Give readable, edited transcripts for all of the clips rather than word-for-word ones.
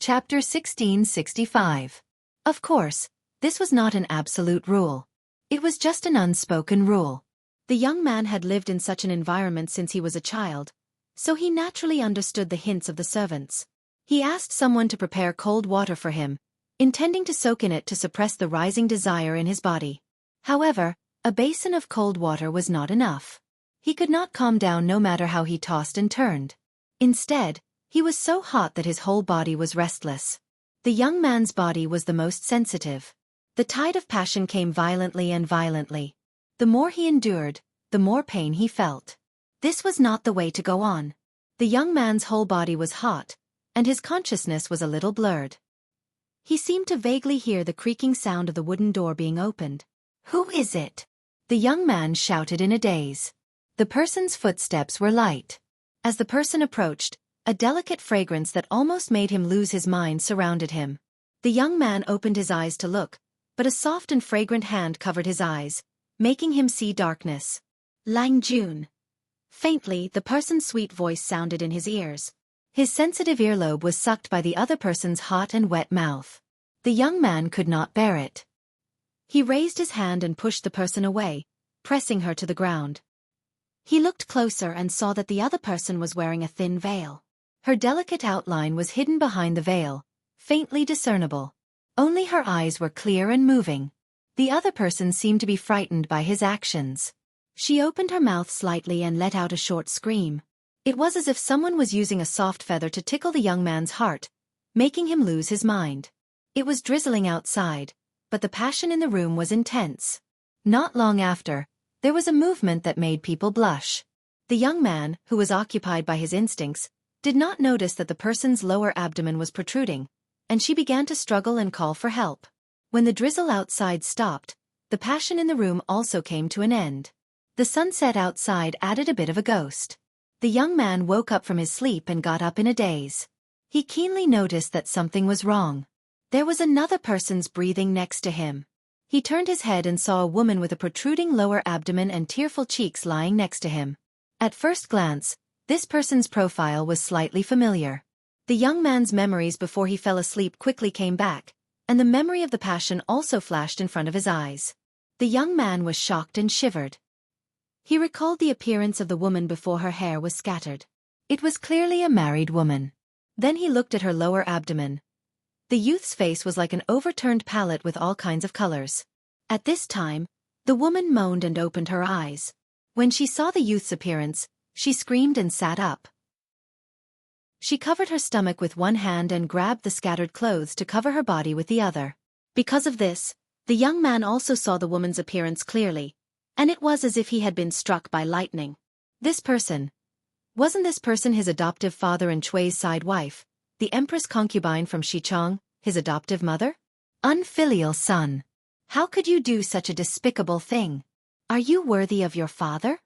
Chapter 1665. Of course, this was not an absolute rule. It was just an unspoken rule. The young man had lived in such an environment since he was a child, so he naturally understood the hints of the servants. He asked someone to prepare cold water for him, intending to soak in it to suppress the rising desire in his body. However, a basin of cold water was not enough. He could not calm down no matter how he tossed and turned. Instead, he was so hot that his whole body was restless. The young man's body was the most sensitive. The tide of passion came violently and violently. The more he endured, the more pain he felt. This was not the way to go on. The young man's whole body was hot, and his consciousness was a little blurred. He seemed to vaguely hear the creaking sound of the wooden door being opened. "Who is it?" the young man shouted in a daze. The person's footsteps were light. As the person approached, a delicate fragrance that almost made him lose his mind surrounded him. The young man opened his eyes to look, but a soft and fragrant hand covered his eyes, making him see darkness. "Lang Jun." Faintly, the person's sweet voice sounded in his ears. His sensitive earlobe was sucked by the other person's hot and wet mouth. The young man could not bear it. He raised his hand and pushed the person away, pressing her to the ground. He looked closer and saw that the other person was wearing a thin veil. Her delicate outline was hidden behind the veil, faintly discernible. Only her eyes were clear and moving. The other person seemed to be frightened by his actions. She opened her mouth slightly and let out a short scream. It was as if someone was using a soft feather to tickle the young man's heart, making him lose his mind. It was drizzling outside, but the passion in the room was intense. Not long after, there was a movement that made people blush. The young man, who was occupied by his instincts, did not notice that the person's lower abdomen was protruding, and she began to struggle and call for help. When the drizzle outside stopped, the passion in the room also came to an end. The sunset outside added a bit of a ghost. The young man woke up from his sleep and got up in a daze. He keenly noticed that something was wrong. There was another person's breathing next to him. He turned his head and saw a woman with a protruding lower abdomen and tearful cheeks lying next to him. At first glance, this person's profile was slightly familiar. The young man's memories before he fell asleep quickly came back, and the memory of the passion also flashed in front of his eyes. The young man was shocked and shivered. He recalled the appearance of the woman before her hair was scattered. It was clearly a married woman. Then he looked at her lower abdomen. The youth's face was like an overturned palette with all kinds of colors. At this time, the woman moaned and opened her eyes. When she saw the youth's appearance, she screamed and sat up. She covered her stomach with one hand and grabbed the scattered clothes to cover her body with the other. Because of this, the young man also saw the woman's appearance clearly, and it was as if he had been struck by lightning. Wasn't this person his adoptive father and Xueqi's side wife, the empress concubine from Xichang, his adoptive mother? Unfilial son. How could you do such a despicable thing? Are you worthy of your father?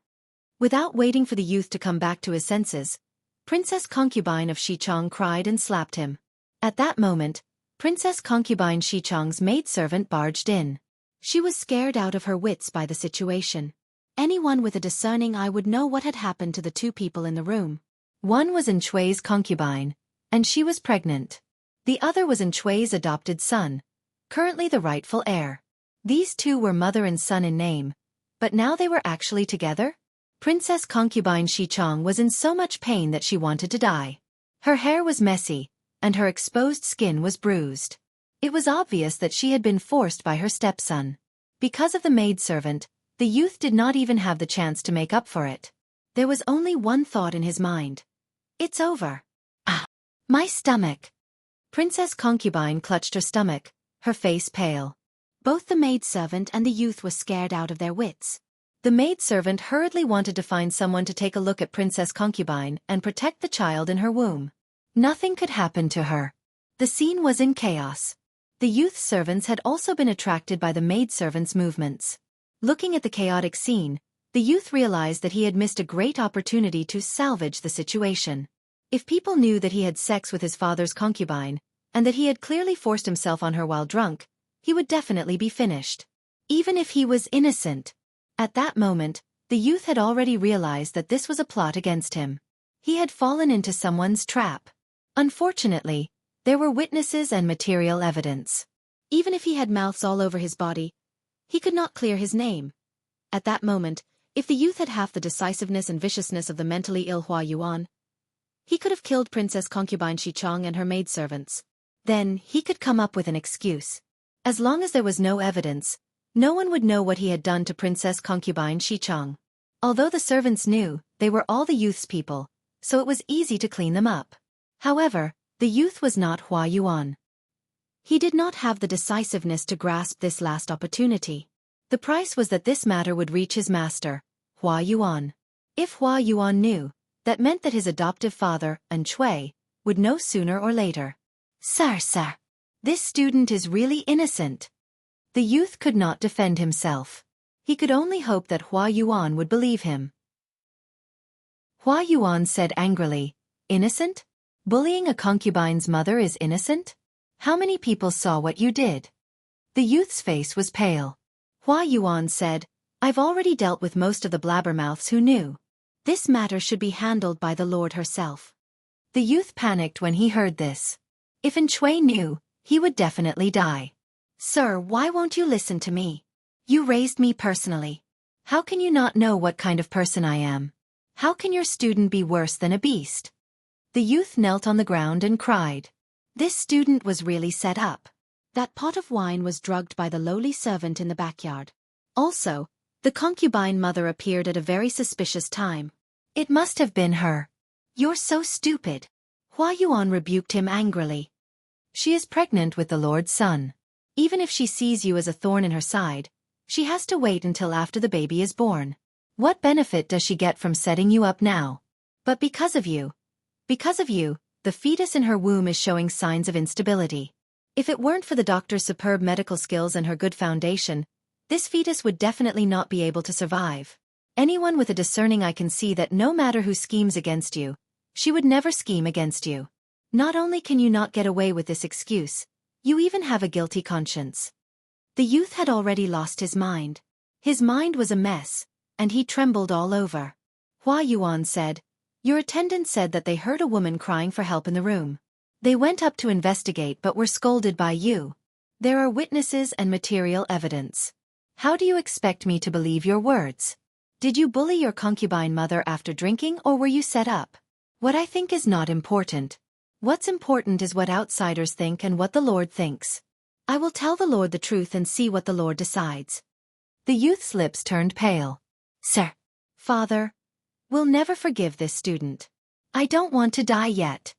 Without waiting for the youth to come back to his senses, Princess Concubine of Xichang cried and slapped him. At that moment, Princess Concubine Xichang's maidservant barged in. She was scared out of her wits by the situation. Anyone with a discerning eye would know what had happened to the two people in the room. One was Xueqi's concubine, and she was pregnant. The other was Xueqi's adopted son, currently the rightful heir. These two were mother and son in name, but now they were actually together? Princess Concubine Xichang was in so much pain that she wanted to die. Her hair was messy, and her exposed skin was bruised. It was obvious that she had been forced by her stepson. Because of the maidservant, the youth did not even have the chance to make up for it. There was only one thought in his mind. It's over. Ah! My stomach! Princess Concubine clutched her stomach, her face pale. Both the maidservant and the youth were scared out of their wits. The maidservant hurriedly wanted to find someone to take a look at Princess Concubine and protect the child in her womb. Nothing could happen to her. The scene was in chaos. The youth's servants had also been attracted by the maidservant's movements. Looking at the chaotic scene, the youth realized that he had missed a great opportunity to salvage the situation. If people knew that he had sex with his father's concubine, and that he had clearly forced himself on her while drunk, he would definitely be finished. Even if he was innocent. At that moment, the youth had already realized that this was a plot against him. He had fallen into someone's trap. Unfortunately, There were witnesses and material evidence. Even if he had mouths all over his body, he could not clear his name. At that moment, if the youth had half the decisiveness and viciousness of the mentally ill Hua Yuan, he could have killed Princess Concubine Xichang and her maidservants. Then, he could come up with an excuse. As long as there was no evidence, no one would know what he had done to Princess Concubine Xichang. Although the servants knew, they were all the youth's people, so it was easy to clean them up. However, the youth was not Hua Yuan. He did not have the decisiveness to grasp this last opportunity. The price was that this matter would reach his master, Hua Yuan. If Hua Yuan knew, that meant that his adoptive father, and Xueqi, would know sooner or later. Sir, this student is really innocent. The youth could not defend himself. He could only hope that Hua Yuan would believe him. Hua Yuan said angrily, "Innocent? Bullying a concubine's mother is innocent? How many people saw what you did?" The youth's face was pale. Hua Yuan said, "I've already dealt with most of the blabbermouths who knew. This matter should be handled by the Lord herself." The youth panicked when he heard this. If Xueqi knew, he would definitely die. "Sir, why won't you listen to me? You raised me personally. How can you not know what kind of person I am? How can your student be worse than a beast?" The youth knelt on the ground and cried. This student was really set up. That pot of wine was drugged by the lowly servant in the backyard. Also, the concubine mother appeared at a very suspicious time. It must have been her. "You're so stupid." Hua Yuan rebuked him angrily. "She is pregnant with the Lord's son. Even if she sees you as a thorn in her side, she has to wait until after the baby is born. What benefit does she get from setting you up now? But because of you, the fetus in her womb is showing signs of instability. If it weren't for the doctor's superb medical skills and her good foundation, this fetus would definitely not be able to survive. Anyone with a discerning eye can see that no matter who schemes against you, she would never scheme against you. Not only can you not get away with this excuse, you even have a guilty conscience." The youth had already lost his mind. His mind was a mess, and he trembled all over. Hua Yuan said, "Your attendant said that they heard a woman crying for help in the room. They went up to investigate but were scolded by you. There are witnesses and material evidence. How do you expect me to believe your words? Did you bully your concubine mother after drinking or were you set up? What I think is not important. What's important is what outsiders think and what the Lord thinks. I will tell the Lord the truth and see what the Lord decides." The youth's lips turned pale. "Sir, Father, we'll never forgive this student. I don't want to die yet."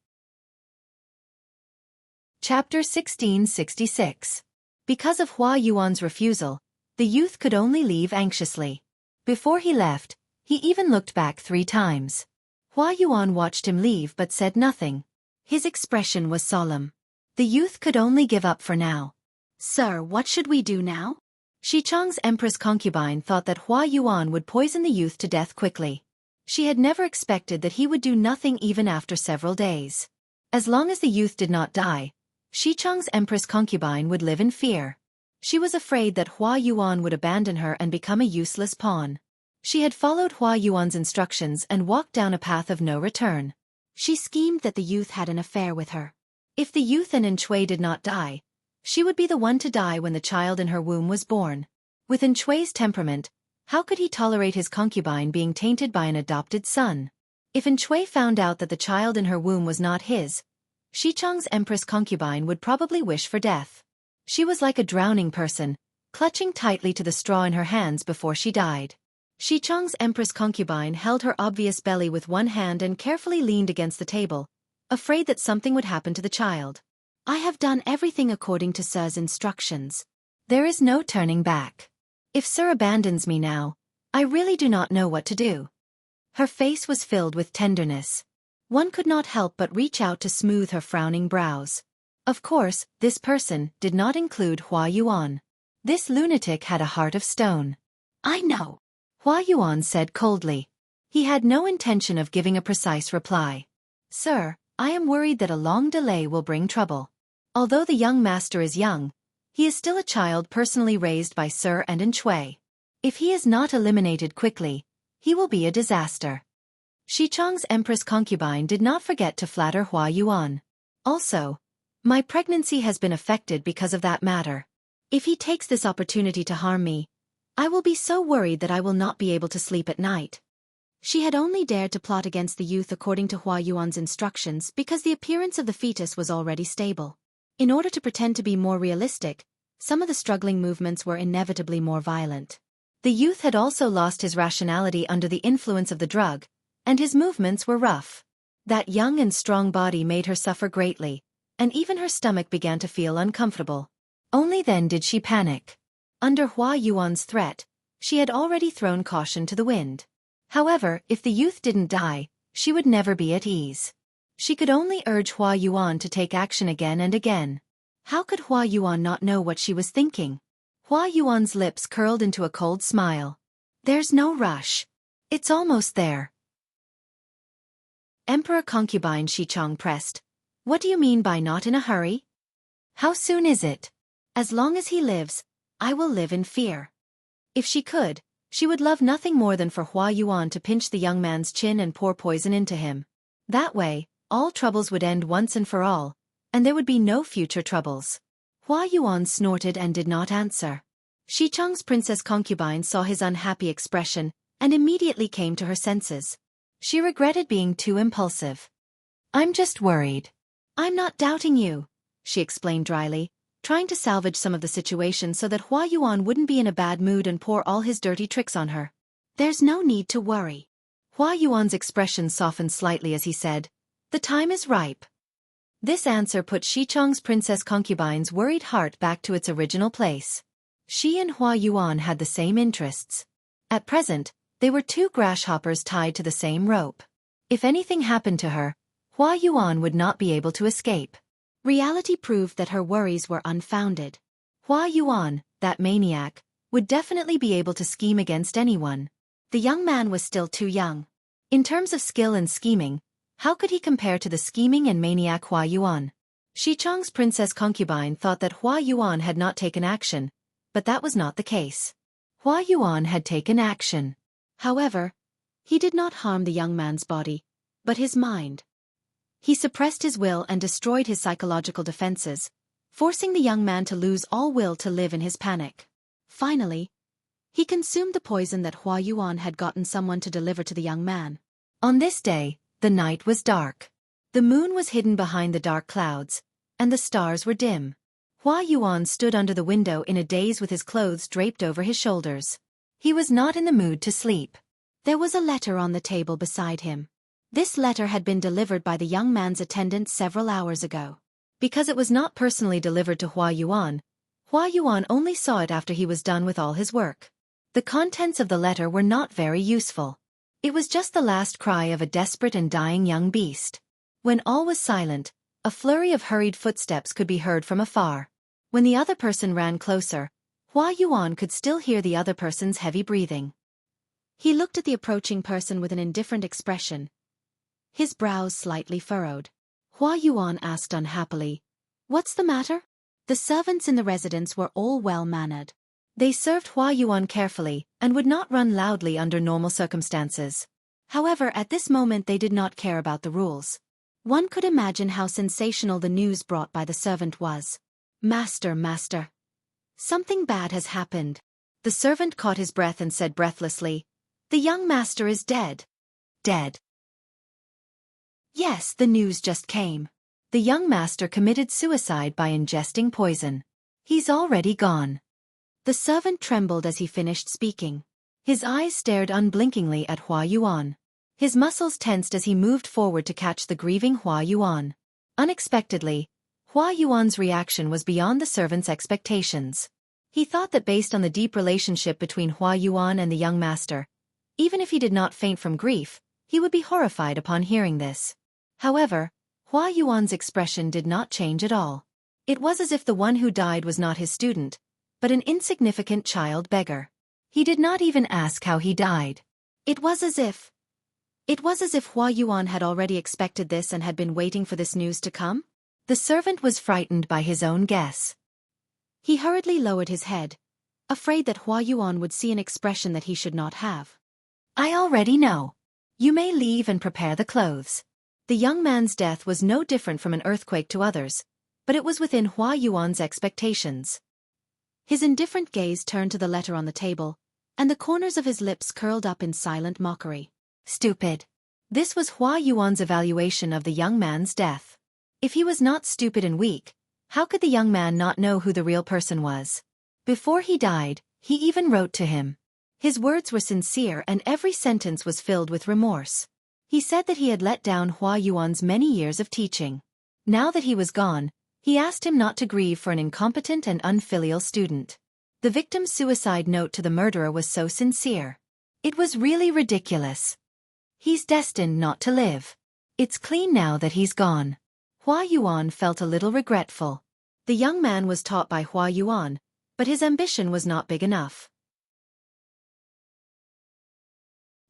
Chapter 1666. Because of Hua Yuan's refusal, the youth could only leave anxiously. Before he left, he even looked back 3 times. Hua Yuan watched him leave but said nothing. His expression was solemn. The youth could only give up for now. "Sir, what should we do now?" Xichang's empress concubine thought that Hua Yuan would poison the youth to death quickly. She had never expected that he would do nothing even after several days. As long as the youth did not die, Xichang's empress concubine would live in fear. She was afraid that Hua Yuan would abandon her and become a useless pawn. She had followed Hua Yuan's instructions and walked down a path of no return. She schemed that the youth had an affair with her. If the youth and Xueqi did not die, she would be the one to die when the child in her womb was born. With Xueqi's temperament, how could he tolerate his concubine being tainted by an adopted son? If Xueqi found out that the child in her womb was not his, Xichang's empress concubine would probably wish for death. She was like a drowning person, clutching tightly to the straw in her hands before she died. Xichang's empress concubine held her obvious belly with one hand and carefully leaned against the table, afraid that something would happen to the child. "I have done everything according to Sir's instructions. There is no turning back. If Sir abandons me now, I really do not know what to do." Her face was filled with tenderness. One could not help but reach out to smooth her frowning brows. Of course, this person did not include Hua Yuan. This lunatic had a heart of stone. "I know," Hua Yuan said coldly. He had no intention of giving a precise reply. "Sir, I am worried that a long delay will bring trouble. Although the young master is young, he is still a child personally raised by Sir and Xueqi. If he is not eliminated quickly, he will be a disaster." Xichang's empress concubine did not forget to flatter Hua Yuan. Also, My pregnancy has been affected because of that matter. If he takes this opportunity to harm me, I will be so worried that I will not be able to sleep at night. She had only dared to plot against the youth according to Hua Yuan's instructions because the appearance of the fetus was already stable. In order to pretend to be more realistic, some of the struggling movements were inevitably more violent. The youth had also lost his rationality under the influence of the drug, and his movements were rough. That young and strong body made her suffer greatly, and even her stomach began to feel uncomfortable. Only then did she panic. Under Hua Yuan's threat, she had already thrown caution to the wind. However, if the youth didn't die, she would never be at ease. She could only urge Hua Yuan to take action again and again. How could Hua Yuan not know what she was thinking? Hua Yuan's lips curled into a cold smile. There's no rush. It's almost there. Emperor concubine Xueqi pressed. What do you mean by not in a hurry? How soon is it? As long as he lives, I will live in fear. If she could, she would love nothing more than for Hua Yuan to pinch the young man's chin and pour poison into him. That way, all troubles would end once and for all, and there would be no future troubles. Hua Yuan snorted and did not answer. Xueqi's princess concubine saw his unhappy expression and immediately came to her senses. She regretted being too impulsive. I'm just worried. I'm not doubting you, she explained dryly, trying to salvage some of the situation so that Hua Yuan wouldn't be in a bad mood and pour all his dirty tricks on her. There's no need to worry. Hua Yuan's expression softened slightly as he said, the time is ripe. This answer put Xueqi's princess concubine's worried heart back to its original place. She and Hua Yuan had the same interests. At present, they were two grasshoppers tied to the same rope. If anything happened to her, Hua Yuan would not be able to escape. Reality proved that her worries were unfounded. Hua Yuan, that maniac, would definitely be able to scheme against anyone. The young man was still too young. In terms of skill and scheming, how could he compare to the scheming and maniac Hua Yuan? Xueqi's princess concubine thought that Hua Yuan had not taken action, but that was not the case. Hua Yuan had taken action. However, he did not harm the young man's body, but his mind. He suppressed his will and destroyed his psychological defenses, forcing the young man to lose all will to live in his panic. Finally, he consumed the poison that Hua Yuan had gotten someone to deliver to the young man. On this day, the night was dark. The moon was hidden behind the dark clouds, and the stars were dim. Hua Yuan stood under the window in a daze with his clothes draped over his shoulders. He was not in the mood to sleep. There was a letter on the table beside him. This letter had been delivered by the young man's attendant several hours ago. Because it was not personally delivered to Hua Yuan only saw it after he was done with all his work. The contents of the letter were not very useful. It was just the last cry of a desperate and dying young beast. When all was silent, a flurry of hurried footsteps could be heard from afar. When the other person ran closer, Hua Yuan could still hear the other person's heavy breathing. He looked at the approaching person with an indifferent expression, his brows slightly furrowed. Hua Yuan asked unhappily, "What's the matter?" The servants in the residence were all well-mannered. They served Hua Yuan carefully and would not run loudly under normal circumstances. However, at this moment they did not care about the rules. One could imagine how sensational the news brought by the servant was. Master. Something bad has happened." The servant caught his breath and said breathlessly, "The young master is dead." Dead. Yes, the news just came. The young master committed suicide by ingesting poison. He's already gone. The servant trembled as he finished speaking. His eyes stared unblinkingly at Hua Yuan. His muscles tensed as he moved forward to catch the grieving Hua Yuan. Unexpectedly, Hua Yuan's reaction was beyond the servant's expectations. He thought that based on the deep relationship between Hua Yuan and the young master, even if he did not faint from grief, he would be horrified upon hearing this. However, Hua Yuan's expression did not change at all. It was as if the one who died was not his student, but an insignificant child beggar. He did not even ask how he died. It was as if Hua Yuan had already expected this and had been waiting for this news to come. The servant was frightened by his own guess. He hurriedly lowered his head, afraid that Hua Yuan would see an expression that he should not have. "I already know. You may leave and prepare the clothes." The young man's death was no different from an earthquake to others, but it was within Hua Yuan's expectations. His indifferent gaze turned to the letter on the table, and the corners of his lips curled up in silent mockery. Stupid. This was Hua Yuan's evaluation of the young man's death. If he was not stupid and weak, how could the young man not know who the real person was? Before he died, he even wrote to him. His words were sincere and every sentence was filled with remorse. He said that he had let down Hua Yuan's many years of teaching. Now that he was gone, he asked him not to grieve for an incompetent and unfilial student. The victim's suicide note to the murderer was so sincere. It was really ridiculous. He's destined not to live. It's clean now that he's gone. Hua Yuan felt a little regretful. The young man was taught by Hua Yuan, but his ambition was not big enough.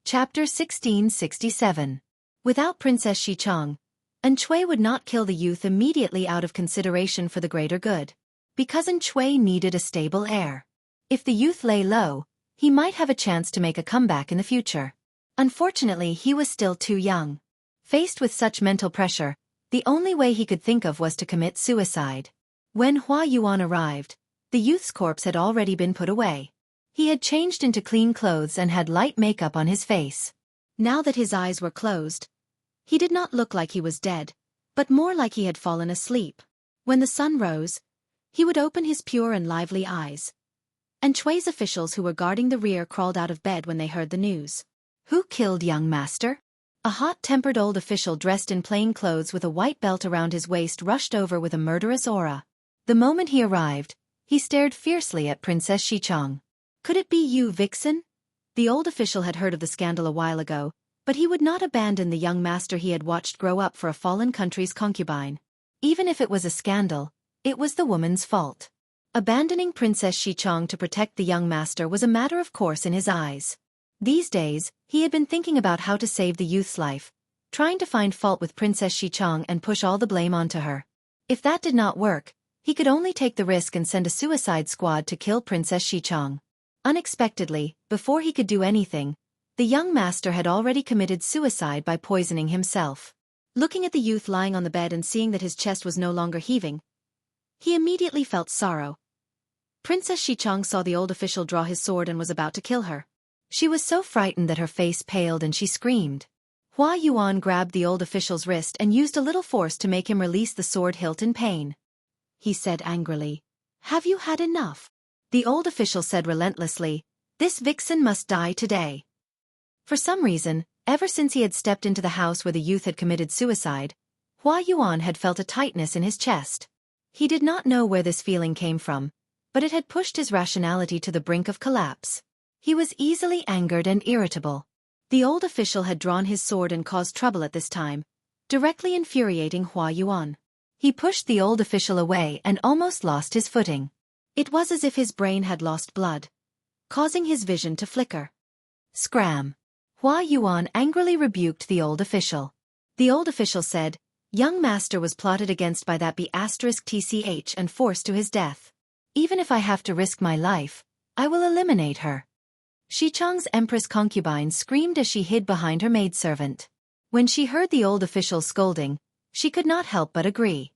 Chapter 1667. Without Princess Xichang, Xueqi would not kill the youth immediately out of consideration for the greater good. Because Xueqi needed a stable heir. If the youth lay low, he might have a chance to make a comeback in the future. Unfortunately, he was still too young. Faced with such mental pressure, the only way he could think of was to commit suicide. When Hua Yuan arrived, the youth's corpse had already been put away. He had changed into clean clothes and had light makeup on his face. Now that his eyes were closed, he did not look like he was dead, but more like he had fallen asleep. When the sun rose, he would open his pure and lively eyes. And Xueqi's officials who were guarding the rear crawled out of bed when they heard the news. Who killed young master? A hot-tempered old official dressed in plain clothes with a white belt around his waist rushed over with a murderous aura. The moment he arrived, he stared fiercely at Princess Xichang. Could it be you, vixen? The old official had heard of the scandal a while ago, but he would not abandon the young master he had watched grow up for a fallen country's concubine. Even if it was a scandal, it was the woman's fault. Abandoning Princess Xichang to protect the young master was a matter of course in his eyes. These days, he had been thinking about how to save the youth's life, trying to find fault with Princess Xichang and push all the blame onto her. If that did not work, he could only take the risk and send a suicide squad to kill Princess Xichang. Unexpectedly, before he could do anything, the young master had already committed suicide by poisoning himself. Looking at the youth lying on the bed and seeing that his chest was no longer heaving, he immediately felt sorrow. Princess Xichang saw the old official draw his sword and was about to kill her. She was so frightened that her face paled and she screamed. Hua Yuan grabbed the old official's wrist and used a little force to make him release the sword hilt in pain. He said angrily, "Have you had enough?" The old official said relentlessly, "This vixen must die today." For some reason, ever since he had stepped into the house where the youth had committed suicide, Hua Yuan had felt a tightness in his chest. He did not know where this feeling came from, but it had pushed his rationality to the brink of collapse. He was easily angered and irritable. The old official had drawn his sword and caused trouble at this time, directly infuriating Hua Yuan. He pushed the old official away and almost lost his footing. It was as if his brain had lost blood, causing his vision to flicker. Scram! Hua Yuan angrily rebuked the old official. The old official said, "Young master was plotted against by that B*TCH and forced to his death. Even if I have to risk my life, I will eliminate her." Xichang's empress concubine screamed as she hid behind her maidservant. When she heard the old official's scolding, she could not help but agree.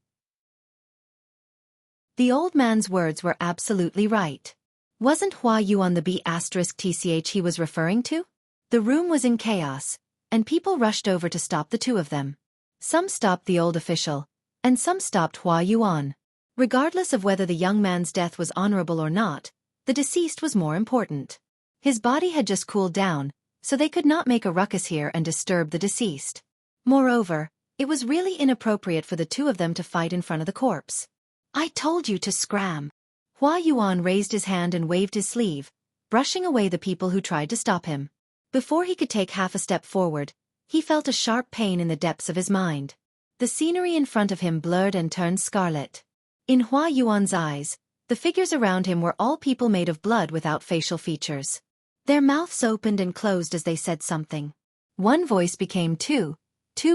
The old man's words were absolutely right. Wasn't Hua Yuan the B*TCH he was referring to? The room was in chaos, and people rushed over to stop the two of them. Some stopped the old official, and some stopped Hua Yuan. Regardless of whether the young man's death was honorable or not, the deceased was more important. His body had just cooled down, so they could not make a ruckus here and disturb the deceased. Moreover, it was really inappropriate for the two of them to fight in front of the corpse. "I told you to scram." Hua Yuan raised his hand and waved his sleeve, brushing away the people who tried to stop him. Before he could take half a step forward, he felt a sharp pain in the depths of his mind. The scenery in front of him blurred and turned scarlet. In Hua Yuan's eyes, the figures around him were all people made of blood without facial features. Their mouths opened and closed as they said something. One voice became two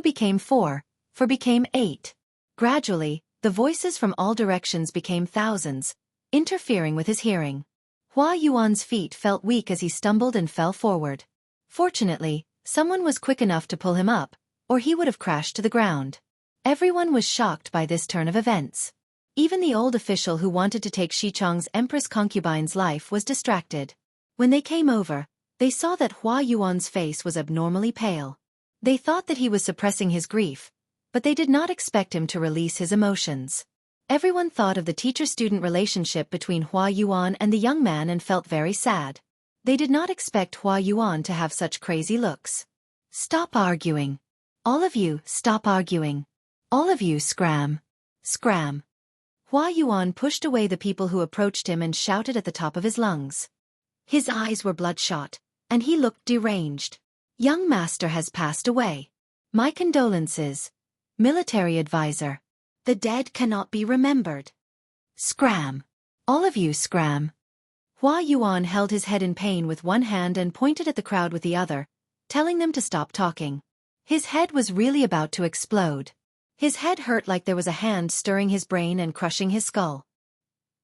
became four became 8. Gradually, the voices from all directions became thousands, interfering with his hearing. Hua Yuan's feet felt weak as he stumbled and fell forward. Fortunately, someone was quick enough to pull him up, or he would have crashed to the ground. Everyone was shocked by this turn of events. Even the old official who wanted to take Xueqi's empress concubine's life was distracted. When they came over, they saw that Hua Yuan's face was abnormally pale. They thought that he was suppressing his grief, but they did not expect him to release his emotions. Everyone thought of the teacher-student relationship between Hua Yuan and the young man and felt very sad. They did not expect Hua Yuan to have such crazy looks. Stop arguing. All of you, stop arguing. All of you scram. Scram. Hua Yuan pushed away the people who approached him and shouted at the top of his lungs. His eyes were bloodshot, and he looked deranged. Young master has passed away. My condolences. Military advisor. The dead cannot be remembered. Scram. All of you scram. Hua Yuan held his head in pain with one hand and pointed at the crowd with the other, telling them to stop talking. His head was really about to explode. His head hurt like there was a hand stirring his brain and crushing his skull.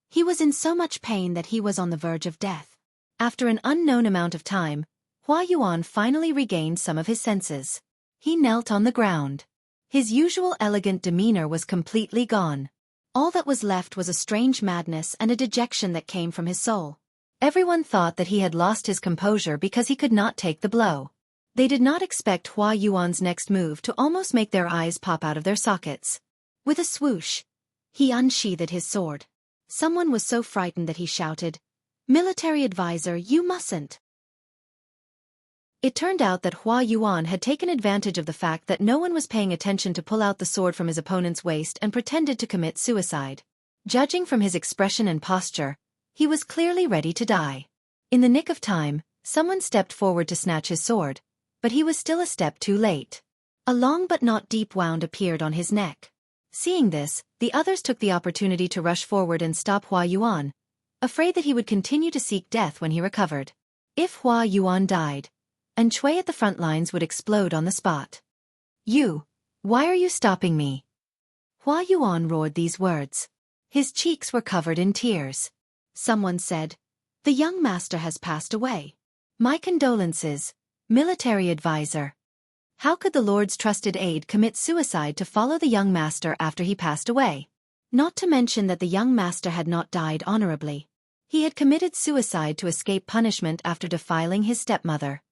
He was in so much pain that he was on the verge of death. After an unknown amount of time, Hua Yuan finally regained some of his senses. He knelt on the ground. His usual elegant demeanor was completely gone. All that was left was a strange madness and a dejection that came from his soul. Everyone thought that he had lost his composure because he could not take the blow. They did not expect Hua Yuan's next move to almost make their eyes pop out of their sockets. With a swoosh, he unsheathed his sword. Someone was so frightened that he shouted, "Military advisor, you mustn't." It turned out that Hua Yuan had taken advantage of the fact that no one was paying attention to pull out the sword from his opponent's waist and pretended to commit suicide. Judging from his expression and posture, he was clearly ready to die. In the nick of time, someone stepped forward to snatch his sword, but he was still a step too late. A long but not deep wound appeared on his neck. Seeing this, the others took the opportunity to rush forward and stop Hua Yuan, afraid that he would continue to seek death when he recovered. If Hua Yuan died, and Xueqi at the front lines would explode on the spot. "You, why are you stopping me?" Hua Yuan roared these words. His cheeks were covered in tears. Someone said, "The young master has passed away. My condolences, military advisor." How could the Lord's trusted aide commit suicide to follow the young master after he passed away? Not to mention that the young master had not died honorably. He had committed suicide to escape punishment after defiling his stepmother.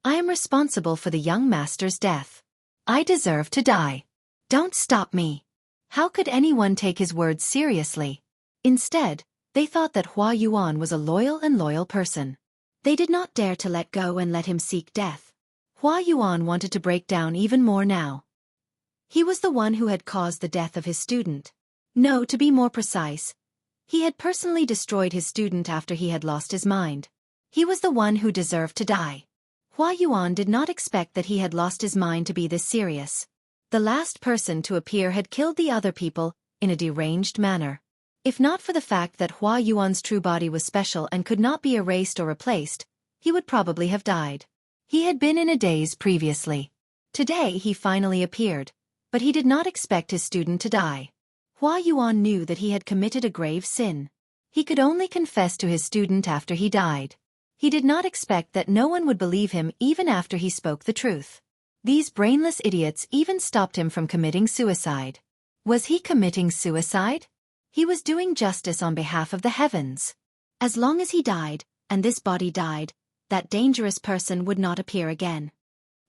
"I am responsible for the young master's death. I deserve to die. Don't stop me." How could anyone take his words seriously? Instead, they thought that Hua Yuan was a loyal person. They did not dare to let go and let him seek death. Hua Yuan wanted to break down even more now. He was the one who had caused the death of his student. No, to be more precise, he had personally destroyed his student after he had lost his mind. He was the one who deserved to die. Hua Yuan did not expect that he had lost his mind to be this serious. The last person to appear had killed the other people, in a deranged manner. If not for the fact that Hua Yuan's true body was special and could not be erased or replaced, he would probably have died. He had been in a daze previously. Today he finally appeared, but he did not expect his student to die. Hua Yuan knew that he had committed a grave sin. He could only confess to his student after he died. He did not expect that no one would believe him even after he spoke the truth. These brainless idiots even stopped him from committing suicide. Was he committing suicide? He was doing justice on behalf of the heavens. As long as he died, and this body died, that dangerous person would not appear again.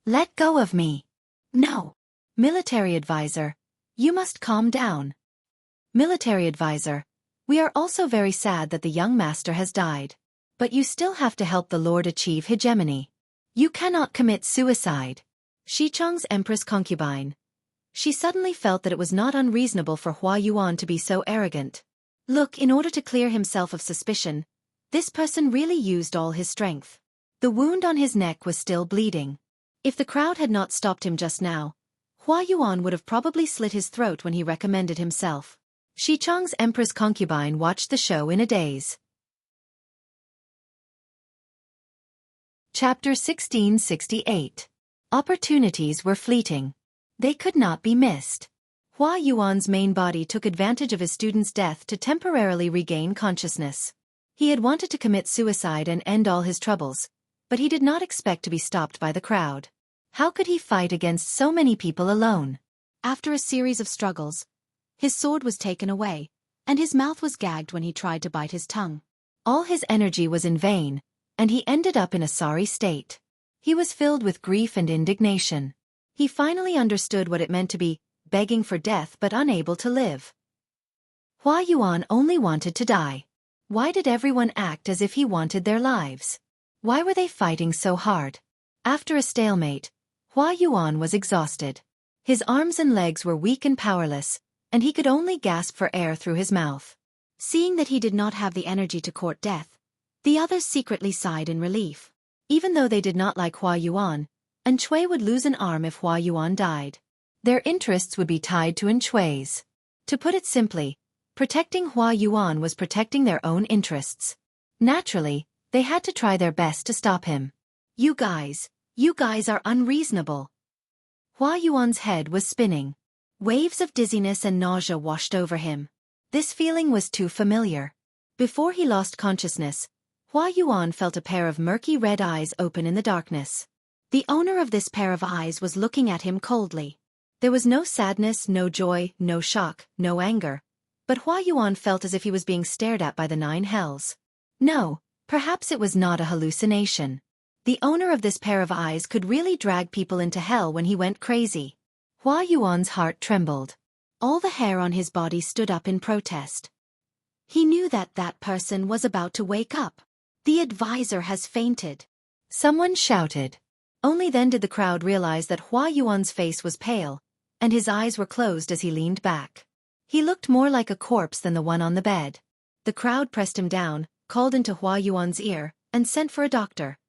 "Let go of me." "No." "Military advisor, you must calm down." "Military advisor, we are also very sad that the young master has died. But you still have to help the Lord achieve hegemony. You cannot commit suicide." Xueqi's empress concubine. She suddenly felt that it was not unreasonable for Hua Yuan to be so arrogant. Look, in order to clear himself of suspicion, this person really used all his strength. The wound on his neck was still bleeding. If the crowd had not stopped him just now, Hua Yuan would have probably slit his throat when he recommended himself. Xueqi's empress concubine watched the show in a daze. Chapter 1668. Opportunities were fleeting. They could not be missed. Hua Yuan's main body took advantage of his student's death to temporarily regain consciousness. He had wanted to commit suicide and end all his troubles, but he did not expect to be stopped by the crowd. How could he fight against so many people alone? After a series of struggles, his sword was taken away, and his mouth was gagged when he tried to bite his tongue. All his energy was in vain, and he ended up in a sorry state. He was filled with grief and indignation. He finally understood what it meant to be begging for death but unable to live. Hua Yuan only wanted to die. Why did everyone act as if he wanted their lives? Why were they fighting so hard? After a stalemate, Hua Yuan was exhausted. His arms and legs were weak and powerless, and he could only gasp for air through his mouth. Seeing that he did not have the energy to court death, the others secretly sighed in relief. Even though they did not like Hua Yuan, and Chui would lose an arm if Hua Yuan died. Their interests would be tied to Chui's. To put it simply, protecting Hua Yuan was protecting their own interests. Naturally, they had to try their best to stop him. You guys are unreasonable. Hua Yuan's head was spinning. Waves of dizziness and nausea washed over him. This feeling was too familiar. Before he lost consciousness, Hua Yuan felt a pair of murky red eyes open in the darkness. The owner of this pair of eyes was looking at him coldly. There was no sadness, no joy, no shock, no anger. But Hua Yuan felt as if he was being stared at by the nine hells. No, perhaps it was not a hallucination. The owner of this pair of eyes could really drag people into hell when he went crazy. Hua Yuan's heart trembled. All the hair on his body stood up in protest. He knew that that person was about to wake up. The advisor has fainted. Someone shouted. Only then did the crowd realize that Hua Yuan's face was pale, and his eyes were closed as he leaned back. He looked more like a corpse than the one on the bed. The crowd pressed him down, called into Hua Yuan's ear, and sent for a doctor.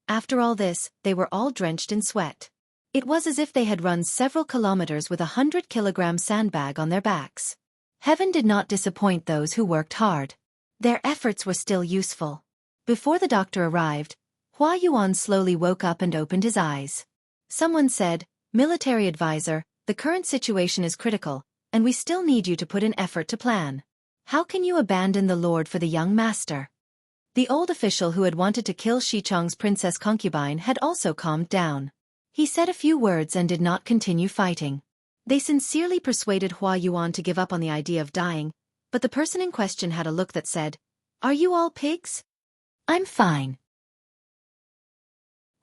After all this, they were all drenched in sweat. It was as if they had run several kilometers with 100-kilogram sandbag on their backs. Heaven did not disappoint those who worked hard. Their efforts were still useful. Before the doctor arrived, Hua Yuan slowly woke up and opened his eyes. Someone said, "Military advisor, the current situation is critical, and we still need you to put in effort to plan. How can you abandon the Lord for the young master?" The old official who had wanted to kill Xichong's princess concubine had also calmed down. He said a few words and did not continue fighting. They sincerely persuaded Hua Yuan to give up on the idea of dying, but the person in question had a look that said, "Are you all pigs?" "I'm fine."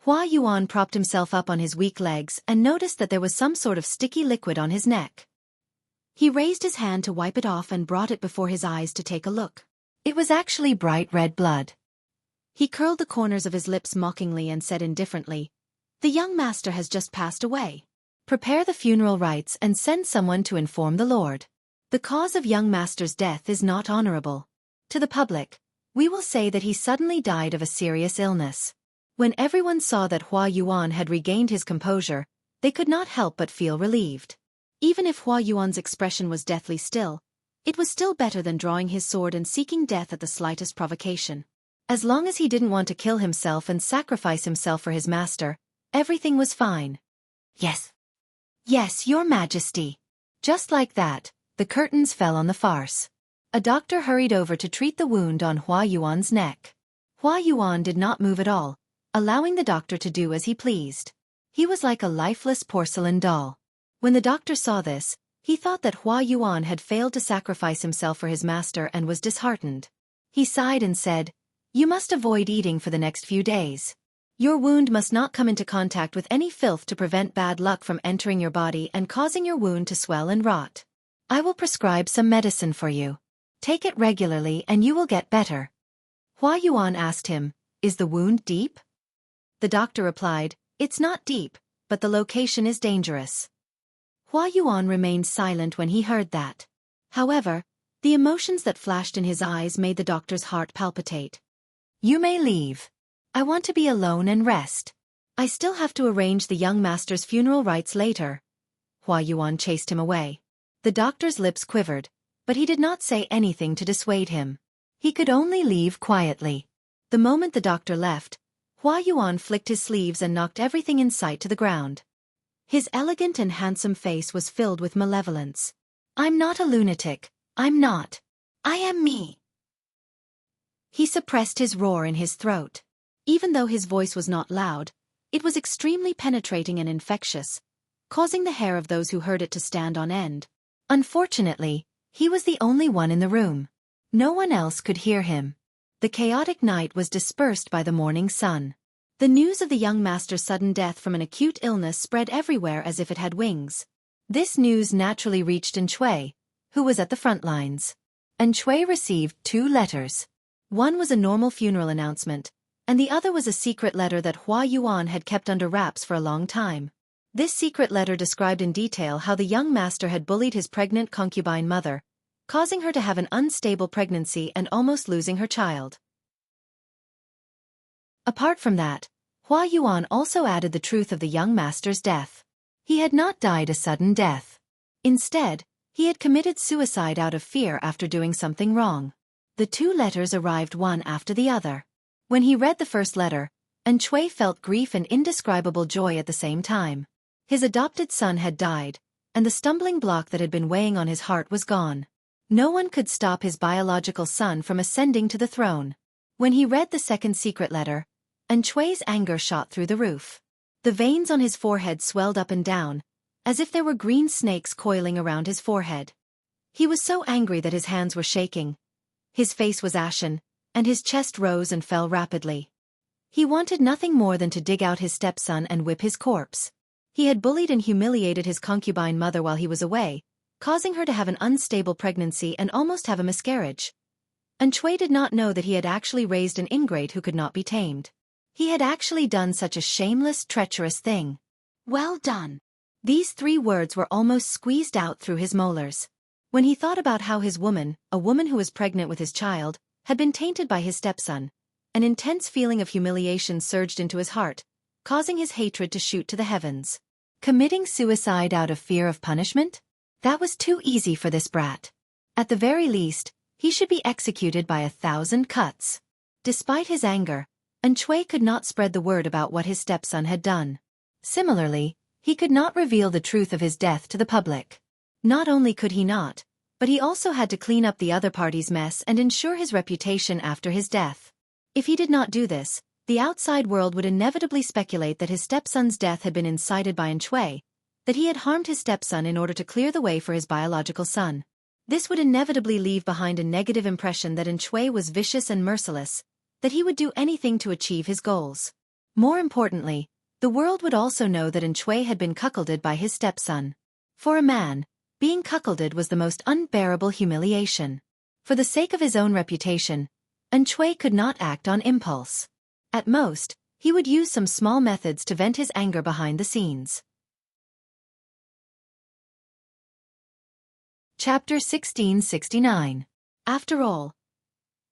Hua Yuan propped himself up on his weak legs and noticed that there was some sort of sticky liquid on his neck. He raised his hand to wipe it off and brought it before his eyes to take a look. It was actually bright red blood. He curled the corners of his lips mockingly and said indifferently, "The young master has just passed away. Prepare the funeral rites and send someone to inform the Lord. The cause of young master's death is not honorable. To the public, we will say that he suddenly died of a serious illness." When everyone saw that Hua Yuan had regained his composure, they could not help but feel relieved. Even if Hua Yuan's expression was deathly still, it was still better than drawing his sword and seeking death at the slightest provocation. As long as he didn't want to kill himself and sacrifice himself for his master, everything was fine. "Yes. Yes, your majesty." Just like that, the curtains fell on the farce. A doctor hurried over to treat the wound on Hua Yuan's neck. Hua Yuan did not move at all, allowing the doctor to do as he pleased. He was like a lifeless porcelain doll. When the doctor saw this, he thought that Hua Yuan had failed to sacrifice himself for his master and was disheartened. He sighed and said, "You must avoid eating for the next few days. Your wound must not come into contact with any filth to prevent bad luck from entering your body and causing your wound to swell and rot. I will prescribe some medicine for you. Take it regularly and you will get better." Hua Yuan asked him, "Is the wound deep?" The doctor replied, "It's not deep, but the location is dangerous." Hua Yuan remained silent when he heard that. However, the emotions that flashed in his eyes made the doctor's heart palpitate. "You may leave. I want to be alone and rest. I still have to arrange the young master's funeral rites later." Hua Yuan chased him away. The doctor's lips quivered, but he did not say anything to dissuade him. He could only leave quietly. The moment the doctor left, Hua Yuan flicked his sleeves and knocked everything in sight to the ground. His elegant and handsome face was filled with malevolence. "I'm not a lunatic, I'm not. I am me." He suppressed his roar in his throat. Even though his voice was not loud, it was extremely penetrating and infectious, causing the hair of those who heard it to stand on end. Unfortunately, He was the only one in the room. No one else could hear him. The chaotic night was dispersed by the morning sun. The news of the young master's sudden death from an acute illness spread everywhere as if it had wings. This news naturally reached Xueqi, who was at the front lines. Xueqi received 2 letters. One was a normal funeral announcement, and the other was a secret letter that Hua Yuan had kept under wraps for a long time. This secret letter described in detail how the young master had bullied his pregnant concubine mother, causing her to have an unstable pregnancy and almost losing her child. Apart from that, Hua Yuan also added the truth of the young master's death. He had not died a sudden death. Instead, he had committed suicide out of fear after doing something wrong. The 2 letters arrived one after the other. When he read the first letter, Xueqi felt grief and indescribable joy at the same time. His adopted son had died, and the stumbling block that had been weighing on his heart was gone. No one could stop his biological son from ascending to the throne. When he read the second secret letter, Xueqi's anger shot through the roof. The veins on his forehead swelled up and down, as if there were green snakes coiling around his forehead. He was so angry that his hands were shaking. His face was ashen, and his chest rose and fell rapidly. He wanted nothing more than to dig out his stepson and whip his corpse. He had bullied and humiliated his concubine mother while he was away, causing her to have an unstable pregnancy and almost have a miscarriage. Xueqi did not know that he had actually raised an ingrate who could not be tamed. He had actually done such a shameless, treacherous thing. Well done. These 3 words were almost squeezed out through his molars. When he thought about how his woman, a woman who was pregnant with his child, had been tainted by his stepson, an intense feeling of humiliation surged into his heart, causing his hatred to shoot to the heavens. Committing suicide out of fear of punishment? That was too easy for this brat. At the very least, he should be executed by 1,000 cuts. Despite his anger, Xueqi could not spread the word about what his stepson had done. Similarly, he could not reveal the truth of his death to the public. Not only could he not, but he also had to clean up the other party's mess and ensure his reputation after his death. If he did not do this, the outside world would inevitably speculate that his stepson's death had been incited by Xueqi, that he had harmed his stepson in order to clear the way for his biological son. This would inevitably leave behind a negative impression that Xueqi was vicious and merciless, that he would do anything to achieve his goals. More importantly, the world would also know that Xueqi had been cuckolded by his stepson. For a man, being cuckolded was the most unbearable humiliation. For the sake of his own reputation, Xueqi could not act on impulse. At most, he would use some small methods to vent his anger behind the scenes. Chapter 1669. After all,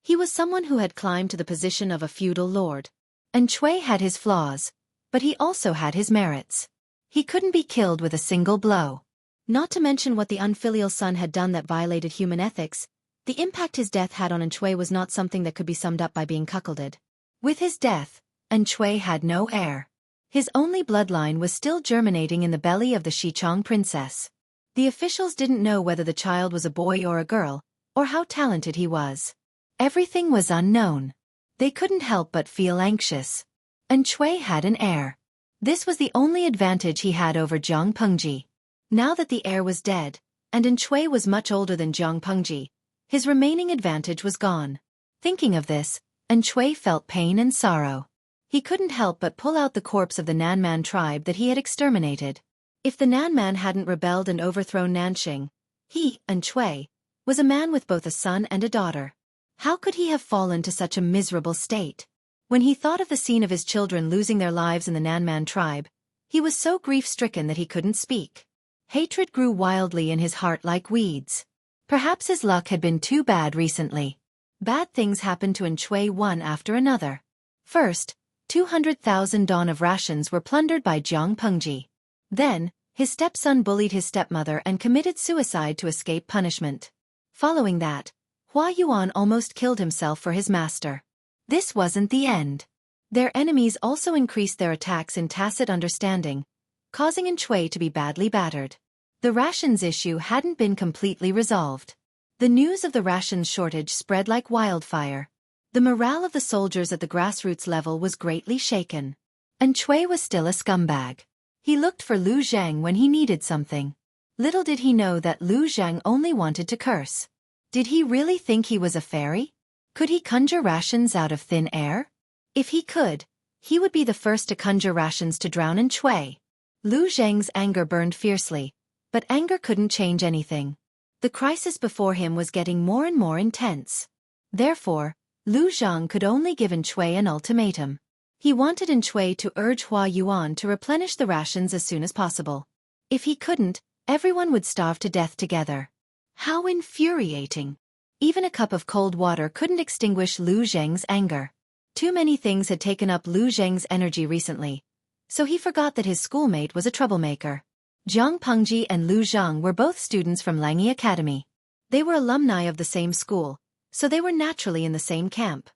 he was someone who had climbed to the position of a feudal lord. Xueqi had his flaws, but he also had his merits. He couldn't be killed with a single blow. Not to mention what the unfilial son had done that violated human ethics, the impact his death had on Xueqi was not something that could be summed up by being cuckolded. With his death, Xueqi had no heir. His only bloodline was still germinating in the belly of the Xichong princess. The officials didn't know whether the child was a boy or a girl, or how talented he was. Everything was unknown. They couldn't help but feel anxious. Xueqi had an heir. This was the only advantage he had over Jiang Pengji. Now that the heir was dead, and Xueqi was much older than Jiang Pengji, his remaining advantage was gone. Thinking of this, Xueqi felt pain and sorrow. He couldn't help but pull out the corpse of the Nanman tribe that he had exterminated. If the Nanman hadn't rebelled and overthrown Nanxing, he, Xueqi, was a man with both a son and a daughter. How could he have fallen to such a miserable state? When he thought of the scene of his children losing their lives in the Nanman tribe, he was so grief-stricken that he couldn't speak. Hatred grew wildly in his heart like weeds. Perhaps his luck had been too bad recently. Bad things happened to Xueqi one after another. First, 200,000 dawn of rations were plundered by Jiang Pengji. Then, his stepson bullied his stepmother and committed suicide to escape punishment. Following that, Hua Yuan almost killed himself for his master. This wasn't the end. Their enemies also increased their attacks in tacit understanding, causing Xueqi to be badly battered. The rations issue hadn't been completely resolved. The news of the rations shortage spread like wildfire. The morale of the soldiers at the grassroots level was greatly shaken. Xueqi was still a scumbag. He looked for Lu Zheng when he needed something. Little did he know that Lu Zhang only wanted to curse. Did he really think he was a fairy? Could he conjure rations out of thin air? If he could, he would be the first to conjure rations to drown in Xueqi. Lu Zhang's anger burned fiercely, but anger couldn't change anything. The crisis before him was getting more and more intense. Therefore, Lu Zhang could only give Xueqi an ultimatum. He wanted Xueqi to urge Hua Yuan to replenish the rations as soon as possible. If he couldn't, everyone would starve to death together. How infuriating! Even a cup of cold water couldn't extinguish Lu Zhang's anger. Too many things had taken up Lu Zhang's energy recently, so he forgot that his schoolmate was a troublemaker. Zhang Pengji and Lu Zhang were both students from Langi Academy. They were alumni of the same school, so they were naturally in the same camp.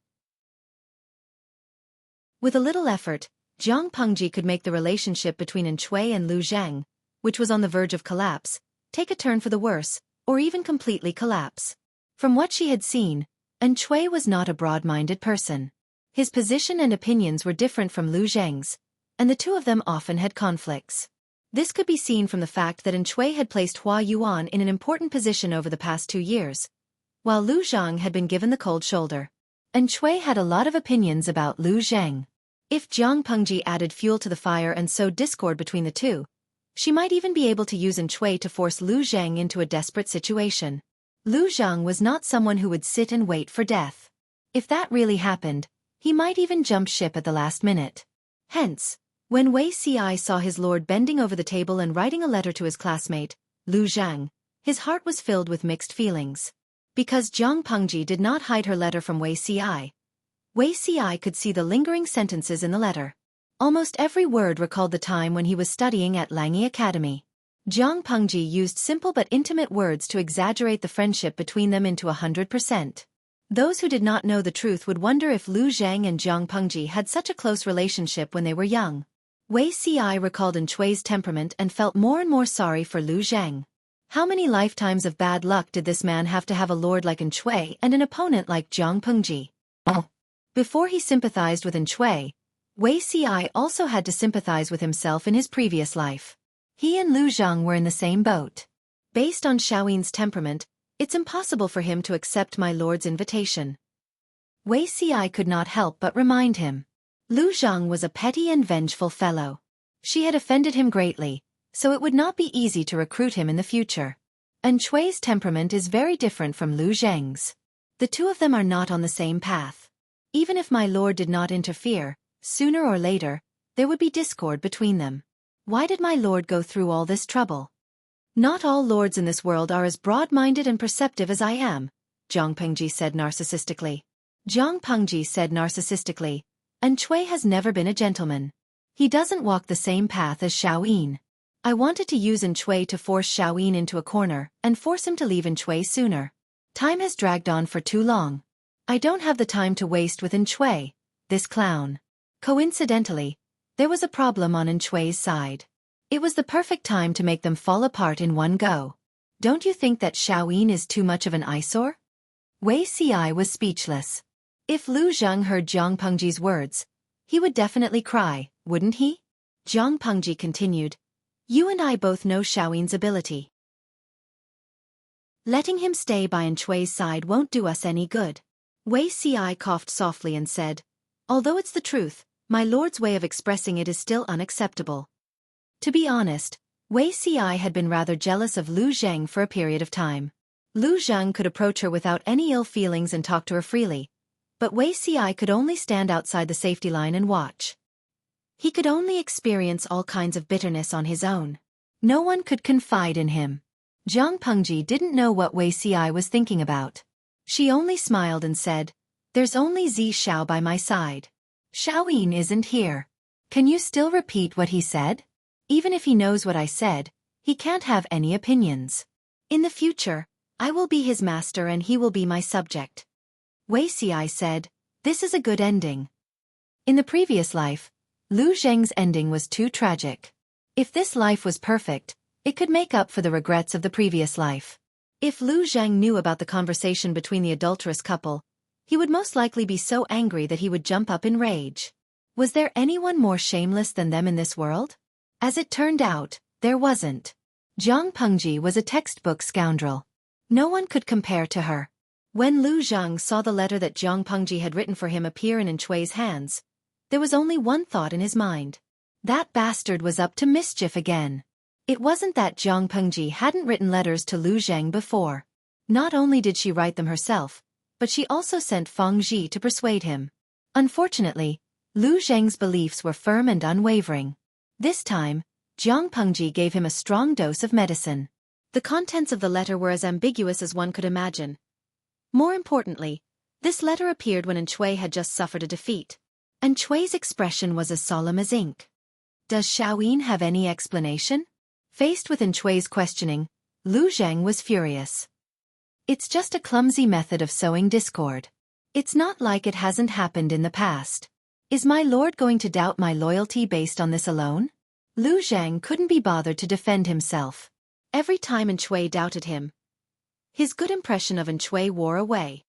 With a little effort, Zhang Pengji could make the relationship between Xueqi and Lu Zhang, which was on the verge of collapse, take a turn for the worse, or even completely collapse. From what she had seen, Xueqi was not a broad-minded person. His position and opinions were different from Lu Zhang's, and the two of them often had conflicts. This could be seen from the fact that Xueqi had placed Hua Yuan in an important position over the past 2 years, while Lu Zhang had been given the cold shoulder. Xueqi had a lot of opinions about Lu Zhang. If Zhang Pengji added fuel to the fire and sowed discord between the two, she might even be able to use Xueqi to force Lu Zhang into a desperate situation. Lu Zhang was not someone who would sit and wait for death. If that really happened, he might even jump ship at the last minute. Hence, when Wei Ci saw his lord bending over the table and writing a letter to his classmate, Lu Zhang, his heart was filled with mixed feelings. Because Zhang Pengji did not hide her letter from Wei Ci could see the lingering sentences in the letter. Almost every word recalled the time when he was studying at Langi Academy. Zhang Pengji used simple but intimate words to exaggerate the friendship between them into 100%. Those who did not know the truth would wonder if Lu Zhang and Zhang Pengji had such a close relationship when they were young. Wei Ci recalled Xueqi's temperament and felt more and more sorry for Lu Zhang. How many lifetimes of bad luck did this man have to have a lord like Xueqi and an opponent like Zhang Pengji? Before he sympathized with Xueqi, Wei Ci also had to sympathize with himself in his previous life. He and Lu Zhang were in the same boat. Based on Xiaoyin's temperament, it's impossible for him to accept my lord's invitation. Wei Ci could not help but remind him. Lu Zhang was a petty and vengeful fellow. She had offended him greatly, so it would not be easy to recruit him in the future. Xueqi's temperament is very different from Lu Zhang's. The two of them are not on the same path. Even if my lord did not interfere, sooner or later, there would be discord between them. Why did my lord go through all this trouble? Not all lords in this world are as broad-minded and perceptive as I am, Zhang Pengji said narcissistically. Zhang Pengji said narcissistically, Xueqi has never been a gentleman. He doesn't walk the same path as Xiaoyin. I wanted to use Xueqi to force Xiaoyin into a corner and force him to leave Xueqi sooner. Time has dragged on for too long. I don't have the time to waste with Xueqi, this clown. Coincidentally, there was a problem on Xueqi's side. It was the perfect time to make them fall apart in one go. Don't you think that Xiaoyin is too much of an eyesore? Wei Ci was speechless. If Lu Zhang heard Zhang Pengji's words, he would definitely cry, wouldn't he? Zhang Pengji continued, you and I both know Xiaoyin's ability. Letting him stay by Xueqi's side won't do us any good. Wei Ci coughed softly and said, although it's the truth, my lord's way of expressing it is still unacceptable. To be honest, Wei Ci had been rather jealous of Lu Zhang for a period of time. Lu Zhang could approach her without any ill feelings and talk to her freely, but Wei Ci could only stand outside the safety line and watch. He could only experience all kinds of bitterness on his own. No one could confide in him. Zhang Pengji didn't know what Wei Ci was thinking about. She only smiled and said, there's only Zi Xiao by my side. Xiaoyin isn't here. Can you still repeat what he said? Even if he knows what I said, he can't have any opinions. In the future, I will be his master and he will be my subject. Wei Ci said, this is a good ending. In the previous life, Lu Zhang's ending was too tragic. If this life was perfect, it could make up for the regrets of the previous life. If Lu Zhang knew about the conversation between the adulterous couple, he would most likely be so angry that he would jump up in rage. Was there anyone more shameless than them in this world? As it turned out, there wasn't. Jiang Pengji was a textbook scoundrel. No one could compare to her. When Lu Zhang saw the letter that Jiang Pengji had written for him appear in Xueqi's hands, there was only one thought in his mind. That bastard was up to mischief again. It wasn't that Jiang Pengji hadn't written letters to Lu Zhang before. Not only did she write them herself, but she also sent Feng Zhi to persuade him. Unfortunately, Lu Zhang's beliefs were firm and unwavering. This time, Jiang Pengji gave him a strong dose of medicine. The contents of the letter were as ambiguous as one could imagine. More importantly, this letter appeared when Xueqi had just suffered a defeat. And Xueqi's expression was as solemn as ink. Does Xueqi have any explanation? Faced with Xueqi's questioning, Lu Zhang was furious. It's just a clumsy method of sowing discord. It's not like it hasn't happened in the past. Is my lord going to doubt my loyalty based on this alone? Lu Zhang couldn't be bothered to defend himself. Every time Xueqi doubted him, his good impression of Xueqi wore away.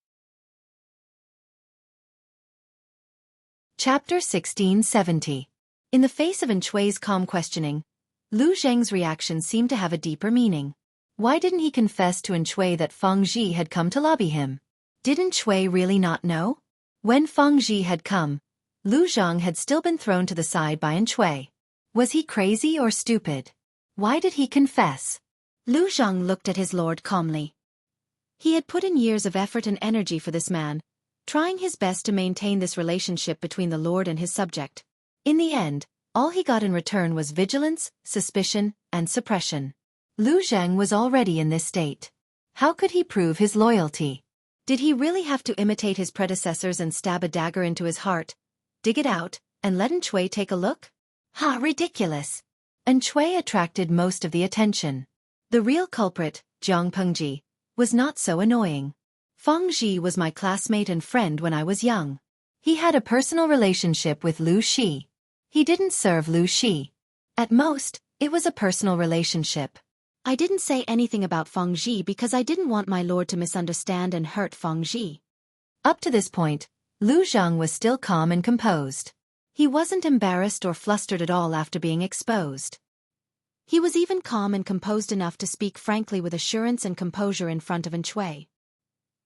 Chapter 1670. In the face of Xueqi's calm questioning, Lu Zhang's reaction seemed to have a deeper meaning. Why didn't he confess to Xueqi that Feng Zhi had come to lobby him? Didn't Xueqi really not know? When Feng Zhi had come, Lu Zhang had still been thrown to the side by Xueqi. Was he crazy or stupid? Why did he confess? Lu Zhang looked at his lord calmly. He had put in years of effort and energy for this man, trying his best to maintain this relationship between the lord and his subject. In the end, all he got in return was vigilance, suspicion, and suppression. Lu Zhang was already in this state. How could he prove his loyalty? Did he really have to imitate his predecessors and stab a dagger into his heart, dig it out, and let Xueqi take a look? Ha, ridiculous! Xueqi attracted most of the attention. The real culprit, Jiang Pengji, was not so annoying. Feng Zhi was my classmate and friend when I was young. He had a personal relationship with Lu Shi. He didn't serve Lu Shi. At most, it was a personal relationship. I didn't say anything about Feng Zhi because I didn't want my lord to misunderstand and hurt Feng Zhi. Up to this point, Lu Zhang was still calm and composed. He wasn't embarrassed or flustered at all after being exposed. He was even calm and composed enough to speak frankly with assurance and composure in front of Xueqi.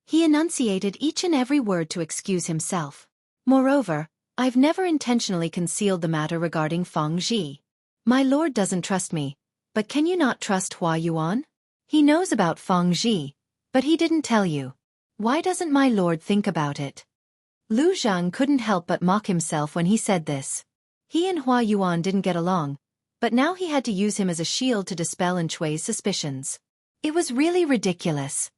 He enunciated each and every word to excuse himself. Moreover, I've never intentionally concealed the matter regarding Feng Zhi. My lord doesn't trust me, but can you not trust Hua Yuan? He knows about Feng Zhi, but he didn't tell you. Why doesn't my lord think about it? Lu Zhang couldn't help but mock himself when he said this. He and Hua Yuan didn't get along, but now he had to use him as a shield to dispel Xueqi's suspicions. It was really ridiculous.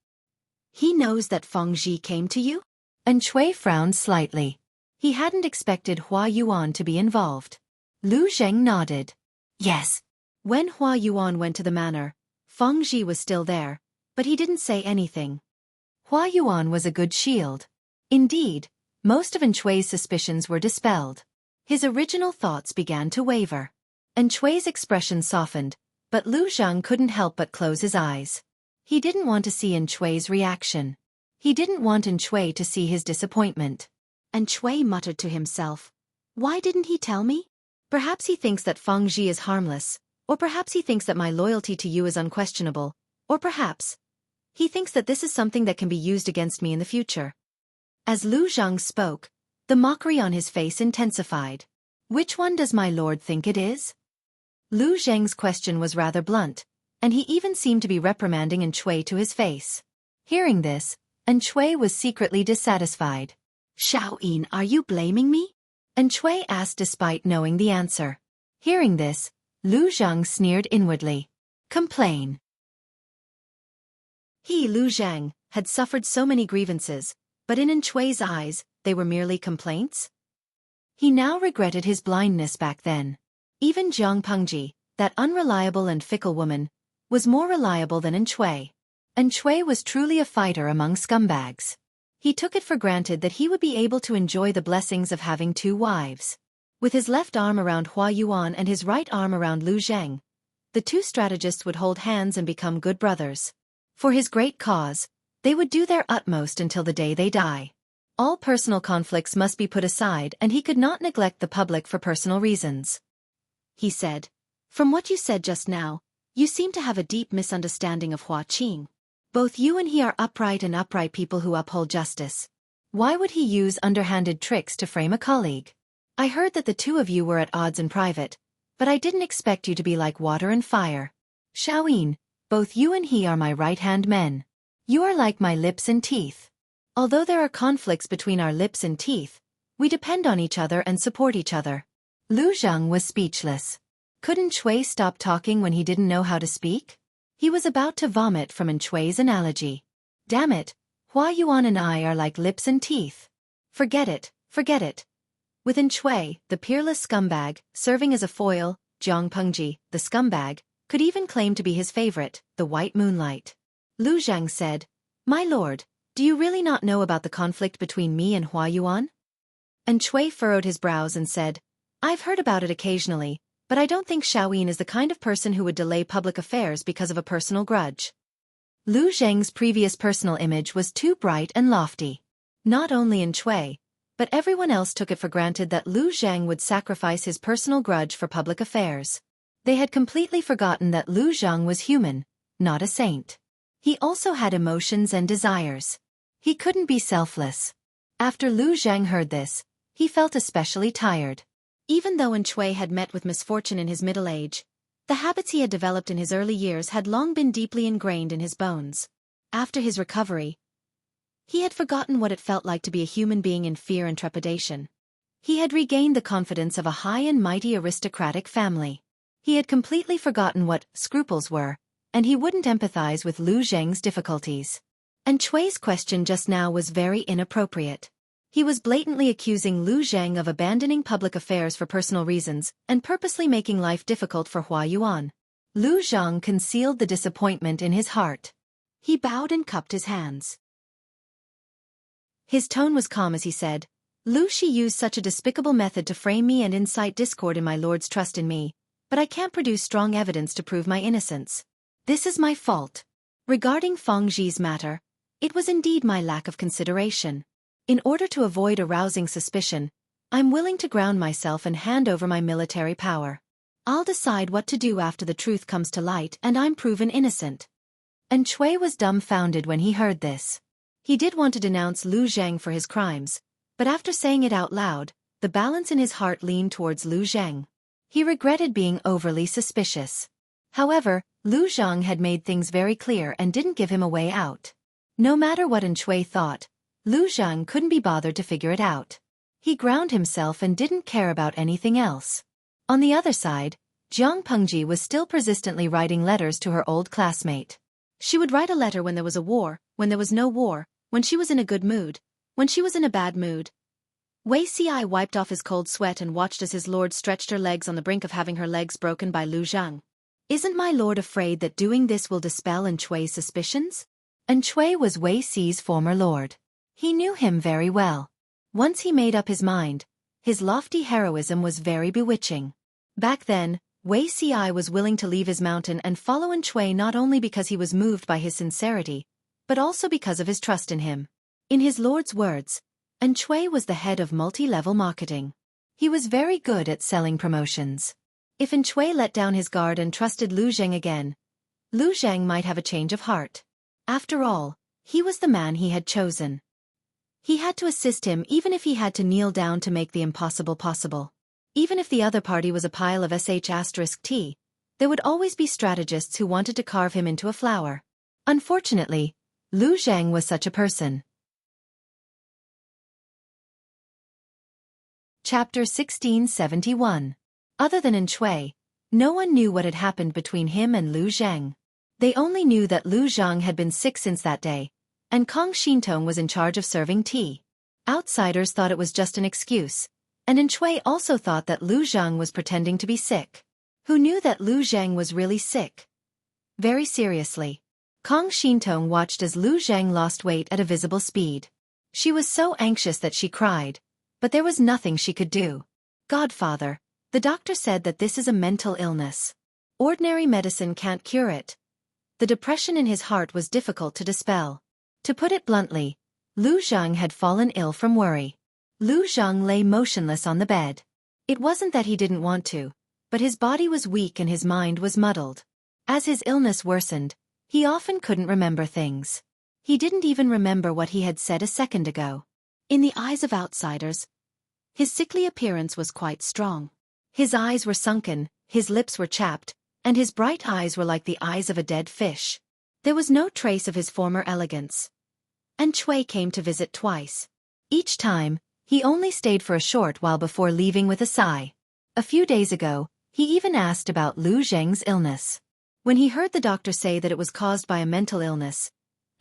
He knows that Feng Zhi came to you? Xueqi frowned slightly. He hadn't expected Hua Yuan to be involved. Lu Zhang nodded. Yes. When Hua Yuan went to the manor, Feng Zhi was still there, but he didn't say anything. Hua Yuan was a good shield. Indeed, most of Xueqi's suspicions were dispelled. His original thoughts began to waver. Xueqi's expression softened, but Lu Zhang couldn't help but close his eyes. He didn't want to see Xueqi's reaction. He didn't want Xueqi to see his disappointment. Xueqi muttered to himself, "Why didn't he tell me? Perhaps he thinks that Feng Zhi is harmless, or perhaps he thinks that my loyalty to you is unquestionable, or perhaps he thinks that this is something that can be used against me in the future." As Lu Zhang spoke, the mockery on his face intensified. Which one does my lord think it is? Lu Zhang's question was rather blunt, and he even seemed to be reprimanding Xueqi to his face. Hearing this, Xueqi was secretly dissatisfied. "Xiaoyin, are you blaming me?" Xueqi asked despite knowing the answer. Hearing this, Lu Zhang sneered inwardly. Complain. He, Lu Zhang, had suffered so many grievances, but in Xueqi's eyes, they were merely complaints. He now regretted his blindness back then. Even Jiang Pengji, that unreliable and fickle woman, was more reliable than Xueqi. Xueqi was truly a fighter among scumbags. He took it for granted that he would be able to enjoy the blessings of having two wives. With his left arm around Hua Yuan and his right arm around Lu Zhang, the two strategists would hold hands and become good brothers. For his great cause, they would do their utmost until the day they die. All personal conflicts must be put aside, and he could not neglect the public for personal reasons. He said, "From what you said just now, You seem to have a deep misunderstanding of Xueqi. Both you and he are upright people who uphold justice. Why would he use underhanded tricks to frame a colleague? I heard that the two of you were at odds in private, but I didn't expect you to be like water and fire. Xueqi, both you and he are my right-hand men. You are like my lips and teeth. Although there are conflicts between our lips and teeth, we depend on each other and support each other. Lu Zheng was speechless. Couldn't Shui stop talking when he didn't know how to speak? He was about to vomit from Shui's analogy. Damn it, Hua Yuan and I are like lips and teeth. Forget it, forget it. Within Shui, the peerless scumbag, serving as a foil, Jiang Pengji, the scumbag, could even claim to be his favorite, the white moonlight. Lu Zhang said, "My lord, do you really not know about the conflict between me and Hua Yuan?" And Shui furrowed his brows and said, "I've heard about it occasionally, but I don't think Xueqi is the kind of person who would delay public affairs because of a personal grudge." Lu Zheng's previous personal image was too bright and lofty. Not only in Shui, but everyone else took it for granted that Lu Zheng would sacrifice his personal grudge for public affairs. They had completely forgotten that Lu Zheng was human, not a saint. He also had emotions and desires. He couldn't be selfless. After Lu Zheng heard this, he felt especially tired. Even though Shui had met with misfortune in his middle age, the habits he had developed in his early years had long been deeply ingrained in his bones. After his recovery, he had forgotten what it felt like to be a human being in fear and trepidation. He had regained the confidence of a high and mighty aristocratic family. He had completely forgotten what scruples were, and he wouldn't empathize with Lu Zheng's difficulties. And Shui's question just now was very inappropriate. He was blatantly accusing Lu Zheng of abandoning public affairs for personal reasons and purposely making life difficult for Hua Yuan. Lu Zheng concealed the disappointment in his heart. He bowed and cupped his hands. His tone was calm as he said, "Lu Shi used such a despicable method to frame me and incite discord in my lord's trust in me, but I can't produce strong evidence to prove my innocence. This is my fault. Regarding Feng Zhi's matter, it was indeed my lack of consideration. In order to avoid arousing suspicion, I'm willing to ground myself and hand over my military power. I'll decide what to do after the truth comes to light and I'm proven innocent." And Shui was dumbfounded when he heard this. He did want to denounce Lu Zheng for his crimes, but after saying it out loud, the balance in his heart leaned towards Lu Zheng. He regretted being overly suspicious. However, Lu Zheng had made things very clear and didn't give him a way out. No matter what Shui thought, Lu Zheng couldn't be bothered to figure it out. He ground himself and didn't care about anything else. On the other side, Jiang Pengji was still persistently writing letters to her old classmate. She would write a letter when there was a war, when there was no war, when she was in a good mood, when she was in a bad mood. Wei Ci wiped off his cold sweat and watched as his lord stretched her legs on the brink of having her legs broken by Lu Zheng. Isn't my lord afraid that doing this will dispel Shui's suspicions? Shui was Wei Ci's former lord. He knew him very well. Once he made up his mind, his lofty heroism was very bewitching. Back then, Wei Ci was willing to leave his mountain and follow Shui not only because he was moved by his sincerity, but also because of his trust in him. In his lord's words, Shui was the head of multi-level marketing. He was very good at selling promotions. If Shui let down his guard and trusted Lu Zheng again, Lu Zheng might have a change of heart. After all, he was the man he had chosen. He had to assist him even if he had to kneel down to make the impossible possible. Even if the other party was a pile of sh*t, there would always be strategists who wanted to carve him into a flower. Unfortunately, Lu Zheng was such a person. Chapter 1671. Other than Shui, no one knew what had happened between him and Lu Zheng. They only knew that Lu Zheng had been sick since that day, and Kong Xintong was in charge of serving tea. Outsiders thought it was just an excuse, and Shui also thought that Lu Zheng was pretending to be sick. Who knew that Lu Zheng was really sick? Very seriously. Kong Xintong watched as Lu Zheng lost weight at a visible speed. She was so anxious that she cried, but there was nothing she could do. "Godfather, the doctor said that this is a mental illness. Ordinary medicine can't cure it." The depression in his heart was difficult to dispel. To put it bluntly, Lu Zheng had fallen ill from worry. Lu Zheng lay motionless on the bed. It wasn't that he didn't want to, but his body was weak and his mind was muddled. As his illness worsened, he often couldn't remember things. He didn't even remember what he had said a second ago. In the eyes of outsiders, his sickly appearance was quite strong. His eyes were sunken, his lips were chapped, and his bright eyes were like the eyes of a dead fish. There was no trace of his former elegance. And Xueqi came to visit twice. Each time, he only stayed for a short while before leaving with a sigh. A few days ago, he even asked about Lu Zheng's illness. When he heard the doctor say that it was caused by a mental illness,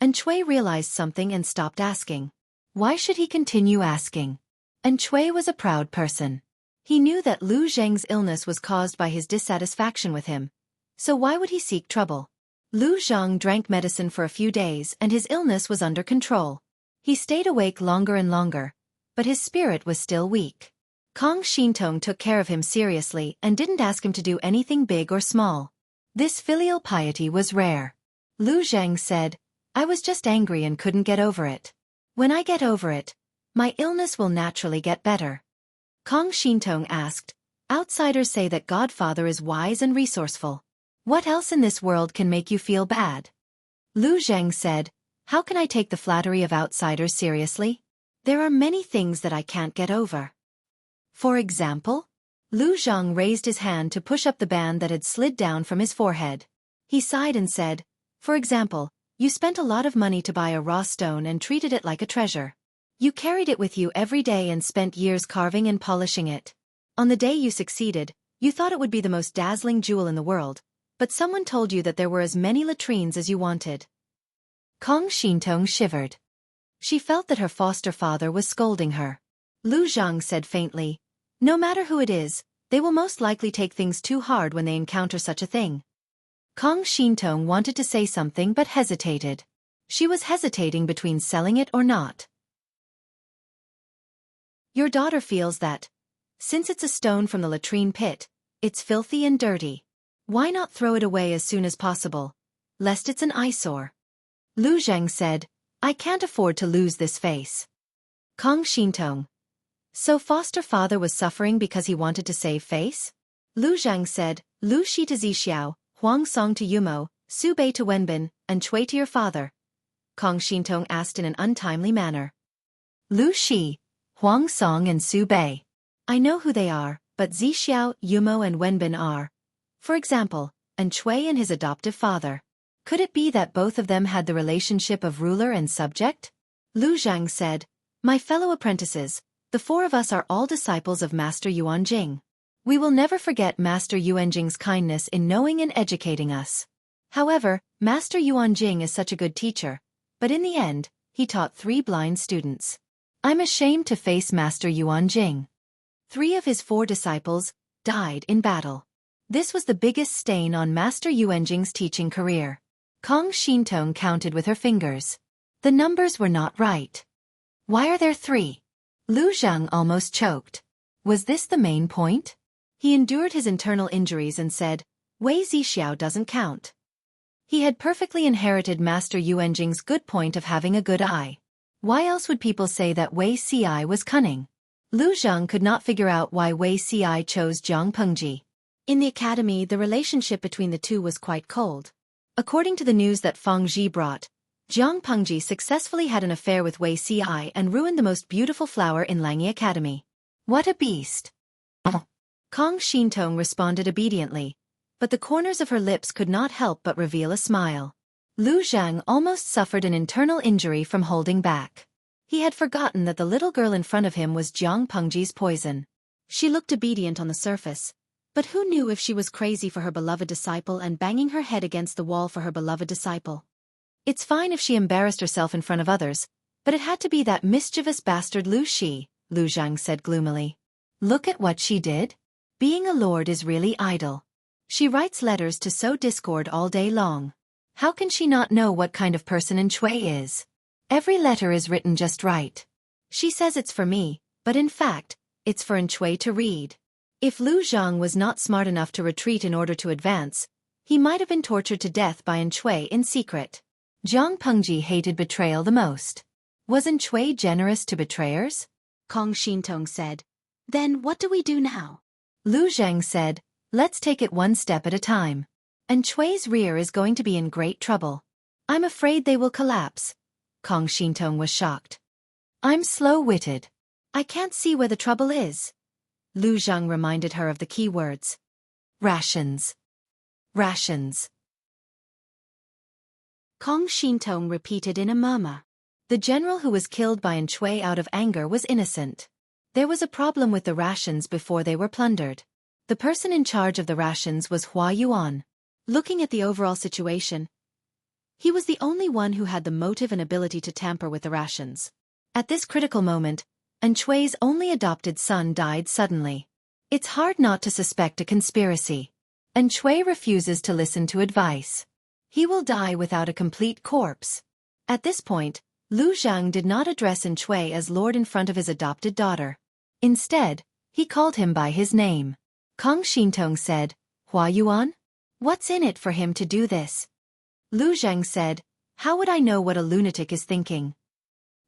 and Xueqi realized something and stopped asking. Why should he continue asking? And Xueqi was a proud person. He knew that Lu Zheng's illness was caused by his dissatisfaction with him, so why would he seek trouble? Lu Zheng drank medicine for a few days and his illness was under control. He stayed awake longer and longer, but his spirit was still weak. Kong Shintong took care of him seriously and didn't ask him to do anything big or small. This filial piety was rare. Lu Zheng said, I was just angry and couldn't get over it. When I get over it, my illness will naturally get better. Kong Shintong asked, outsiders say that Godfather is wise and resourceful. What else in this world can make you feel bad? Lu Zheng said, how can I take the flattery of outsiders seriously? There are many things that I can't get over. For example? Lu Zheng raised his hand to push up the band that had slid down from his forehead. He sighed and said, for example, you spent a lot of money to buy a raw stone and treated it like a treasure. You carried it with you every day and spent years carving and polishing it. On the day you succeeded, you thought it would be the most dazzling jewel in the world, but someone told you that there were as many latrines as you wanted. Kong Shintong shivered. She felt that her foster father was scolding her. Lu Zheng said faintly, no matter who it is, they will most likely take things too hard when they encounter such a thing. Kong Shintong wanted to say something but hesitated. She was hesitating between selling it or not. Your daughter feels that, since it's a stone from the latrine pit, it's filthy and dirty. Why not throw it away as soon as possible, lest it's an eyesore? Lu Zheng said, I can't afford to lose this face. Kong Shintong. So foster father was suffering because he wanted to save face? Lu Zheng said, Lu Shi to Zixiao, Huang Song to Yumo, Su Bei to Wenbin, and Xueqi to your father. Kong Shintong asked in an untimely manner. Lu Shi, Huang Song and Su Bei. I know who they are, but Zixiao, Yumo and Wenbin are. For example, and Xueqi and his adoptive father. Could it be that both of them had the relationship of ruler and subject? Lu Zheng said, my fellow apprentices, the four of us are all disciples of Master Yuanjing. We will never forget Master Yuanjing's kindness in knowing and educating us. However, Master Yuanjing is such a good teacher, but in the end, he taught 3 blind students. I'm ashamed to face Master Yuanjing. 3 of his 4 disciples died in battle. This was the biggest stain on Master Yuanjing's teaching career. Kong Shintong counted with her fingers. The numbers were not right. Why are there 3? Lu Zheng almost choked. Was this the main point? He endured his internal injuries and said, Wei Zixiao doesn't count. He had perfectly inherited Master Yuanjing's good point of having a good eye. Why else would people say that Wei Si was cunning? Lu Zheng could not figure out why Wei Si chose Jiang Pengji. In the academy, the relationship between the two was quite cold. According to the news that Feng Zhi brought, Jiang Pengji successfully had an affair with Wei Si and ruined the most beautiful flower in Langyi Academy. What a beast! Kong Shintong responded obediently, but the corners of her lips could not help but reveal a smile. Lu Zheng almost suffered an internal injury from holding back. He had forgotten that the little girl in front of him was Jiang Pengji's poison. She looked obedient on the surface, but who knew if she was crazy for her beloved disciple and banging her head against the wall for her beloved disciple? It's fine if she embarrassed herself in front of others, but it had to be that mischievous bastard Lu Shi, Lu Zheng said gloomily. Look at what she did. Being a lord is really idle. She writes letters to sow discord all day long. How can she not know what kind of person Xueqi is? Every letter is written just right. She says it's for me, but in fact, it's for Xueqi to read. If Lu Zheng was not smart enough to retreat in order to advance, he might have been tortured to death by Xueqi in secret. Jiang Pengji hated betrayal the most. Was Xueqi generous to betrayers? Kong Shintong said. Then what do we do now? Lu Zheng said, let's take it one step at a time. and Xue's rear is going to be in great trouble. I'm afraid they will collapse. Kong Shintong was shocked. I'm slow-witted. I can't see where the trouble is. Lu Zhang reminded her of the key words. Rations. Rations. Kong Shintong repeated in a murmur. The general who was killed by Xue out of anger was innocent. There was a problem with the rations before they were plundered. The person in charge of the rations was Hua Yuan. Looking at the overall situation, he was the only one who had the motive and ability to tamper with the rations. At this critical moment, Xue's only adopted son died suddenly. It's hard not to suspect a conspiracy. Xue refuses to listen to advice. He will die without a complete corpse. At this point, Lu Zhang did not address Xue as lord in front of his adopted daughter. Instead, he called him by his name. Kong Shintong said, Hua Yuan? What's in it for him to do this? Lu Zhang said, how would I know what a lunatic is thinking?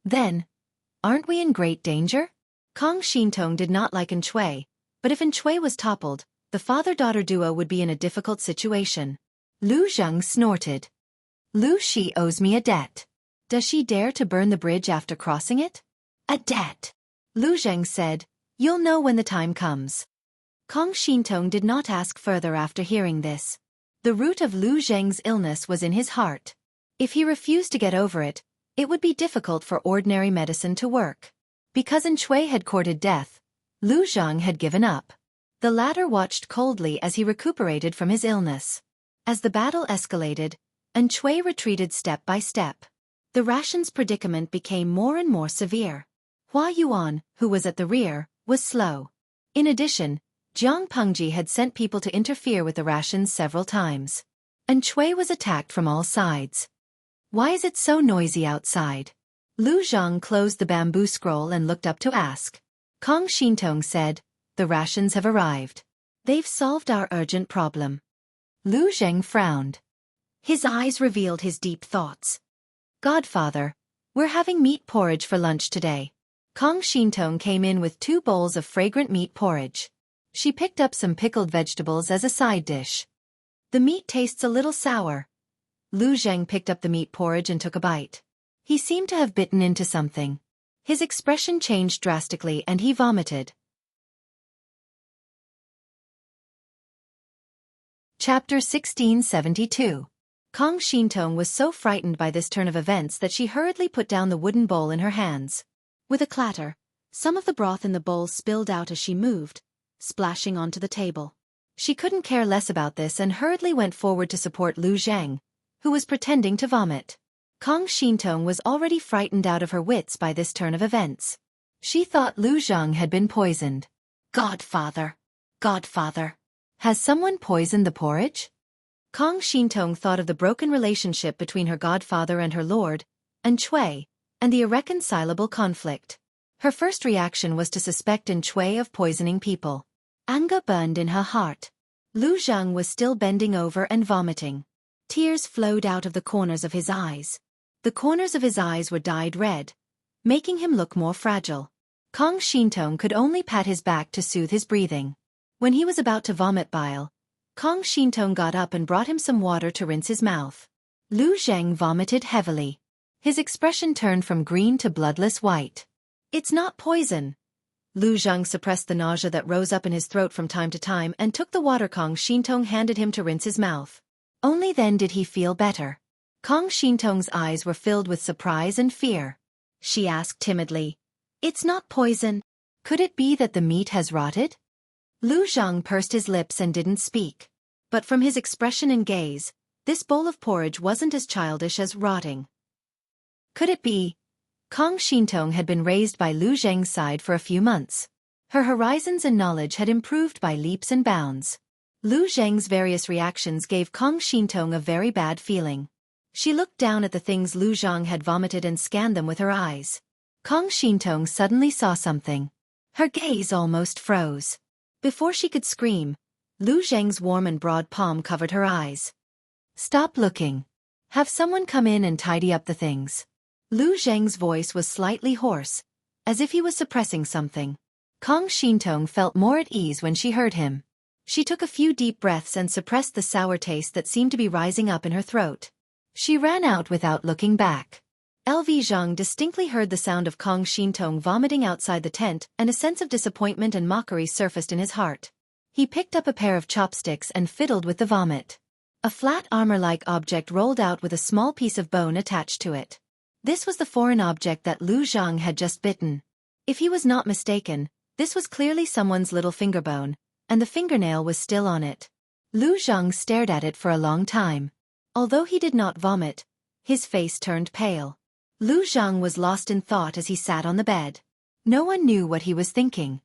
Then, aren't we in great danger? Kong Shintong did not like Xue, but if Xue was toppled, the father-daughter duo would be in a difficult situation. Lu Zhang snorted. Lu Shi owes me a debt. Does she dare to burn the bridge after crossing it? A debt. Lu Zhang said, you'll know when the time comes. Kong Shintong did not ask further after hearing this. The root of Lu Zhang's illness was in his heart. If he refused to get over it, it would be difficult for ordinary medicine to work. Because Xue had courted death, Lu Zhang had given up. The latter watched coldly as he recuperated from his illness. As the battle escalated, Xue retreated step by step. The rations predicament became more and more severe. Hua Yuan, who was at the rear, was slow. In addition, Jiang Pengji had sent people to interfere with the rations several times. Xue was attacked from all sides. Why is it so noisy outside? Lu Zhang closed the bamboo scroll and looked up to ask. Kong Shintong said, the rations have arrived. They've solved our urgent problem. Lu Zhang frowned. His eyes revealed his deep thoughts. Godfather, we're having meat porridge for lunch today. Kong Shintong came in with 2 bowls of fragrant meat porridge. She picked up some pickled vegetables as a side dish. The meat tastes a little sour. Lu Zhang picked up the meat porridge and took a bite. He seemed to have bitten into something. His expression changed drastically and he vomited. Chapter 1672. Kong Shintong was so frightened by this turn of events that she hurriedly put down the wooden bowl in her hands. With a clatter, some of the broth in the bowl spilled out as she moved, splashing onto the table. She couldn't care less about this and hurriedly went forward to support Lu Zhang, who was pretending to vomit. Kong Shintong was already frightened out of her wits by this turn of events. She thought Lu Zhang had been poisoned. Godfather! Godfather! Has someone poisoned the porridge? Kong Shintong thought of the broken relationship between her godfather and her lord, Xue, and the irreconcilable conflict. Her first reaction was to suspect Xue of poisoning people. Anger burned in her heart. Lu Zhang was still bending over and vomiting. Tears flowed out of the corners of his eyes. The corners of his eyes were dyed red, making him look more fragile. Kong Shintong could only pat his back to soothe his breathing. When he was about to vomit bile, Kong Shintong got up and brought him some water to rinse his mouth. Lu Zhang vomited heavily. His expression turned from green to bloodless white. It's not poison. Lu Zhang suppressed the nausea that rose up in his throat from time to time and took the water Kong Shintong handed him to rinse his mouth. Only then did he feel better. Kong Shintong's eyes were filled with surprise and fear. She asked timidly, It's not poison. Could it be that the meat has rotted? Lu Zhang pursed his lips and didn't speak. But from his expression and gaze, this bowl of porridge wasn't as childish as rotting. Could it be? Kong Shintong had been raised by Lu Zhang's side for a few months. Her horizons and knowledge had improved by leaps and bounds. Lu Zhang's various reactions gave Kong Shintong a very bad feeling. She looked down at the things Lu Zhang had vomited and scanned them with her eyes. Kong Shintong suddenly saw something. Her gaze almost froze. Before she could scream, Lu Zhang's warm and broad palm covered her eyes. Stop looking. Have someone come in and tidy up the things. Lu Zhang's voice was slightly hoarse, as if he was suppressing something. Kong Shintong felt more at ease when she heard him. She took a few deep breaths and suppressed the sour taste that seemed to be rising up in her throat. She ran out without looking back. LV Zhang distinctly heard the sound of Kong Shintong vomiting outside the tent, and a sense of disappointment and mockery surfaced in his heart. He picked up a pair of chopsticks and fiddled with the vomit. A flat armor-like object rolled out with a small piece of bone attached to it. This was the foreign object that Lu Zhang had just bitten. If he was not mistaken, this was clearly someone's little finger bone, and the fingernail was still on it. Lu Zhang stared at it for a long time. Although he did not vomit, his face turned pale. Lu Zhang was lost in thought as he sat on the bed. No one knew what he was thinking.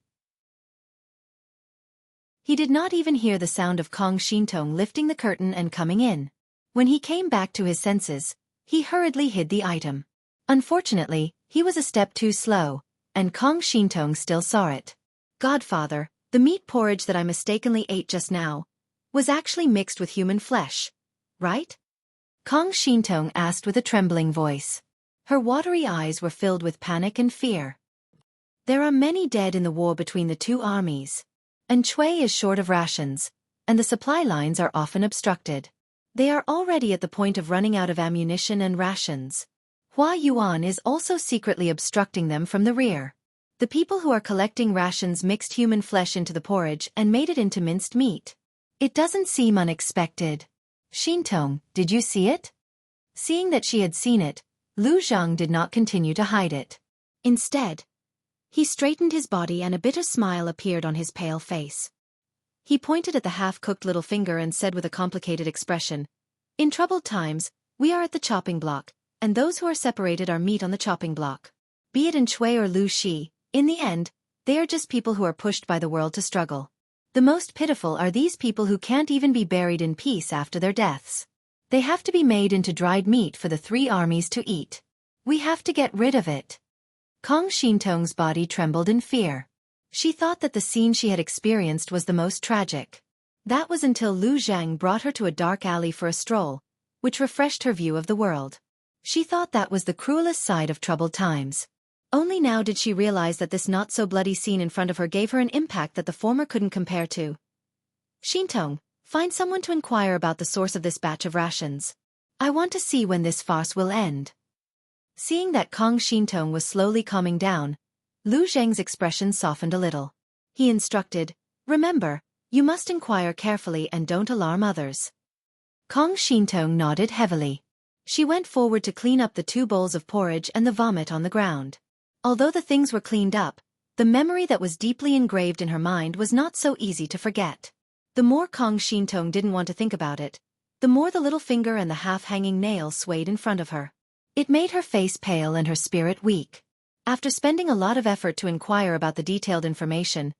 He did not even hear the sound of Kong Shintong lifting the curtain and coming in. When he came back to his senses, he hurriedly hid the item. Unfortunately, he was a step too slow, and Kong Shintong still saw it. Godfather, the meat porridge that I mistakenly ate just now was actually mixed with human flesh, right? Kong Shintong asked with a trembling voice. Her watery eyes were filled with panic and fear. There are many dead in the war between the two armies, and Xueqi is short of rations, and the supply lines are often obstructed. They are already at the point of running out of ammunition and rations. Hua Yuan is also secretly obstructing them from the rear. The people who are collecting rations mixed human flesh into the porridge and made it into minced meat. It doesn't seem unexpected. Shintong, did you see it? Seeing that she had seen it, Lu Zhang did not continue to hide it. Instead, he straightened his body and a bitter smile appeared on his pale face. He pointed at the half-cooked little finger and said with a complicated expression, "In troubled times, we are at the chopping block, and those who are separated are meat on the chopping block. Be it in Xueqi or Lu Xi, in the end, they are just people who are pushed by the world to struggle. The most pitiful are these people who can't even be buried in peace after their deaths. They have to be made into dried meat for the three armies to eat. We have to get rid of it." Kong Shintong's body trembled in fear. She thought that the scene she had experienced was the most tragic. That was until Lu Zhang brought her to a dark alley for a stroll, which refreshed her view of the world. She thought that was the cruelest side of troubled times. Only now did she realize that this not-so-bloody scene in front of her gave her an impact that the former couldn't compare to. "Shintong, find someone to inquire about the source of this batch of rations. I want to see when this farce will end." Seeing that Kong Shintong was slowly calming down, Lu Zhang's expression softened a little. He instructed, "Remember, you must inquire carefully and don't alarm others." Kong Shintong nodded heavily. She went forward to clean up the 2 bowls of porridge and the vomit on the ground. Although the things were cleaned up, the memory that was deeply engraved in her mind was not so easy to forget. The more Kong Shintong didn't want to think about it, the more the little finger and the half-hanging nail swayed in front of her. It made her face pale and her spirit weak. After spending a lot of effort to inquire about the detailed information,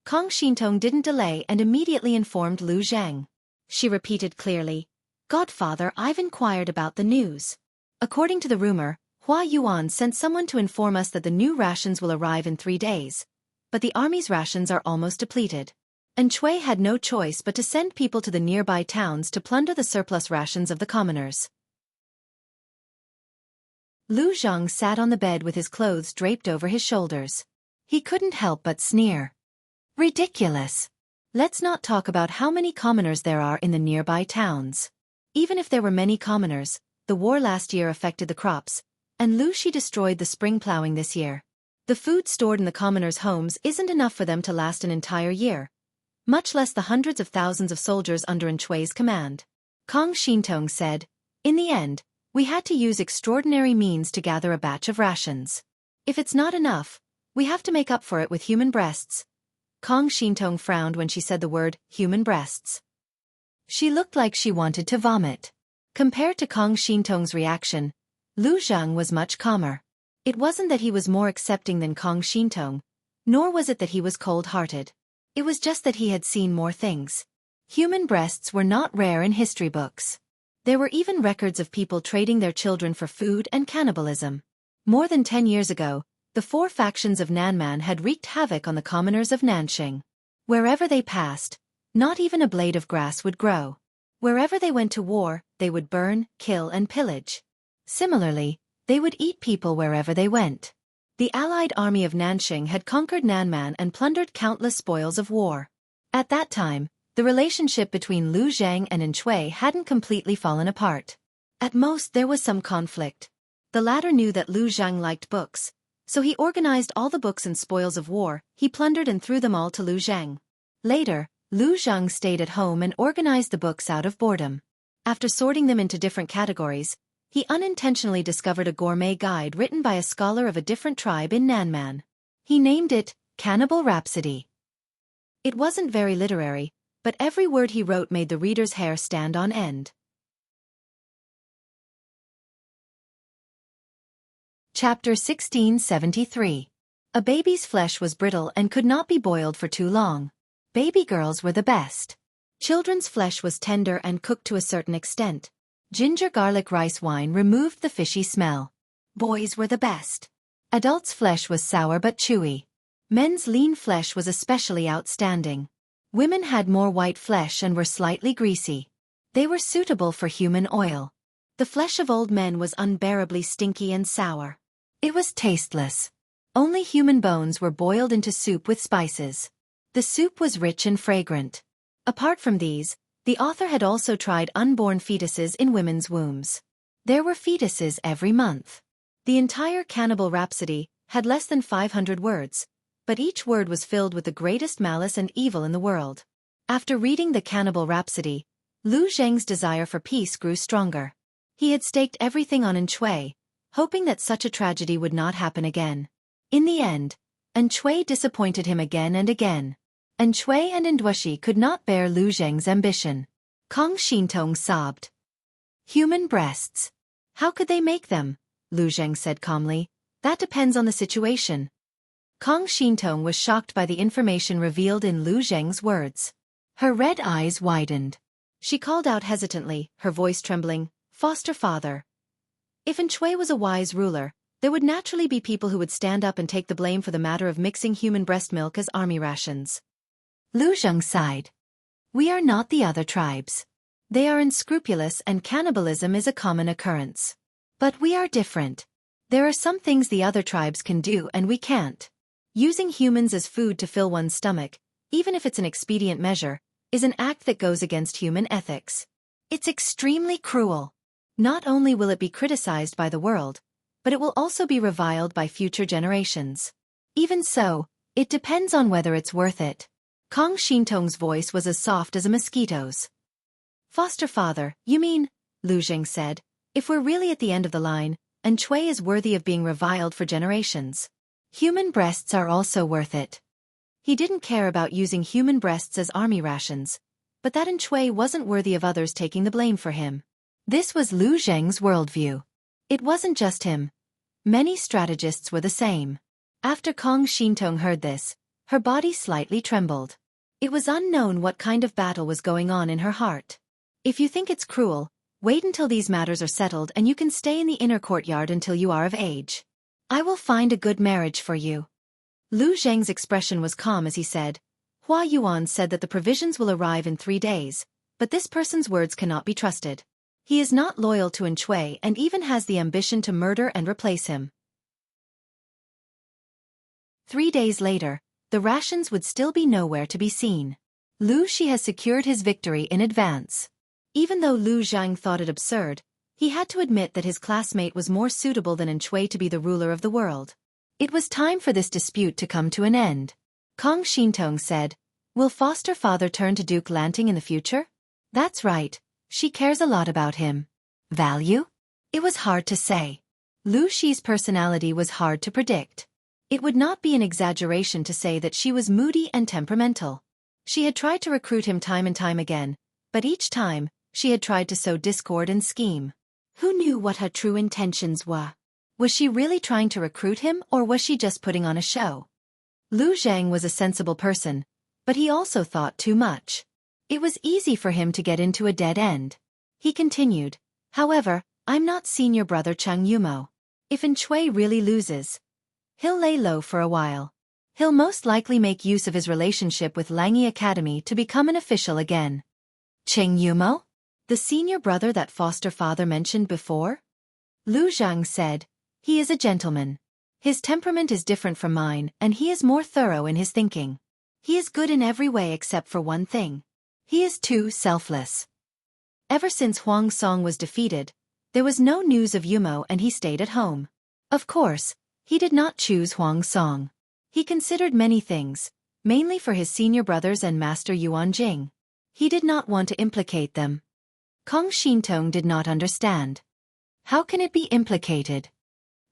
Kong Shintong didn't delay and immediately informed Lu Zhang. She repeated clearly, "Godfather, I've inquired about the news. According to the rumor, Hua Yuan sent someone to inform us that the new rations will arrive in 3 days, but the army's rations are almost depleted. And Xueqi had no choice but to send people to the nearby towns to plunder the surplus rations of the commoners." Lu Zhang sat on the bed with his clothes draped over his shoulders. He couldn't help but sneer. Ridiculous. Let's not talk about how many commoners there are in the nearby towns. Even if there were many commoners, the war last year affected the crops, and Lu Xi destroyed the spring plowing this year. The food stored in the commoners' homes isn't enough for them to last an entire year, much less the hundreds of thousands of soldiers under Xueqi's command. Kong Shintong said, "In the end, we had to use extraordinary means to gather a batch of rations. If it's not enough, we have to make up for it with human breasts." Kong Shintong frowned when she said the word, human breasts. She looked like she wanted to vomit. Compared to Kong Shintong's reaction, Lu Zhang was much calmer. It wasn't that he was more accepting than Kong Shintong, nor was it that he was cold-hearted. It was just that he had seen more things. Human breasts were not rare in history books. There were even records of people trading their children for food and cannibalism. More than 10 years ago, the 4 factions of Nanman had wreaked havoc on the commoners of Nanxing. Wherever they passed, not even a blade of grass would grow. Wherever they went to war, they would burn, kill and pillage. Similarly, they would eat people wherever they went. The allied army of Nanxing had conquered Nanman and plundered countless spoils of war. At that time, The relationship between Lu Zhang and Xueqi hadn't completely fallen apart. At most there was some conflict. The latter knew that Lu Zhang liked books, so he organized all the books and spoils of war. He plundered and threw them all to Lu Zhang. Later, Lu Zhang stayed at home and organized the books out of boredom. After sorting them into different categories, he unintentionally discovered a gourmet guide written by a scholar of a different tribe in Nanman. He named it Cannibal Rhapsody. It wasn't very literary, but every word he wrote made the reader's hair stand on end. Chapter 1673. A baby's flesh was brittle and could not be boiled for too long. Baby girls were the best. Children's flesh was tender and cooked to a certain extent. Ginger garlic rice wine removed the fishy smell. Boys were the best. Adults' flesh was sour but chewy. Men's lean flesh was especially outstanding. Women had more white flesh and were slightly greasy. They were suitable for human oil. The flesh of old men was unbearably stinky and sour. It was tasteless. Only human bones were boiled into soup with spices. The soup was rich and fragrant. Apart from these, the author had also tried unborn fetuses in women's wombs. There were fetuses every month. The entire Cannibal Rhapsody had less than 500 words, but each word was filled with the greatest malice and evil in the world. After reading the Cannibal Rhapsody, Lu Zhang's desire for peace grew stronger. He had staked everything on Xueqi, hoping that such a tragedy would not happen again. In the end, Xueqi disappointed him again and again. Xueqi and Nduoshi could not bear Lu Zhang's ambition. Kong Xintong sobbed. Human breasts. How could they make them? Lu Zhang said calmly. That depends on the situation. Kong Xintong was shocked by the information revealed in Lu Zhang's words. Her red eyes widened. She called out hesitantly, her voice trembling, "Foster father." If Xueqi was a wise ruler, there would naturally be people who would stand up and take the blame for the matter of mixing human breast milk as army rations. Lu Zhang sighed. We are not the other tribes. They are unscrupulous and cannibalism is a common occurrence. But we are different. There are some things the other tribes can do and we can't. Using humans as food to fill one's stomach, even if it's an expedient measure, is an act that goes against human ethics. It's extremely cruel. Not only will it be criticized by the world, but it will also be reviled by future generations. Even so, it depends on whether it's worth it. Kong Xintong's voice was as soft as a mosquito's. Foster father, you mean, Lu Zhang said, if we're really at the end of the line, Xueqi is worthy of being reviled for generations. Human breasts are also worth it. He didn't care about using human breasts as army rations, but that Xueqi wasn't worthy of others taking the blame for him. This was Lu Zhang's worldview. It wasn't just him. Many strategists were the same. After Kong Xintong heard this, her body slightly trembled. It was unknown what kind of battle was going on in her heart. If you think it's cruel, wait until these matters are settled and you can stay in the inner courtyard until you are of age. I will find a good marriage for you. Lu Zhang's expression was calm as he said, Hua Yuan said that the provisions will arrive in 3 days, but this person's words cannot be trusted. He is not loyal to Xueqi and even has the ambition to murder and replace him. 3 days later, the rations would still be nowhere to be seen. Lu Shi has secured his victory in advance. Even though Lu Zhang thought it absurd, he had to admit that his classmate was more suitable than Xueqi to be the ruler of the world. It was time for this dispute to come to an end. Kong Xintong said, Will foster father turn to Duke Lanting in the future? That's right, she cares a lot about him. Value? It was hard to say. Lu Shi's personality was hard to predict. It would not be an exaggeration to say that she was moody and temperamental. She had tried to recruit him time and time again, but each time, she had tried to sow discord and scheme. Who knew what her true intentions were? Was she really trying to recruit him or was she just putting on a show? Lu Zhang was a sensible person, but he also thought too much. It was easy for him to get into a dead end. He continued, However, I'm not senior brother Chang Yumo. If Xueqi really loses, he'll lay low for a while. He'll most likely make use of his relationship with Langyi Academy to become an official again. Chang Yumo? The senior brother that foster father mentioned before? Lu Zhang said, He is a gentleman. His temperament is different from mine and he is more thorough in his thinking. He is good in every way except for one thing. He is too selfless. Ever since Huang Song was defeated, there was no news of Yumo and he stayed at home. Of course, he did not choose Huang Song. He considered many things, mainly for his senior brothers and Master Yuan Jing. He did not want to implicate them. Kong Shintong did not understand. How can it be implicated?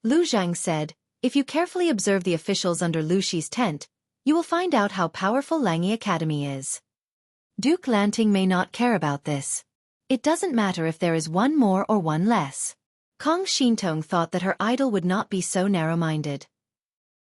Lu Zhang said, if you carefully observe the officials under Lu Shi's tent, you will find out how powerful Langi Academy is. Duke Lanting may not care about this. It doesn't matter if there is one more or one less. Kong Shintong thought that her idol would not be so narrow-minded.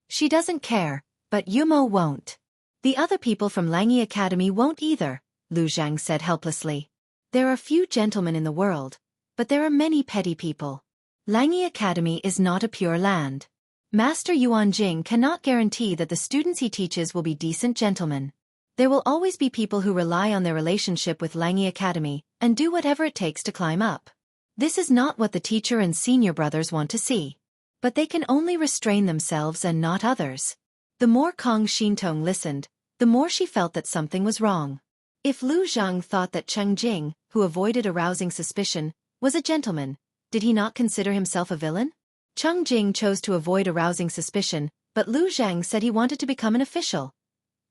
She doesn't care, but Yumo won't. The other people from Langi Academy won't either, Lu Zhang said helplessly. There are few gentlemen in the world, but there are many petty people. Langi Academy is not a pure land. Master Yuan Jing cannot guarantee that the students he teaches will be decent gentlemen. There will always be people who rely on their relationship with Langi Academy and do whatever it takes to climb up. This is not what the teacher and senior brothers want to see. But they can only restrain themselves and not others. The more Kong Shintong listened, the more she felt that something was wrong. If Lu Zhang thought that Cheng Jing, who avoided arousing suspicion, was a gentleman, did he not consider himself a villain? Cheng Jing chose to avoid arousing suspicion, but Lu Zhang said he wanted to become an official.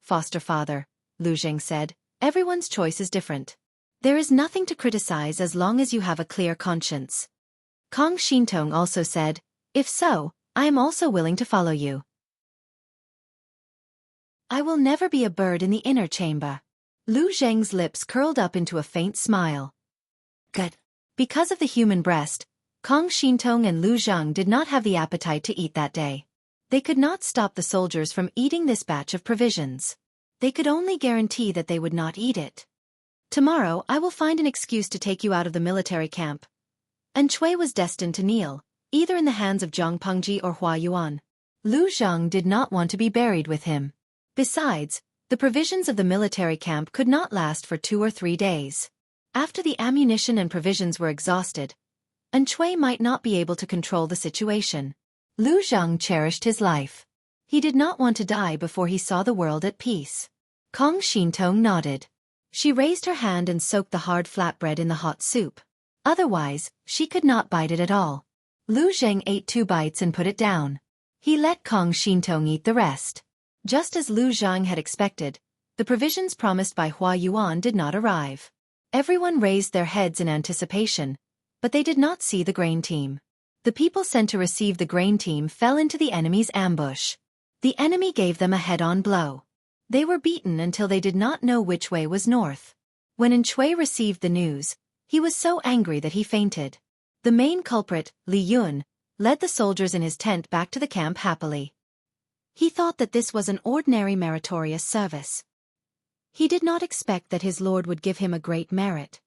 Foster father, Lu Zhang said, everyone's choice is different. There is nothing to criticize as long as you have a clear conscience. Kong Shintong also said, if so, I am also willing to follow you. I will never be a bird in the inner chamber. Lu Zhang's lips curled up into a faint smile. Good. Because of the human breast, Kong Shintong and Lu Zhang did not have the appetite to eat that day. They could not stop the soldiers from eating this batch of provisions. They could only guarantee that they would not eat it. Tomorrow I will find an excuse to take you out of the military camp. And Xueqi was destined to kneel, either in the hands of Zhang Pengji or Hua Yuan. Lu Zhang did not want to be buried with him. Besides, the provisions of the military camp could not last for 2 or 3 days. After the ammunition and provisions were exhausted, and Xueqi might not be able to control the situation. Lu Zhang cherished his life. He did not want to die before he saw the world at peace. Kong Shintong nodded. She raised her hand and soaked the hard flatbread in the hot soup. Otherwise, she could not bite it at all. Lu Zhang ate 2 bites and put it down. He let Kong Shintong eat the rest. Just as Lu Zhang had expected, the provisions promised by Hua Yuan did not arrive. Everyone raised their heads in anticipation, but they did not see the grain team. The people sent to receive the grain team fell into the enemy's ambush. The enemy gave them a head-on blow. They were beaten until they did not know which way was north. When Xueqi received the news, he was so angry that he fainted. The main culprit, Li Yun, led the soldiers in his tent back to the camp happily. He thought that this was an ordinary meritorious service. He did not expect that his lord would give him a great merit.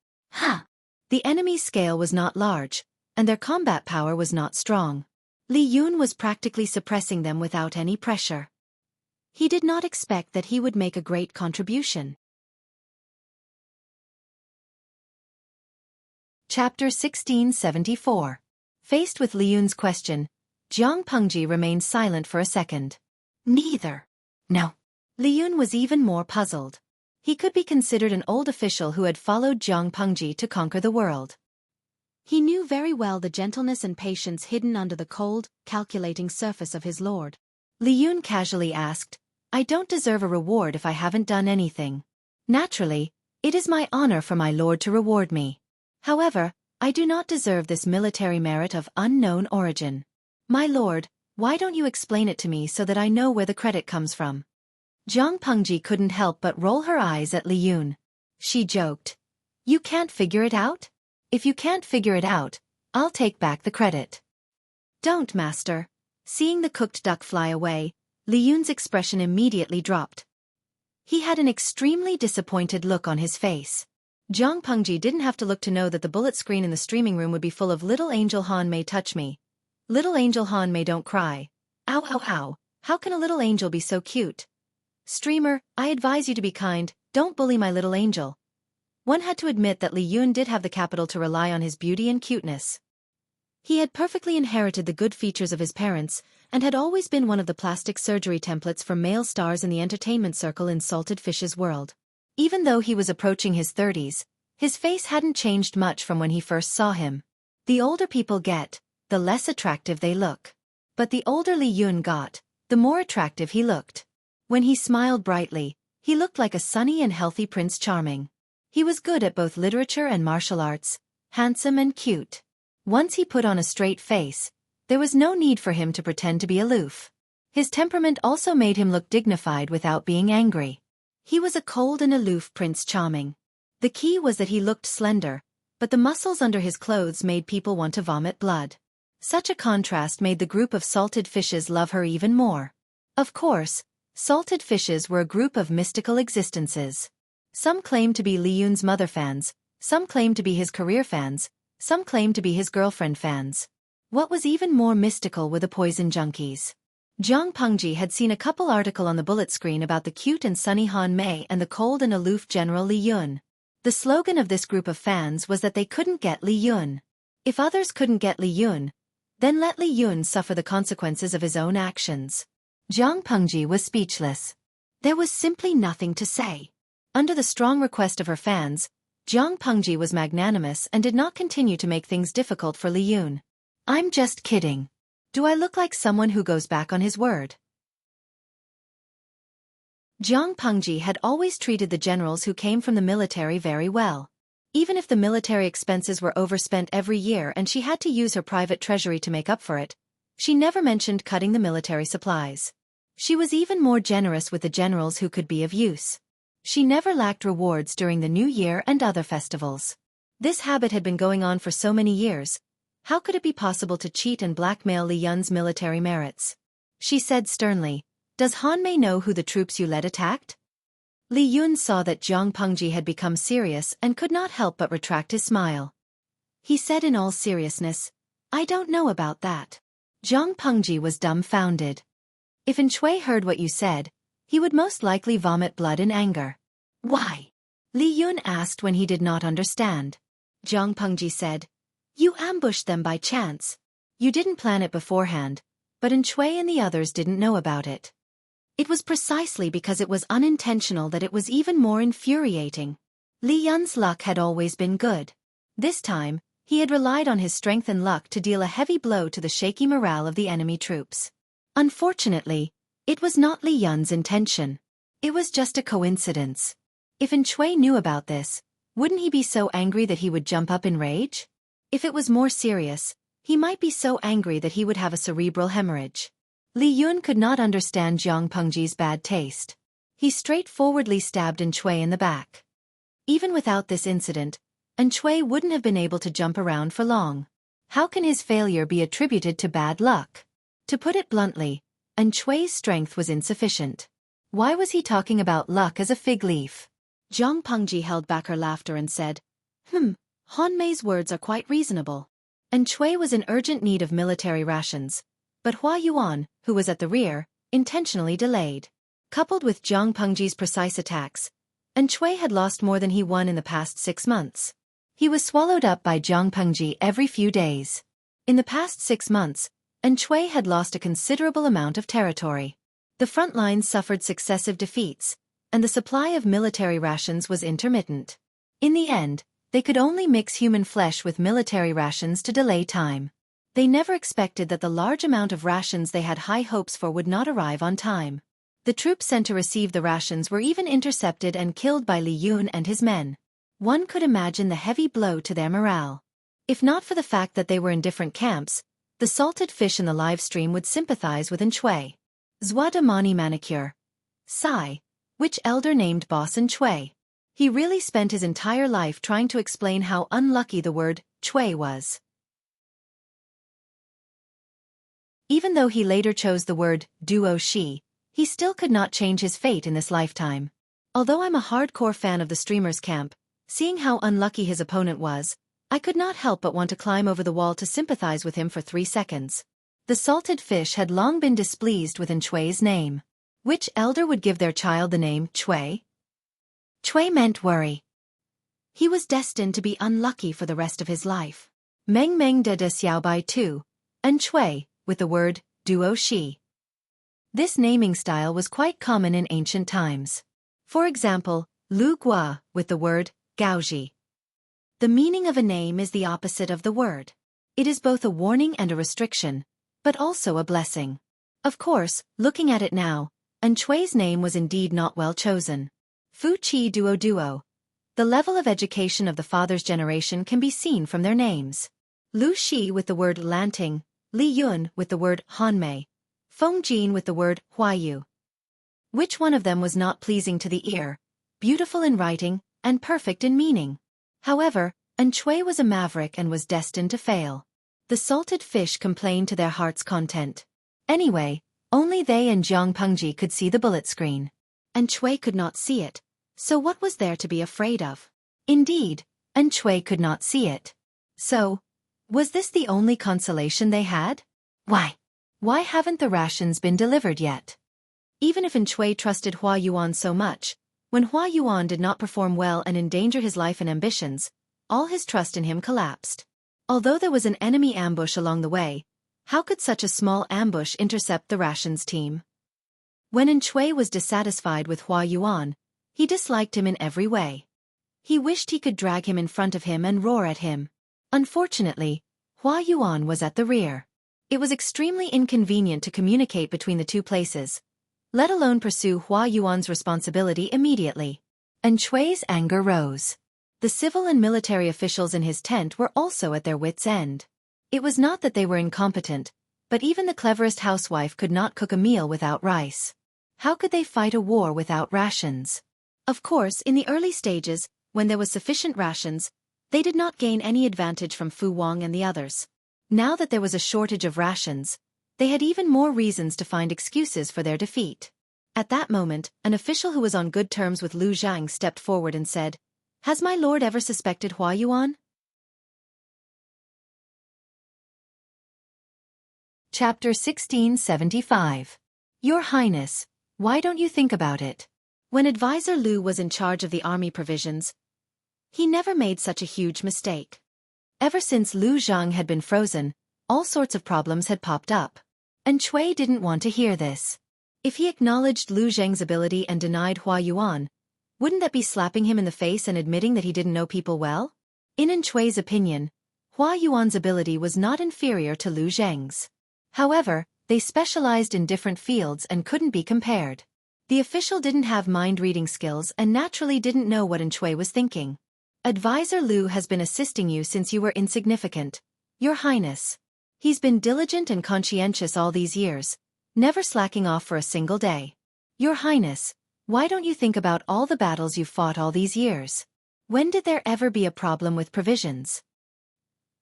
The enemy's scale was not large, and their combat power was not strong. Li Yun was practically suppressing them without any pressure. He did not expect that he would make a great contribution. Chapter 1674. Faced with Li Yun's question, Zhang Pengji remained silent for a second. Neither. No. Li Yun was even more puzzled. He could be considered an old official who had followed Zhang Pengji to conquer the world. He knew very well the gentleness and patience hidden under the cold, calculating surface of his lord. Li Yun casually asked, I don't deserve a reward if I haven't done anything. Naturally, it is my honor for my lord to reward me. However, I do not deserve this military merit of unknown origin. My lord, why don't you explain it to me so that I know where the credit comes from? Zhang Pengji couldn't help but roll her eyes at Li Yun. She joked. You can't figure it out? If you can't figure it out, I'll take back the credit. Don't, master. Seeing the cooked duck fly away, Li Yun's expression immediately dropped. He had an extremely disappointed look on his face. Zhang Pengji didn't have to look to know that the bullet screen in the streaming room would be full of Little Angel Han Mei touch me. Little Angel Han Mei don't cry. Ow ow ow, how can a little angel be so cute? Streamer, I advise you to be kind, don't bully my little angel. One had to admit that Li Yun did have the capital to rely on his beauty and cuteness. He had perfectly inherited the good features of his parents, and had always been one of the plastic surgery templates for male stars in the entertainment circle in Salted Fish's world. Even though he was approaching his 30s, his face hadn't changed much from when he first saw him. The older people get, the less attractive they look. But the older Li Yun got, the more attractive he looked. When he smiled brightly, he looked like a sunny and healthy Prince Charming. He was good at both literature and martial arts, handsome and cute. Once he put on a straight face, there was no need for him to pretend to be aloof. His temperament also made him look dignified without being angry. He was a cold and aloof Prince Charming. The key was that he looked slender, but the muscles under his clothes made people want to vomit blood. Such a contrast made the group of salted fishes love her even more. Of course, salted fishes were a group of mystical existences. Some claimed to be Li Yun's mother fans, some claimed to be his career fans, some claimed to be his girlfriend fans. What was even more mystical were the poison junkies. Jiang Pengji had seen a couple articles on the bullet screen about the cute and sunny Han Mei and the cold and aloof General Li Yun. The slogan of this group of fans was that they couldn't get Li Yun. If others couldn't get Li Yun, then let Li Yun suffer the consequences of his own actions. Jiang Pengji was speechless. There was simply nothing to say. Under the strong request of her fans, Jiang Pengji was magnanimous and did not continue to make things difficult for Li Yun. I'm just kidding. Do I look like someone who goes back on his word? Jiang Pengji had always treated the generals who came from the military very well. Even if the military expenses were overspent every year and she had to use her private treasury to make up for it, she never mentioned cutting the military supplies. She was even more generous with the generals who could be of use. She never lacked rewards during the New Year and other festivals. This habit had been going on for so many years. How could it be possible to cheat and blackmail Li Yun's military merits? She said sternly, "Does Han Mei know who the troops you led attacked?" Li Yun saw that Jiang Pengji had become serious and could not help but retract his smile. He said in all seriousness, "I don't know about that." Jiang Pengji was dumbfounded. If Xueqi heard what you said, he would most likely vomit blood in anger. "Why?" Li Yun asked when he did not understand. Jiang Pengji said, "You ambushed them by chance. You didn't plan it beforehand, but Xueqi and the others didn't know about it. It was precisely because it was unintentional that it was even more infuriating. Li Yun's luck had always been good. This time, he had relied on his strength and luck to deal a heavy blow to the shaky morale of the enemy troops. Unfortunately, it was not Li Yun's intention. It was just a coincidence. If Xueqi knew about this, wouldn't he be so angry that he would jump up in rage? If it was more serious, he might be so angry that he would have a cerebral hemorrhage. Li Yun could not understand Jiang Pengji's bad taste. He straightforwardly stabbed Xueqi in the back. Even without this incident, Xueqi wouldn't have been able to jump around for long. How can his failure be attributed to bad luck? To put it bluntly, Xueqi's strength was insufficient. Why was he talking about luck as a fig leaf? Jiang Pengji held back her laughter and said, Han Mei's words are quite reasonable. Xueqi was in urgent need of military rations, but Hua Yuan, who was at the rear, intentionally delayed. Coupled with Jiang Pengji's precise attacks, Xueqi had lost more than he won in the past 6 months. He was swallowed up by Jiang Pengji every few days. In the past 6 months, Xueqi had lost a considerable amount of territory. The front lines suffered successive defeats, and the supply of military rations was intermittent. In the end, they could only mix human flesh with military rations to delay time. They never expected that the large amount of rations they had high hopes for would not arrive on time. The troops sent to receive the rations were even intercepted and killed by Li Yun and his men. One could imagine the heavy blow to their morale. If not for the fact that they were in different camps, the salted fish in the live stream would sympathize with Xueqi. Zwa de Mani Manicure. Sigh. Which elder named Boss Xueqi? He really spent his entire life trying to explain how unlucky the word Xueqi was. Even though he later chose the word duo shi, he still could not change his fate in this lifetime. Although I'm a hardcore fan of the streamer's camp, seeing how unlucky his opponent was, I could not help but want to climb over the wall to sympathize with him for 3 seconds. The salted fish had long been displeased with Xueqi's name. Which elder would give their child the name Xueqi? Xueqi meant worry. He was destined to be unlucky for the rest of his life. Meng Meng de Xiaobai Tu, and Xueqi, with the word duo shi. This naming style was quite common in ancient times. For example, Lu Gua, with the word gaoji. The meaning of a name is the opposite of the word. It is both a warning and a restriction, but also a blessing. Of course, looking at it now, Xueqi's name was indeed not well chosen. Fu Qi Duo Duo. The level of education of the father's generation can be seen from their names. Lu Shi with the word Lanting, Li Yun with the word Hanmei, Feng Jin with the word Huayu. Which one of them was not pleasing to the ear, beautiful in writing, and perfect in meaning? However, Xueqi was a maverick and was destined to fail. The salted fish complained to their heart's content. Anyway, only they and Jiang Pengji could see the bullet screen. Xueqi could not see it, so what was there to be afraid of? Indeed, Xueqi could not see it. So, was this the only consolation they had? Why haven't the rations been delivered yet? Even if Xueqi trusted Hua Yuan so much, when Hua Yuan did not perform well and endanger his life and ambitions, all his trust in him collapsed. Although there was an enemy ambush along the way, how could such a small ambush intercept the rations team? When Xueqi was dissatisfied with Hua Yuan, he disliked him in every way. He wished he could drag him in front of him and roar at him. Unfortunately, Hua Yuan was at the rear. It was extremely inconvenient to communicate between the two places, let alone pursue Hua Yuan's responsibility immediately. Xueqi's anger rose. The civil and military officials in his tent were also at their wits' end. It was not that they were incompetent, but even the cleverest housewife could not cook a meal without rice. How could they fight a war without rations? Of course, in the early stages, when there was sufficient rations, they did not gain any advantage from Fu Wang and the others. Now that there was a shortage of rations, they had even more reasons to find excuses for their defeat. At that moment, an official who was on good terms with Lu Zhang stepped forward and said, "Has my lord ever suspected Hua Yuan?" Chapter 1675. Your Highness, why don't you think about it? When Advisor Lu was in charge of the army provisions, he never made such a huge mistake. Ever since Lu Zhang had been frozen, all sorts of problems had popped up. Xueqi didn't want to hear this. If he acknowledged Lu Zhang's ability and denied Hua Yuan, wouldn't that be slapping him in the face and admitting that he didn't know people well? In Xueqi's opinion, Hua Yuan's ability was not inferior to Lu Zhang's. However, they specialized in different fields and couldn't be compared. The official didn't have mind-reading skills and naturally didn't know what Xueqi was thinking. Advisor Lu has been assisting you since you were insignificant, Your Highness. He's been diligent and conscientious all these years, never slacking off for a single day. Your Highness, why don't you think about all the battles you've fought all these years? When did there ever be a problem with provisions?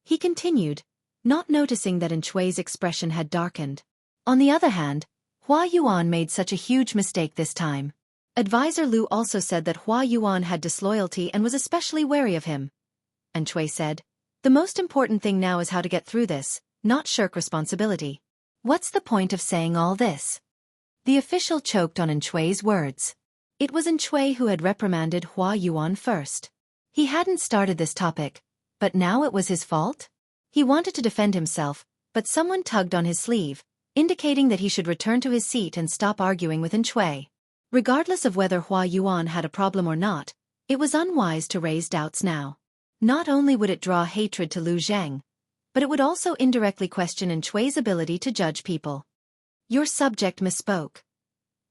He continued, not noticing that Xueqi's expression had darkened. On the other hand, Hua Yuan made such a huge mistake this time. Advisor Lu also said that Hua Yuan had disloyalty and was especially wary of him. Xueqi said, the most important thing now is how to get through this, not shirk responsibility. What's the point of saying all this? The official choked on Xueqi's words. It was Xueqi who had reprimanded Hua Yuan first. He hadn't started this topic, but now it was his fault? He wanted to defend himself, but someone tugged on his sleeve, indicating that he should return to his seat and stop arguing with Xueqi. Regardless of whether Hua Yuan had a problem or not, it was unwise to raise doubts now. Not only would it draw hatred to Lu Zhang, but it would also indirectly question Xueqi's ability to judge people. Your subject misspoke.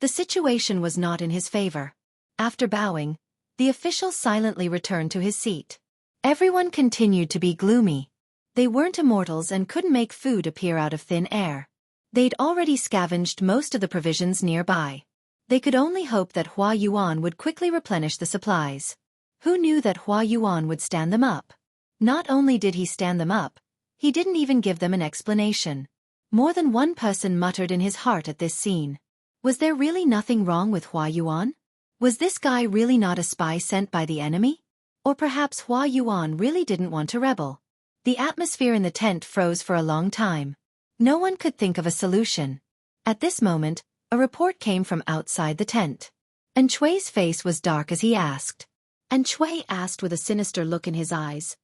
The situation was not in his favor. After bowing, the official silently returned to his seat. Everyone continued to be gloomy. They weren't immortals and couldn't make food appear out of thin air. They'd already scavenged most of the provisions nearby. They could only hope that Hua Yuan would quickly replenish the supplies. Who knew that Hua Yuan would stand them up? Not only did he stand them up, he didn't even give them an explanation. More than one person muttered in his heart at this scene. Was there really nothing wrong with Hua Yuan? Was this guy really not a spy sent by the enemy? Or perhaps Hua Yuan really didn't want to rebel? The atmosphere in the tent froze for a long time. No one could think of a solution. At this moment, a report came from outside the tent. Xueqi's face was dark as he asked. Xueqi asked with a sinister look in his eyes,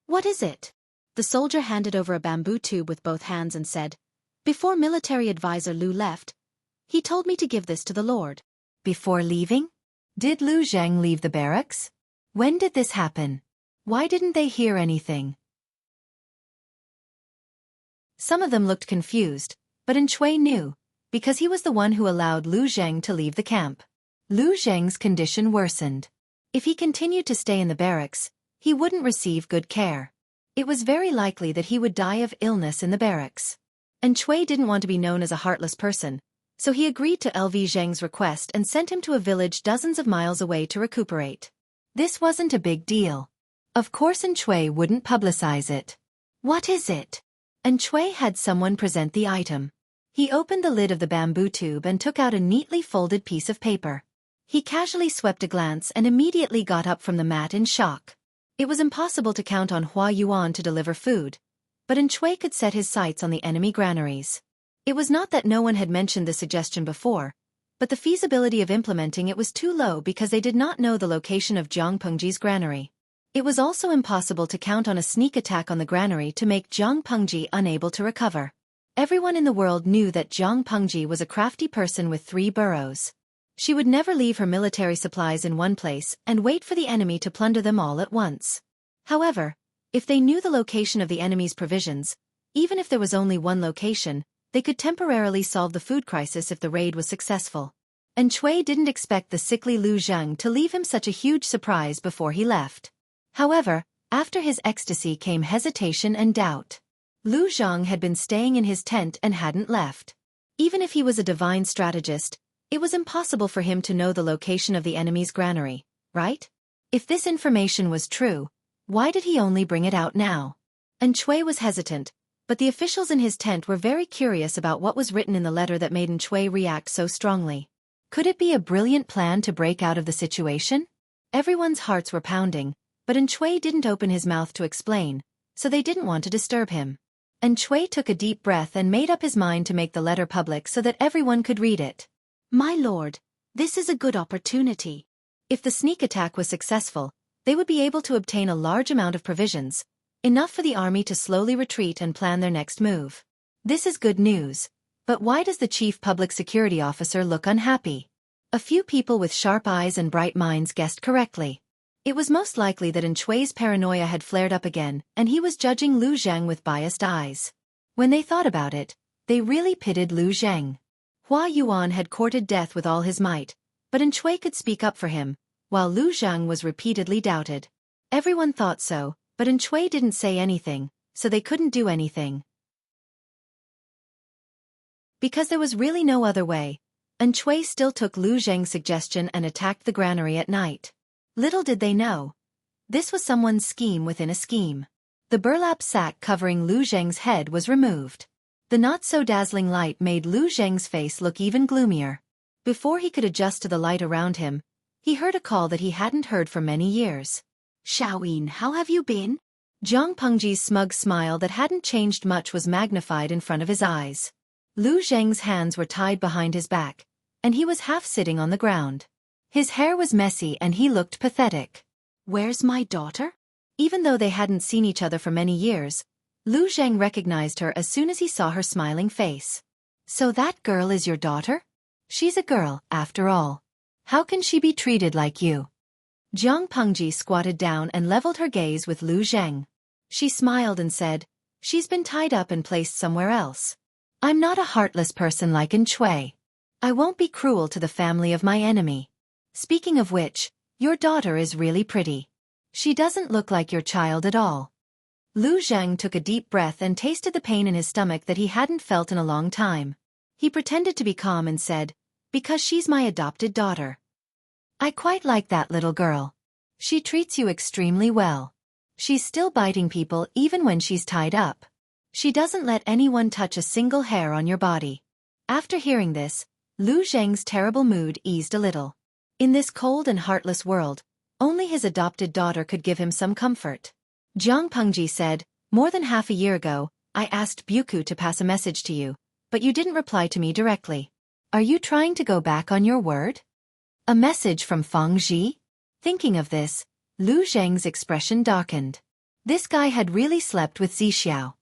"What is it?" The soldier handed over a bamboo tube with both hands and said, "Before military advisor Lu left, he told me to give this to the Lord." Before leaving? Did Lu Zhang leave the barracks? When did this happen? Why didn't they hear anything? Some of them looked confused, but Xueqi knew, because he was the one who allowed Lu Zhang to leave the camp. Lu Zhang's condition worsened. If he continued to stay in the barracks, he wouldn't receive good care. It was very likely that he would die of illness in the barracks. And Xueqi didn't want to be known as a heartless person, so he agreed to LV Zhang's request and sent him to a village dozens of miles away to recuperate. This wasn't a big deal. Of course Xueqi wouldn't publicize it. What is it? Xueqi had someone present the item. He opened the lid of the bamboo tube and took out a neatly folded piece of paper. He casually swept a glance and immediately got up from the mat in shock. It was impossible to count on Hua Yuan to deliver food, but Xueqi could set his sights on the enemy granaries. It was not that no one had mentioned the suggestion before, but the feasibility of implementing it was too low because they did not know the location of Zhang Pengji's granary. It was also impossible to count on a sneak attack on the granary to make Zhang Pengji unable to recover. Everyone in the world knew that Zhang Pengji was a crafty person with 3 burrows. She would never leave her military supplies in one place and wait for the enemy to plunder them all at once. However, if they knew the location of the enemy's provisions, even if there was only one location, they could temporarily solve the food crisis if the raid was successful. And Xueqi didn't expect the sickly Lu Zhang to leave him such a huge surprise before he left. However, after his ecstasy came hesitation and doubt. Lu Zhang had been staying in his tent and hadn't left. Even if he was a divine strategist, it was impossible for him to know the location of the enemy's granary, right? If this information was true, why did he only bring it out now? And Xueqi was hesitant, but the officials in his tent were very curious about what was written in the letter that made Xueqi react so strongly. Could it be a brilliant plan to break out of the situation? Everyone's hearts were pounding, but Xueqi didn't open his mouth to explain, so they didn't want to disturb him. And Xueqi took a deep breath and made up his mind to make the letter public so that everyone could read it. My lord, this is a good opportunity. If the sneak attack was successful, they would be able to obtain a large amount of provisions, enough for the army to slowly retreat and plan their next move. This is good news, but why does the chief public security officer look unhappy? A few people with sharp eyes and bright minds guessed correctly. It was most likely that Xueqi's paranoia had flared up again, and he was judging Lu Zhang with biased eyes. When they thought about it, they really pitied Lu Zhang. Hua Yuan had courted death with all his might, but Xueqi could speak up for him, while Lu Zhang was repeatedly doubted. Everyone thought so, but Xueqi didn't say anything, so they couldn't do anything. Because there was really no other way, Xueqi still took Lu Zhang's suggestion and attacked the granary at night. Little did they know. This was someone's scheme within a scheme. The burlap sack covering Lu Zhang's head was removed. The not-so-dazzling light made Lu Zhang's face look even gloomier. Before he could adjust to the light around him, he heard a call that he hadn't heard for many years. Xiaoyin, how have you been? Zhang Pengji's smug smile that hadn't changed much was magnified in front of his eyes. Lu Zhang's hands were tied behind his back, and he was half sitting on the ground. His hair was messy and he looked pathetic. Where's my daughter? Even though they hadn't seen each other for many years, Lu Zhang recognized her as soon as he saw her smiling face. So that girl is your daughter? She's a girl, after all. How can she be treated like you? Zhang Pengji squatted down and leveled her gaze with Lu Zhang. She smiled and said, she's been tied up and placed somewhere else. I'm not a heartless person like Xueqi. I won't be cruel to the family of my enemy. Speaking of which, your daughter is really pretty. She doesn't look like your child at all. Lu Zhang took a deep breath and tasted the pain in his stomach that he hadn't felt in a long time. He pretended to be calm and said, because she's my adopted daughter. I quite like that little girl. She treats you extremely well. She's still biting people even when she's tied up. She doesn't let anyone touch a single hair on your body. After hearing this, Lu Zhang's terrible mood eased a little. In this cold and heartless world, only his adopted daughter could give him some comfort. Zhang Pengji said, more than half a year ago, I asked Xueqi to pass a message to you, but you didn't reply to me directly. Are you trying to go back on your word? A message from Feng Ji? Thinking of this, Lu Zhang's expression darkened. This guy had really slept with Zixiao.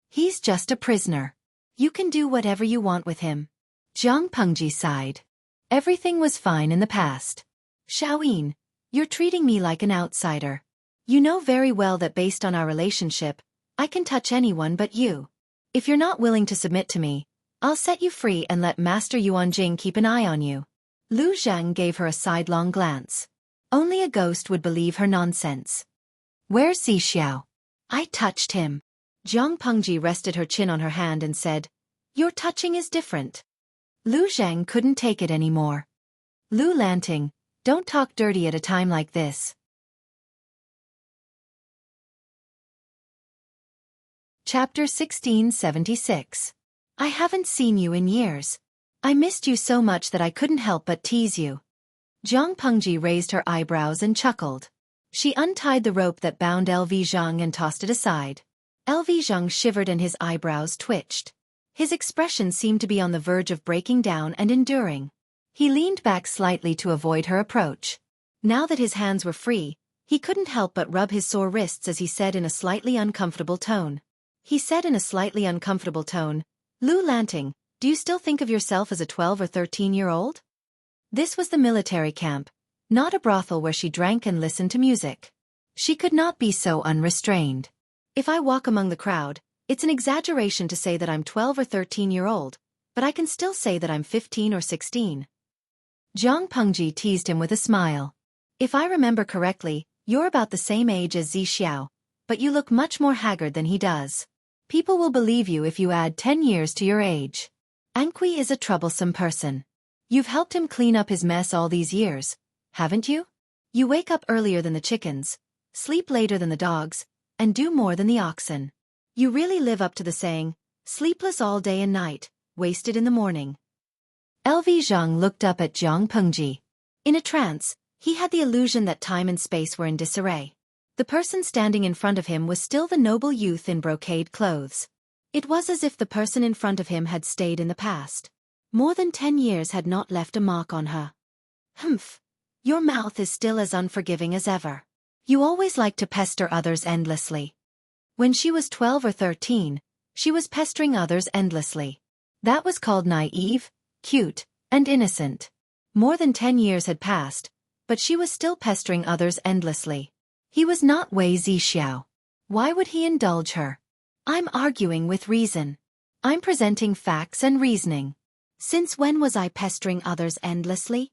He's just a prisoner. You can do whatever you want with him. Zhang Pengji sighed. Everything was fine in the past. Xiaoyin, you're treating me like an outsider. You know very well that based on our relationship, I can touch anyone but you. If you're not willing to submit to me, I'll set you free and let Master Yuanjing keep an eye on you. Lu Zhang gave her a sidelong glance. Only a ghost would believe her nonsense. Where's Zixiao? I touched him. Jiang Pengji rested her chin on her hand and said, Your touching is different. Lu Zhang couldn't take it anymore. Lu Lanting, don't talk dirty at a time like this. Chapter 1676. I haven't seen you in years. I missed you so much that I couldn't help but tease you. Jiang Pengji raised her eyebrows and chuckled. She untied the rope that bound LV Zhang and tossed it aside. LV Zhang shivered and his eyebrows twitched. His expression seemed to be on the verge of breaking down and enduring. He leaned back slightly to avoid her approach. Now that his hands were free, he couldn't help but rub his sore wrists as he said in a slightly uncomfortable tone. Lu Lanting, do you still think of yourself as a 12 or 13-year-old? This was the military camp, not a brothel where she drank and listened to music. She could not be so unrestrained. If I walk among the crowd, it's an exaggeration to say that I'm 12 or 13-year-old, but I can still say that I'm 15 or 16. Jiang Pengji teased him with a smile. If I remember correctly, you're about the same age as Zixiao, but you look much more haggard than he does. People will believe you if you add 10 years to your age. Anqi is a troublesome person. You've helped him clean up his mess all these years, haven't you? You wake up earlier than the chickens, sleep later than the dogs, and do more than the oxen. You really live up to the saying, sleepless all day and night, wasted in the morning. LV Zhang looked up at Jiang Pengji. In a trance, he had the illusion that time and space were in disarray. The person standing in front of him was still the noble youth in brocade clothes. It was as if the person in front of him had stayed in the past. More than 10 years had not left a mark on her. Humph. Your mouth is still as unforgiving as ever. You always like to pester others endlessly. When she was 12 or 13, she was pestering others endlessly. That was called naive, cute, and innocent. More than 10 years had passed, but she was still pestering others endlessly. He was not Wei Zixiao. Why would he indulge her? I'm arguing with reason. I'm presenting facts and reasoning. Since when was I pestering others endlessly?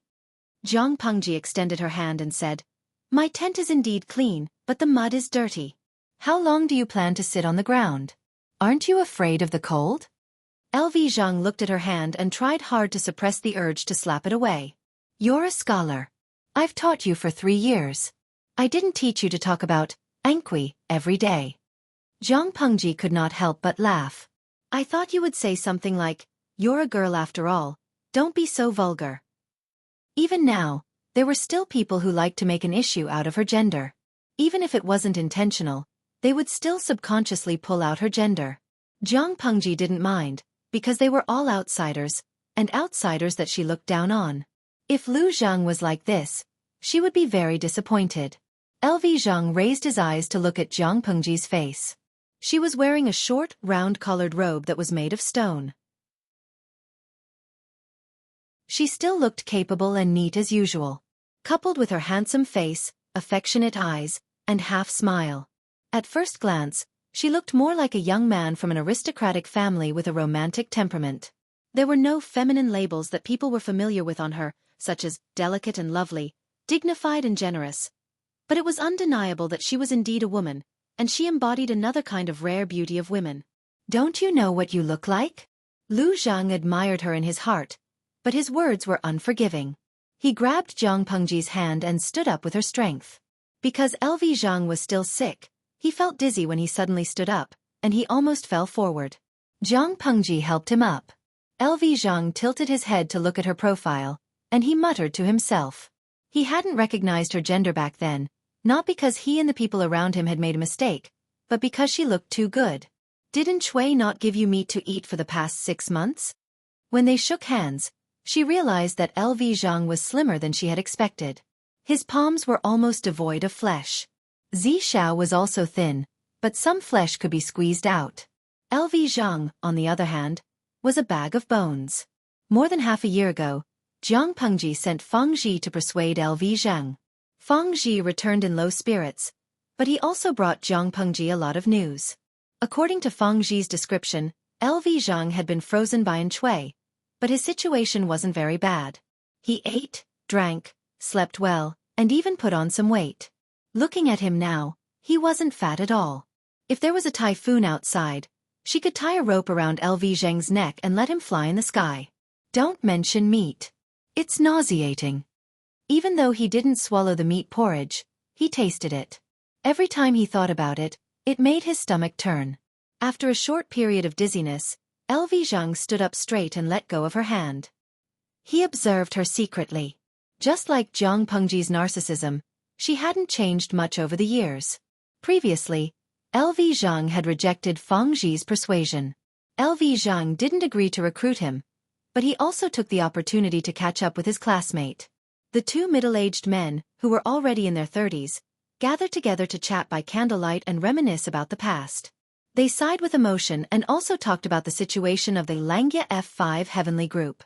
Jiang Pengji extended her hand and said, My tent is indeed clean, but the mud is dirty. How long do you plan to sit on the ground? Aren't you afraid of the cold? LV Zhang looked at her hand and tried hard to suppress the urge to slap it away. You're a scholar. I've taught you for 3 years. I didn't teach you to talk about Anqi every day. Jiang Pengji could not help but laugh. I thought you would say something like, You're a girl after all, don't be so vulgar. Even now, there were still people who liked to make an issue out of her gender. Even if it wasn't intentional, they would still subconsciously pull out her gender. Jiang Pengji didn't mind, because they were all outsiders, and outsiders that she looked down on. If Lu Zhang was like this, she would be very disappointed. LV Zhang raised his eyes to look at Jiang Pengji's face. She was wearing a short, round-collared robe that was made of stone. She still looked capable and neat as usual, coupled with her handsome face, affectionate eyes, and half-smile. At first glance, she looked more like a young man from an aristocratic family with a romantic temperament. There were no feminine labels that people were familiar with on her, such as delicate and lovely, dignified and generous. But it was undeniable that she was indeed a woman, and she embodied another kind of rare beauty of women. Don't you know what you look like? Lu Zhang admired her in his heart, but his words were unforgiving. He grabbed Jiang Pengji's hand and stood up with her strength. Because LV Zhang was still sick, he felt dizzy when he suddenly stood up, and he almost fell forward. Jiang Pengji helped him up. LV Zhang tilted his head to look at her profile, and he muttered to himself. He hadn't recognized her gender back then, not because he and the people around him had made a mistake, but because she looked too good. Didn't Shui not give you meat to eat for the past 6 months? When they shook hands, she realized that LV Zhang was slimmer than she had expected. His palms were almost devoid of flesh. Zixiao was also thin, but some flesh could be squeezed out. LV Zhang, on the other hand, was a bag of bones. More than half a year ago, Jiang Pengji sent Feng Zhi to persuade LV Zhang. Feng Zhi returned in low spirits, but he also brought Jiang Pengji a lot of news. According to Feng Zhi's description, LV Zhang had been frozen by Xueqi, but his situation wasn't very bad. He ate, drank, slept well, and even put on some weight. Looking at him now, he wasn't fat at all. If there was a typhoon outside, she could tie a rope around LV Zhang's neck and let him fly in the sky. Don't mention meat. It's nauseating. Even though he didn't swallow the meat porridge, he tasted it. Every time he thought about it, it made his stomach turn. After a short period of dizziness, LV Zhang stood up straight and let go of her hand. He observed her secretly. Just like Jiang Pengji's narcissism, she hadn't changed much over the years. Previously, LV Zhang had rejected Feng Zhi's persuasion. LV Zhang didn't agree to recruit him, but he also took the opportunity to catch up with his classmate. The two middle-aged men, who were already in their 30s, gathered together to chat by candlelight and reminisce about the past. They sighed with emotion and also talked about the situation of the Langya F5 heavenly group.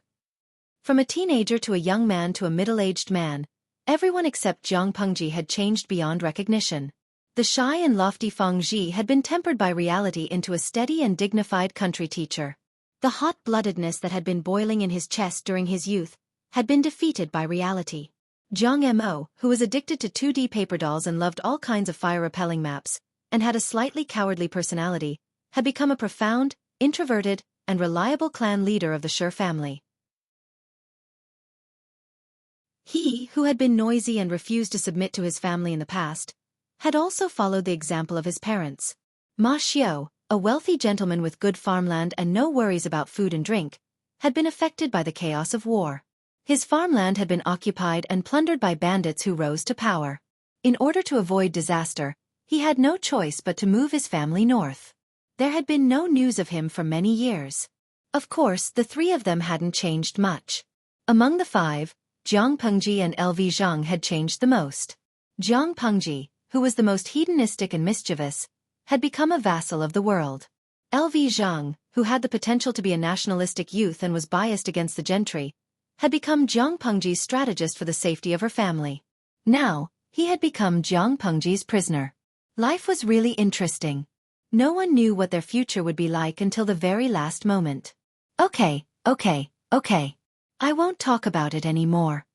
From a teenager to a young man to a middle-aged man, everyone except Jiang Pengji had changed beyond recognition. The shy and lofty Feng Zhi had been tempered by reality into a steady and dignified country teacher. The hot-bloodedness that had been boiling in his chest during his youth had been defeated by reality. Jiang Mo, who was addicted to 2D paper dolls and loved all kinds of fire-repelling maps, and had a slightly cowardly personality, had become a profound, introverted, and reliable clan leader of the Shi family. He, who had been noisy and refused to submit to his family in the past, had also followed the example of his parents. Ma Xiao, a wealthy gentleman with good farmland and no worries about food and drink, had been affected by the chaos of war. His farmland had been occupied and plundered by bandits who rose to power. In order to avoid disaster, he had no choice but to move his family north. There had been no news of him for many years. Of course, the three of them hadn't changed much. Among the five, Jiang Pengji and LV Zhang had changed the most. Jiang Pengji, who was the most hedonistic and mischievous, had become a vassal of the world. LV Zhang, who had the potential to be a nationalistic youth and was biased against the gentry, had become Jiang Pengji's strategist for the safety of her family. Now, he had become Jiang Pengji's prisoner. Life was really interesting. No one knew what their future would be like until the very last moment. Okay. I won't talk about it anymore.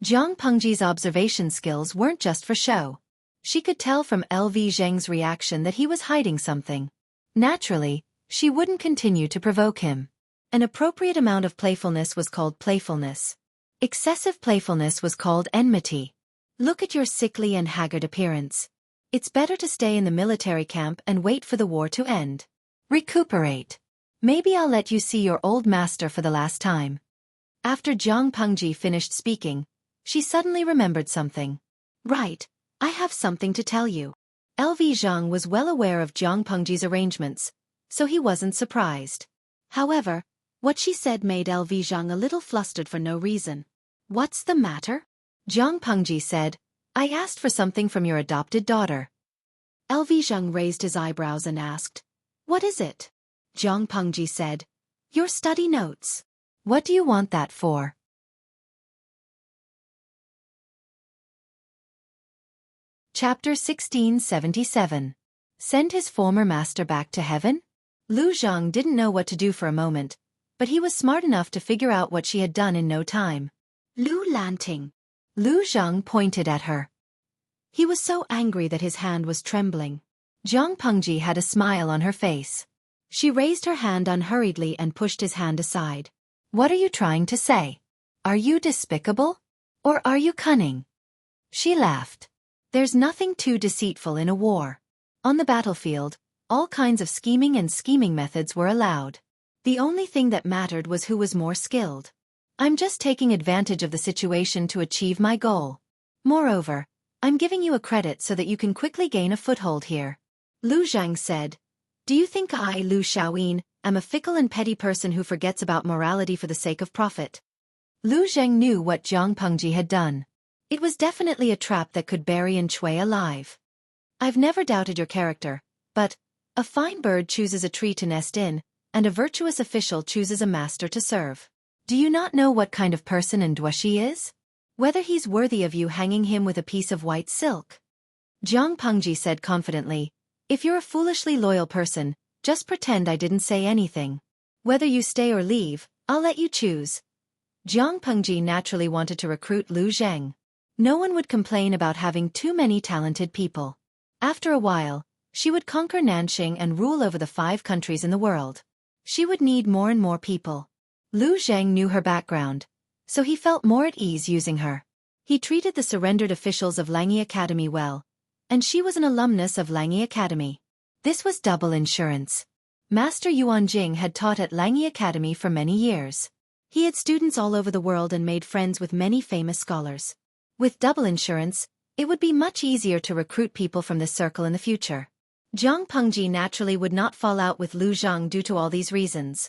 Jiang Pengji's observation skills weren't just for show. She could tell from LV Zhang's reaction that he was hiding something. Naturally, she wouldn't continue to provoke him. An appropriate amount of playfulness was called playfulness. Excessive playfulness was called enmity. Look at your sickly and haggard appearance. It's better to stay in the military camp and wait for the war to end. Recuperate. Maybe I'll let you see your old master for the last time. After Jiang Pengji finished speaking, she suddenly remembered something. Right, I have something to tell you. LV Zhang was well aware of Jiang Pengji's arrangements, so he wasn't surprised. However, what she said made LV Zhang a little flustered for no reason. What's the matter? Jiang Pengji said, I asked for something from your adopted daughter. LV Zhang raised his eyebrows and asked, What is it? Jiang Pengji said, Your study notes. What do you want that for? Chapter 1677. Send his former master back to heaven? Lu Zhang didn't know what to do for a moment, but he was smart enough to figure out what she had done in no time. Lu Lanting. Lu Zhang pointed at her. He was so angry that his hand was trembling. Jiang Pengji had a smile on her face. She raised her hand unhurriedly and pushed his hand aside. What are you trying to say? Are you despicable? Or are you cunning? She laughed. There's nothing too deceitful in a war. On the battlefield, all kinds of scheming methods were allowed. The only thing that mattered was who was more skilled. I'm just taking advantage of the situation to achieve my goal. Moreover, I'm giving you a credit so that you can quickly gain a foothold here. Lu Zhang said, Do you think I, Lu Xiaoyin, am a fickle and petty person who forgets about morality for the sake of profit? Lu Zhang knew what Jiang Pengji had done. It was definitely a trap that could bury Xueqi alive. I've never doubted your character, but a fine bird chooses a tree to nest in, and a virtuous official chooses a master to serve. Do you not know what kind of person Xueqi is? Whether he's worthy of you hanging him with a piece of white silk? Jiang Pengji said confidently, if you're a foolishly loyal person, just pretend I didn't say anything. Whether you stay or leave, I'll let you choose. Jiang Pengji naturally wanted to recruit Lu Zheng. No one would complain about having too many talented people. After a while, she would conquer Nanxing and rule over the 5 countries in the world. She would need more and more people. Lu Zheng knew her background, so he felt more at ease using her. He treated the surrendered officials of Langyi Academy well, and she was an alumnus of Langyi Academy. This was double insurance. Master Yuan Jing had taught at Langyi Academy for many years. He had students all over the world and made friends with many famous scholars. With double insurance, it would be much easier to recruit people from this circle in the future. Jiang Pengji naturally would not fall out with Lu Zhang due to all these reasons.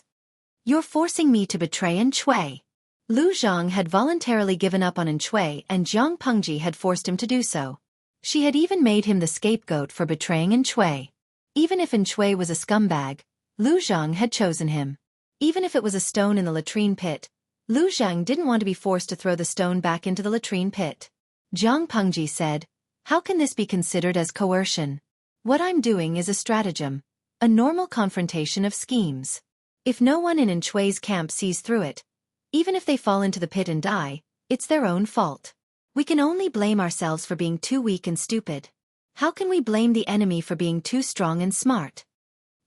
You're forcing me to betray Xueqi. Lu Zhang had voluntarily given up on Xueqi and Jiang Pengji had forced him to do so. She had even made him the scapegoat for betraying Xueqi. Even if Xueqi was a scumbag, Lu Zhang had chosen him. Even if it was a stone in the latrine pit, Lu Zhang didn't want to be forced to throw the stone back into the latrine pit. Jiang Pengji said, how can this be considered as coercion? What I'm doing is a stratagem, a normal confrontation of schemes. If no one in Xueqi's camp sees through it, even if they fall into the pit and die, it's their own fault. We can only blame ourselves for being too weak and stupid. How can we blame the enemy for being too strong and smart?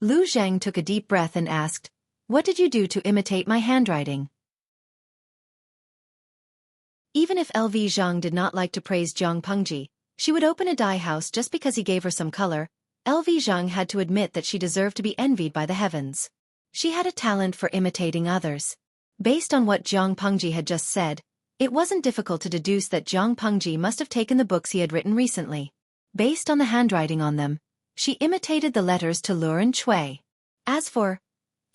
Lu Zheng took a deep breath and asked, what did you do to imitate my handwriting? Even if LV Zhang did not like to praise Jiang Pengji, she would open a dye house just because he gave her some color. LV Zhang had to admit that she deserved to be envied by the heavens. She had a talent for imitating others. Based on what Jiang Pengji had just said, it wasn't difficult to deduce that Jiang Pengji must have taken the books he had written recently. Based on the handwriting on them, she imitated the letters to lure Xueqi. As for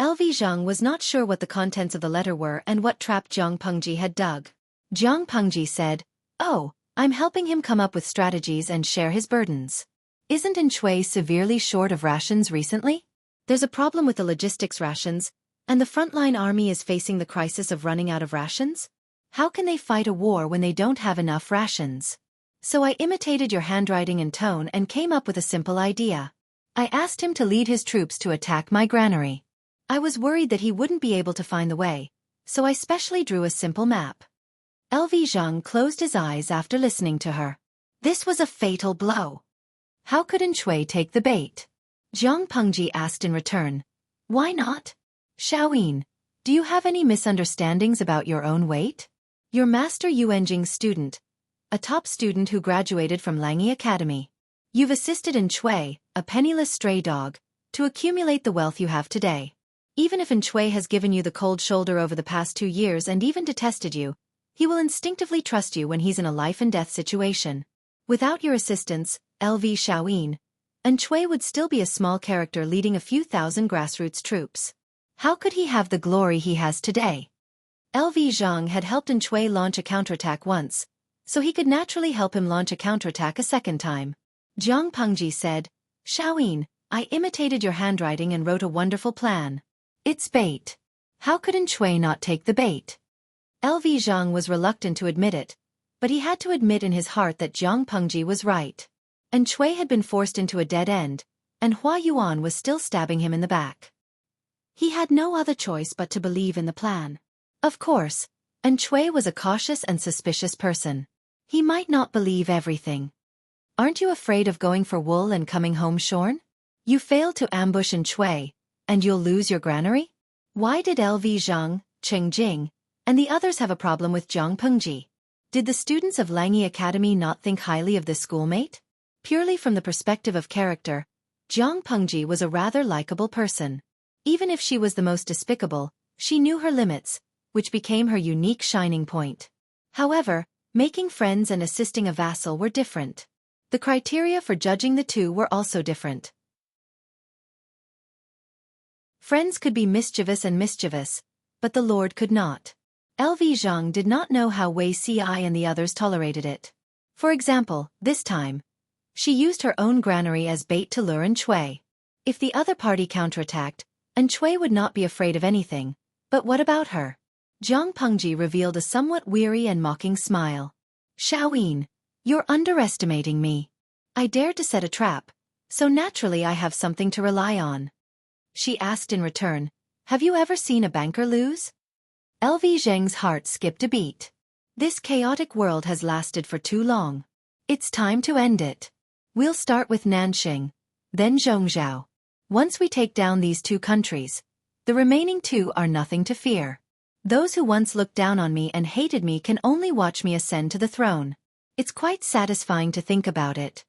LV Zhang was not sure what the contents of the letter were and what trap Jiang Pengji had dug. Jiang Pengji said, oh, I'm helping him come up with strategies and share his burdens. Isn't Xueqi severely short of rations recently? There's a problem with the logistics rations, and the frontline army is facing the crisis of running out of rations? How can they fight a war when they don't have enough rations? So I imitated your handwriting and tone and came up with a simple idea. I asked him to lead his troops to attack my granary. I was worried that he wouldn't be able to find the way, so I specially drew a simple map. LV Zhang closed his eyes after listening to her. This was a fatal blow. How could Xueqi take the bait? Jiang Pengji asked in return. Why not? Xueqi, do you have any misunderstandings about your own weight? You're Master Yuanjing's student, a top student who graduated from Langyi Academy. You've assisted Xueqi, a penniless stray dog, to accumulate the wealth you have today. Even if Xueqi has given you the cold shoulder over the past 2 years and even detested you, he will instinctively trust you when he's in a life-and-death situation. Without your assistance, LV Xueqi, Xueqi would still be a small character leading a few thousand grassroots troops. How could he have the glory he has today? LV Zhang had helped Xueqi launch a counterattack once, so he could naturally help him launch a counterattack a second time. Jiang Pengji said, Xueqi, I imitated your handwriting and wrote a wonderful plan. It's bait. How could Xueqi not take the bait? LV Zhang was reluctant to admit it, but he had to admit in his heart that Jiang Pengji was right. Xueqi had been forced into a dead end, and Hua Yuan was still stabbing him in the back. He had no other choice but to believe in the plan. Of course, Xueqi was a cautious and suspicious person. He might not believe everything. Aren't you afraid of going for wool and coming home shorn? You failed to ambush Xueqi, and you'll lose your granary? Why did LV Zhang, Cheng Jing, and the others have a problem with Jiang Pengji? Did the students of Langyi Academy not think highly of this schoolmate? Purely from the perspective of character, Jiang Pengji was a rather likable person. Even if she was the most despicable, she knew her limits, which became her unique shining point. However, making friends and assisting a vassal were different. The criteria for judging the two were also different. Friends could be mischievous, but the Lord could not. LV Zhang did not know how Wei Ci and the others tolerated it. For example, this time, she used her own granary as bait to lure Xueqi. If the other party counterattacked, Xueqi would not be afraid of anything, but what about her? Jiang Pengji revealed a somewhat weary and mocking smile. Xiaoyin, you're underestimating me. I dared to set a trap, so naturally I have something to rely on. She asked in return, have you ever seen a banker lose? LV Zheng's heart skipped a beat. This chaotic world has lasted for too long. It's time to end it. We'll start with Nanxing, then Zhongzhou. Once we take down these two countries, the remaining two are nothing to fear. Those who once looked down on me and hated me can only watch me ascend to the throne. It's quite satisfying to think about it.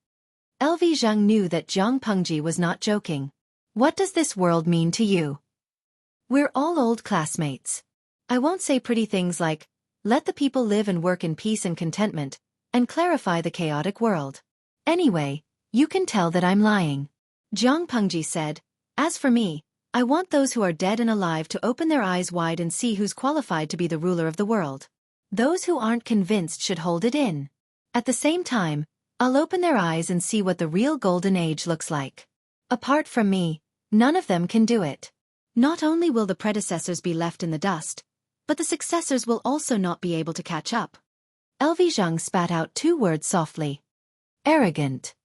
LV Zheng knew that Jiang Pengji was not joking. What does this world mean to you? We're all old classmates. I won't say pretty things like, let the people live and work in peace and contentment, and clarify the chaotic world. Anyway, you can tell that I'm lying. Jiang Pengji said, as for me, I want those who are dead and alive to open their eyes wide and see who's qualified to be the ruler of the world. Those who aren't convinced should hold it in. At the same time, I'll open their eyes and see what the real golden age looks like. Apart from me, none of them can do it. Not only will the predecessors be left in the dust, but the successors will also not be able to catch up. LV Zhang spat out 2 words softly. Arrogant.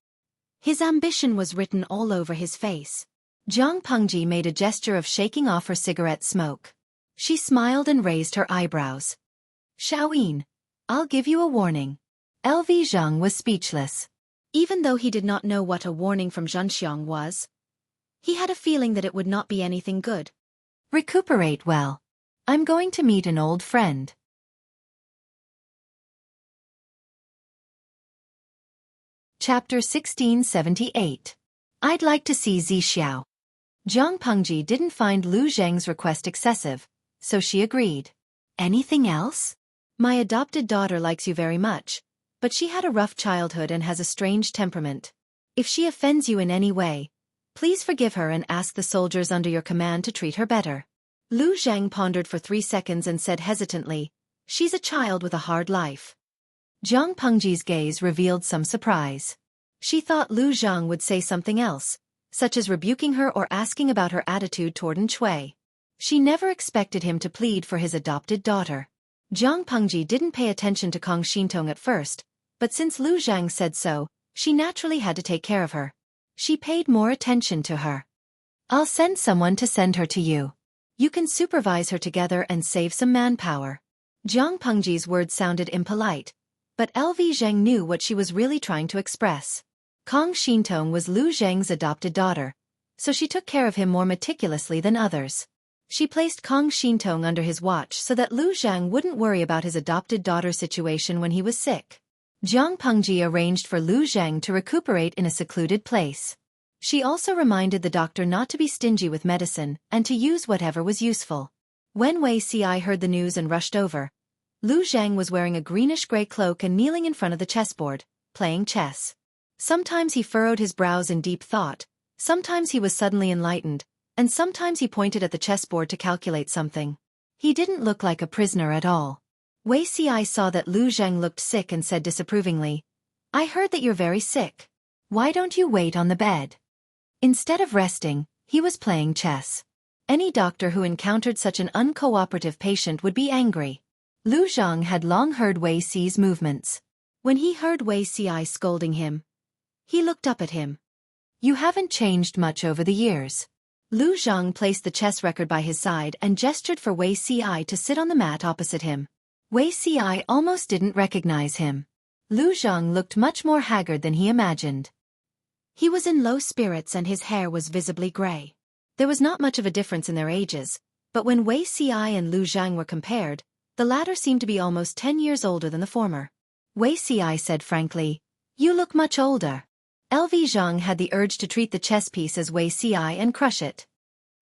His ambition was written all over his face. Jiang Pengji made a gesture of shaking off her cigarette smoke. She smiled and raised her eyebrows. Xiaoyin, I'll give you a warning. LV Zhang was speechless. Even though he did not know what a warning from Zhenxiang was, he had a feeling that it would not be anything good. Recuperate well. I'm going to meet an old friend. Chapter 1678. I'd like to see Zixiao. Jiang Pengji didn't find Lu Zheng's request excessive, so she agreed. Anything else? My adopted daughter likes you very much, but she had a rough childhood and has a strange temperament. If she offends you in any way, please forgive her and ask the soldiers under your command to treat her better. Lu Zheng pondered for 3 seconds and said hesitantly, she's a child with a hard life. Jiang Pengji's gaze revealed some surprise. She thought Lu Zhang would say something else, such as rebuking her or asking about her attitude toward Xueqi. She never expected him to plead for his adopted daughter. Jiang Pengji didn't pay attention to Kong Xintong at first, but since Lu Zhang said so, she naturally had to take care of her. She paid more attention to her. I'll send someone to send her to you. You can supervise her together and save some manpower. Jiang Pengji's words sounded impolite, but LV Zheng knew what she was really trying to express. Kong Xintong was Lu Zheng's adopted daughter, so she took care of him more meticulously than others. She placed Kong Xintong under his watch so that Lu Zhang wouldn't worry about his adopted daughter's situation when he was sick. Jiang Pengji arranged for Lu Zheng to recuperate in a secluded place. She also reminded the doctor not to be stingy with medicine and to use whatever was useful. When Wei Ci heard the news and rushed over, Lu Zheng was wearing a greenish-gray cloak and kneeling in front of the chessboard, playing chess. Sometimes he furrowed his brows in deep thought, sometimes he was suddenly enlightened, and sometimes he pointed at the chessboard to calculate something. He didn't look like a prisoner at all. Wei Ci saw that Lu Zheng looked sick and said disapprovingly, I heard that you're very sick. Why don't you wait on the bed? Instead of resting, he was playing chess. Any doctor who encountered such an uncooperative patient would be angry. Lu Zhang had long heard Wei Ci's movements. When he heard Wei Ci scolding him, he looked up at him. You haven't changed much over the years. Lu Zhang placed the chess record by his side and gestured for Wei Ci to sit on the mat opposite him. Wei Ci almost didn't recognize him. Lu Zhang looked much more haggard than he imagined. He was in low spirits and his hair was visibly gray. There was not much of a difference in their ages, but when Wei Ci and Lu Zhang were compared, the latter seemed to be almost 10 years older than the former. Wei Ci said frankly, You look much older. LV Zhang had the urge to treat the chess piece as Wei Ci and crush it.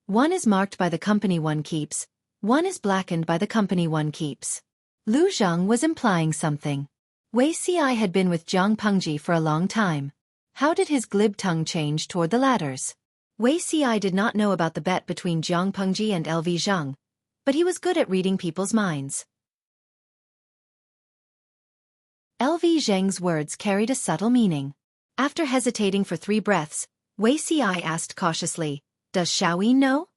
One is marked by the company one keeps, one is blackened by the company one keeps. Lu Zhang was implying something. Wei Ci had been with Jiang Pengji for a long time. How did his glib tongue change toward the latters? Wei Ci did not know about the bet between Jiang Pengji and LV Zhang, but he was good at reading people's minds. LV Zheng's words carried a subtle meaning. After hesitating for 3 breaths, Wei Ci asked cautiously, Does Xiaoyin know?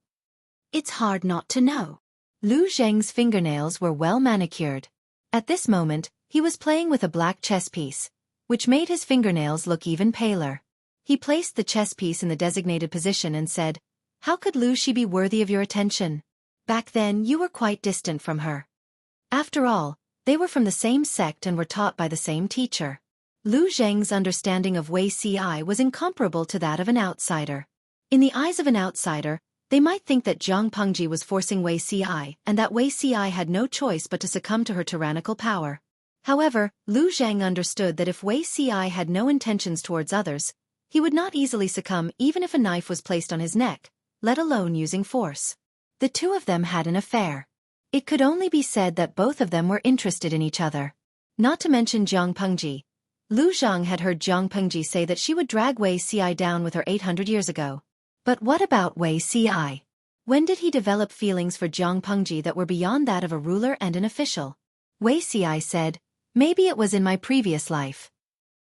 It's hard not to know. Lu Zheng's fingernails were well manicured. At this moment, he was playing with a black chess piece, which made his fingernails look even paler. He placed the chess piece in the designated position and said, "How could Lu Xi be worthy of your attention? Back then you were quite distant from her. After all, they were from the same sect and were taught by the same teacher." Lu Zheng's understanding of Wei Ci was incomparable to that of an outsider. In the eyes of an outsider, they might think that Jiang Pengji was forcing Wei Ci and that Wei Ci had no choice but to succumb to her tyrannical power. However, Lu Zheng understood that if Wei Ci had no intentions towards others, he would not easily succumb even if a knife was placed on his neck, let alone using force. The two of them had an affair. It could only be said that both of them were interested in each other. Not to mention Jiang Pengji. Lu Zhang had heard Jiang Pengji say that she would drag Wei Ci down with her 800 years ago. But what about Wei Ci? When did he develop feelings for Jiang Pengji that were beyond that of a ruler and an official? Wei Ci said, "Maybe it was in my previous life."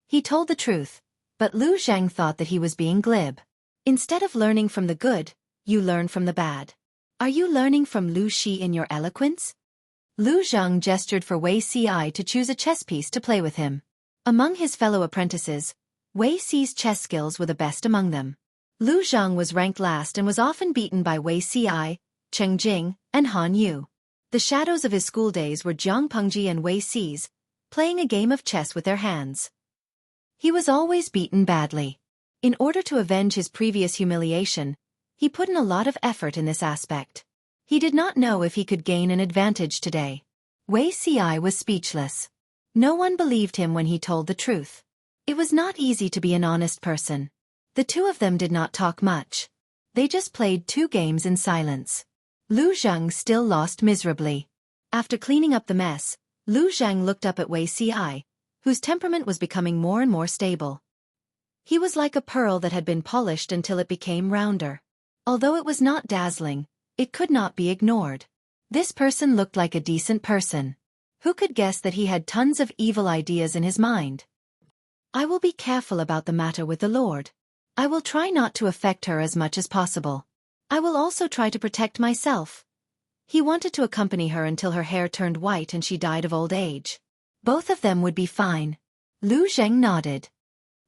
He told the truth, but Lu Zhang thought that he was being glib. Instead of learning from the good, you learn from the bad. Are you learning from Lu Xi in your eloquence? Lu Zhang gestured for Wei Ci to choose a chess piece to play with him. Among his fellow apprentices, Wei Ci's chess skills were the best among them. Lu Zhang was ranked last and was often beaten by Wei Ci, Cheng Jing, and Han Yu. The shadows of his school days were Jiang Pengji and Wei Ci's, playing a game of chess with their hands. He was always beaten badly. In order to avenge his previous humiliation, he put in a lot of effort in this aspect. He did not know if he could gain an advantage today. Wei Ci was speechless. No one believed him when he told the truth. It was not easy to be an honest person. The two of them did not talk much. They just played 2 games in silence. Lu Zhang still lost miserably. After cleaning up the mess, Lu Zhang looked up at Wei Ci, whose temperament was becoming more and more stable. He was like a pearl that had been polished until it became rounder. Although it was not dazzling, it could not be ignored. This person looked like a decent person. Who could guess that he had tons of evil ideas in his mind? I will be careful about the matter with the Lord. I will try not to affect her as much as possible. I will also try to protect myself. He wanted to accompany her until her hair turned white and she died of old age. Both of them would be fine. Lu Zheng nodded.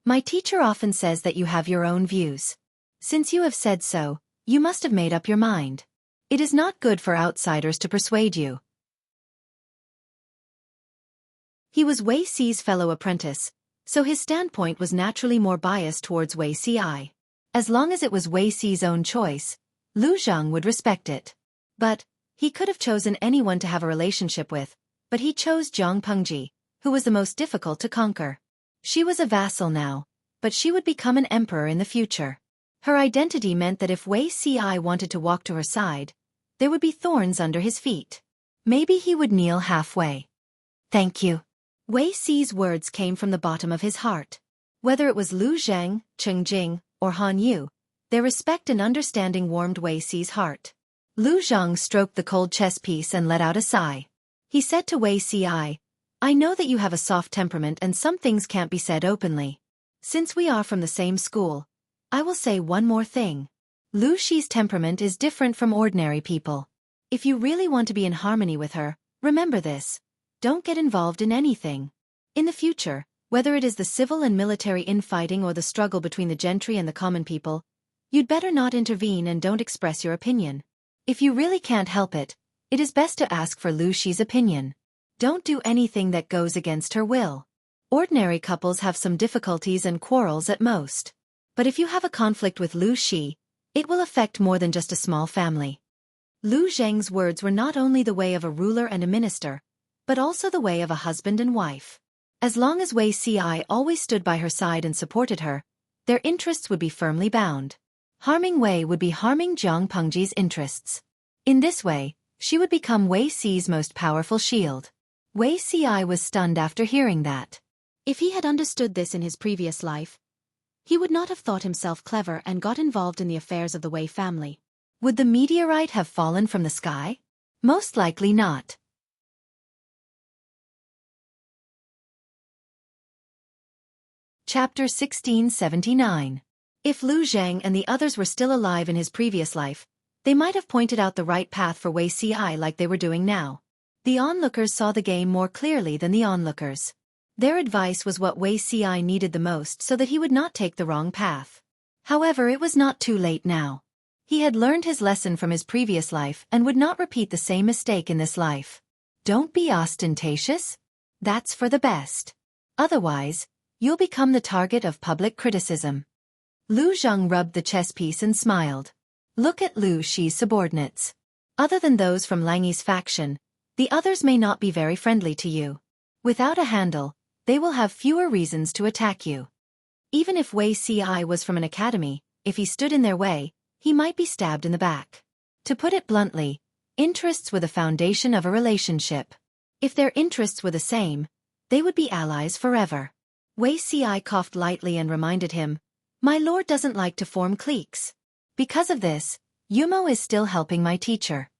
My teacher often says that you have your own views. Since you have said so, you must have made up your mind. It is not good for outsiders to persuade you. He was Wei Ci's fellow apprentice, so his standpoint was naturally more biased towards Wei Ci. As long as it was Wei Ci's own choice, Lu Zhang would respect it. But he could have chosen anyone to have a relationship with, but he chose Jiang Pengji, who was the most difficult to conquer. She was a vassal now, but she would become an emperor in the future. Her identity meant that if Wei Ci wanted to walk to her side, there would be thorns under his feet. Maybe he would kneel halfway. Thank you. Wei Ci's words came from the bottom of his heart. Whether it was Lu Zheng, Cheng Jing, or Han Yu, their respect and understanding warmed Wei Ci's heart. Lu Zhang stroked the cold chess piece and let out a sigh. He said to Wei Ci, I know that you have a soft temperament and some things can't be said openly. Since we are from the same school, I will say one more thing. Lu Xi's temperament is different from ordinary people. If you really want to be in harmony with her, remember this. Don't get involved in anything. In the future, whether it is the civil and military infighting or the struggle between the gentry and the common people, you'd better not intervene and don't express your opinion. If you really can't help it, it is best to ask for Lu Xi's opinion. Don't do anything that goes against her will. Ordinary couples have some difficulties and quarrels at most. But if you have a conflict with Lu Xi, it will affect more than just a small family. Lu Zheng's words were not only the way of a ruler and a minister, but also the way of a husband and wife. As long as Wei Ci always stood by her side and supported her, their interests would be firmly bound. Harming Wei would be harming Jiang Pengji's interests. In this way, she would become Wei Ci's most powerful shield. Wei Ci was stunned after hearing that. If he had understood this in his previous life, he would not have thought himself clever and got involved in the affairs of the Wei family. Would the meteorite have fallen from the sky? Most likely not. Chapter 1679. If Lu Zheng and the others were still alive in his previous life, They might have pointed out the right path for Wei Si like they were doing now. The onlookers saw the game more clearly than the onlookers. Their advice was what Wei Si needed the most so that he would not take the wrong path. However, it was not too late now. He had learned his lesson from his previous life and would not repeat the same mistake in this life. Don't be ostentatious. That's for the best. Otherwise, you'll become the target of public criticism. Lu Zheng rubbed the chess piece and smiled. Look at Lu Shi's subordinates. Other than those from Langyi's faction, the others may not be very friendly to you. Without a handle, they will have fewer reasons to attack you. Even if Wei Si was from an academy, if he stood in their way, he might be stabbed in the back. To put it bluntly, interests were the foundation of a relationship. If their interests were the same, they would be allies forever. Wei Si coughed lightly and reminded him, My lord doesn't like to form cliques. Because of this, Yumo is still helping my teacher.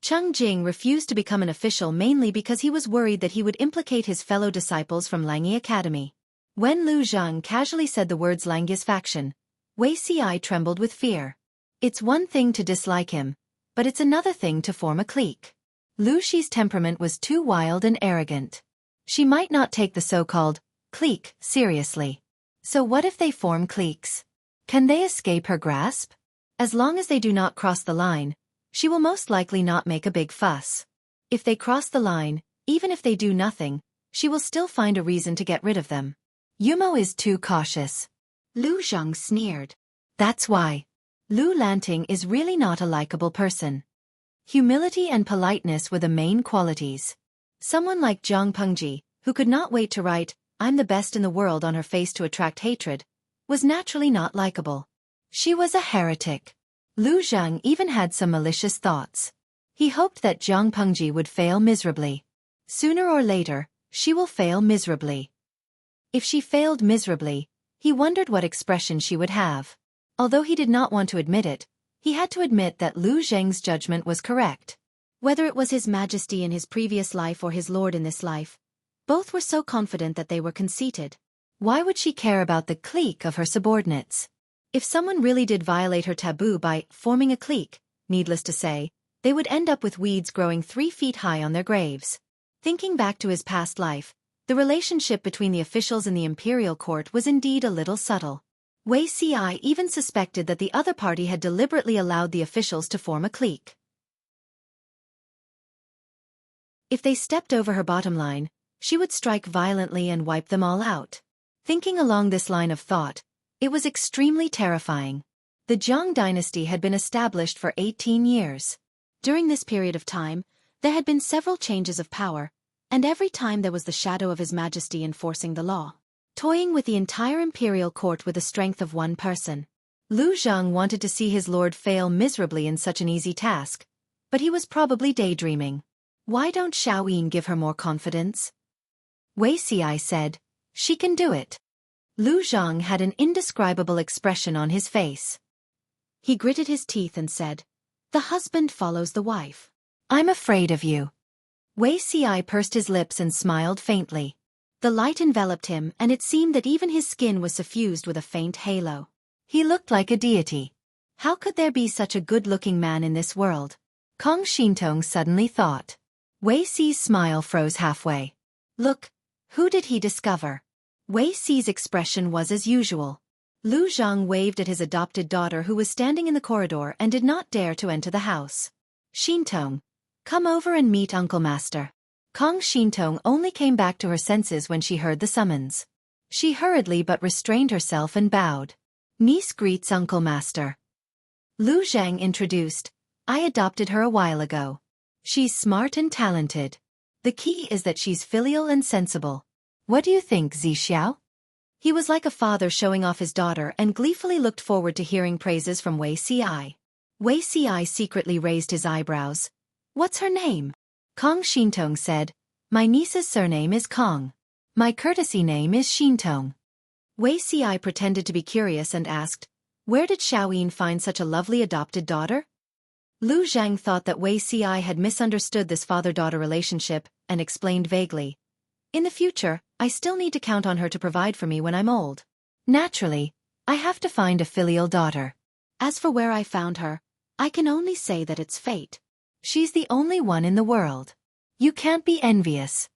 Cheng Jing refused to become an official mainly because he was worried that he would implicate his fellow disciples from Langyi Academy. When Lu Zheng casually said the words Langyi's faction, Wei Si trembled with fear. It's one thing to dislike him, but it's another thing to form a clique. Lu Shi's temperament was too wild and arrogant. She might not take the so-called clique seriously. So what if they form cliques? Can they escape her grasp? As long as they do not cross the line, she will most likely not make a big fuss. If they cross the line, even if they do nothing, she will still find a reason to get rid of them. Yumo is too cautious. Lu Zheng sneered. That's why. Lu Lanting is really not a likable person. Humility and politeness were the main qualities. Someone like Zhang Pengji, who could not wait to write, I'm the best in the world on her face to attract hatred, was naturally not likable. She was a heretic. Lu Zheng even had some malicious thoughts. He hoped that Zhang Pengji would fail miserably. Sooner or later, she will fail miserably. If she failed miserably, he wondered what expression she would have. Although he did not want to admit it, he had to admit that Lu Zheng's judgment was correct. Whether it was His Majesty in his previous life or his lord in this life, both were so confident that they were conceited. Why would she care about the clique of her subordinates? If someone really did violate her taboo by forming a clique, needless to say, they would end up with weeds growing 3 feet high on their graves. Thinking back to his past life, the relationship between the officials in the imperial court was indeed a little subtle. Wei Si even suspected that the other party had deliberately allowed the officials to form a clique. If they stepped over her bottom line, she would strike violently and wipe them all out. Thinking along this line of thought, it was extremely terrifying. The Zhang dynasty had been established for 18 years. During this period of time, there had been several changes of power, and every time there was the shadow of His Majesty enforcing the law. Toying with the entire imperial court with the strength of one person. Lu Zheng wanted to see his lord fail miserably in such an easy task, but he was probably daydreaming. Why don't Xueqi give her more confidence? Wei Si said, She can do it. Lu Zheng had an indescribable expression on his face. He gritted his teeth and said, The husband follows the wife. I'm afraid of you. Wei Si pursed his lips and smiled faintly. The light enveloped him and it seemed that even his skin was suffused with a faint halo. He looked like a deity. How could there be such a good-looking man in this world? Kong Shintong suddenly thought. Wei Si's smile froze halfway. Look, who did he discover? Wei Si's expression was as usual. Lu Zheng waved at his adopted daughter who was standing in the corridor and did not dare to enter the house. Shintong, come over and meet Uncle Master. Kong Shintong only came back to her senses when she heard the summons. She hurriedly but restrained herself and bowed. Niece greets Uncle Master. Lu Zheng introduced. I adopted her a while ago. She's smart and talented. The key is that she's filial and sensible. What do you think, Zixiao? He was like a father showing off his daughter and gleefully looked forward to hearing praises from Wei Si. Wei Si secretly raised his eyebrows. What's her name? Kong Shintong said, My niece's surname is Kong. My courtesy name is Shintong. Wei Si pretended to be curious and asked, Where did Xueqi find such a lovely adopted daughter? Lu Zheng thought that Wei Si had misunderstood this father-daughter relationship and explained vaguely. In the future, I still need to count on her to provide for me when I'm old. Naturally, I have to find a filial daughter. As for where I found her, I can only say that it's fate. She's the only one in the world. You can't be envious.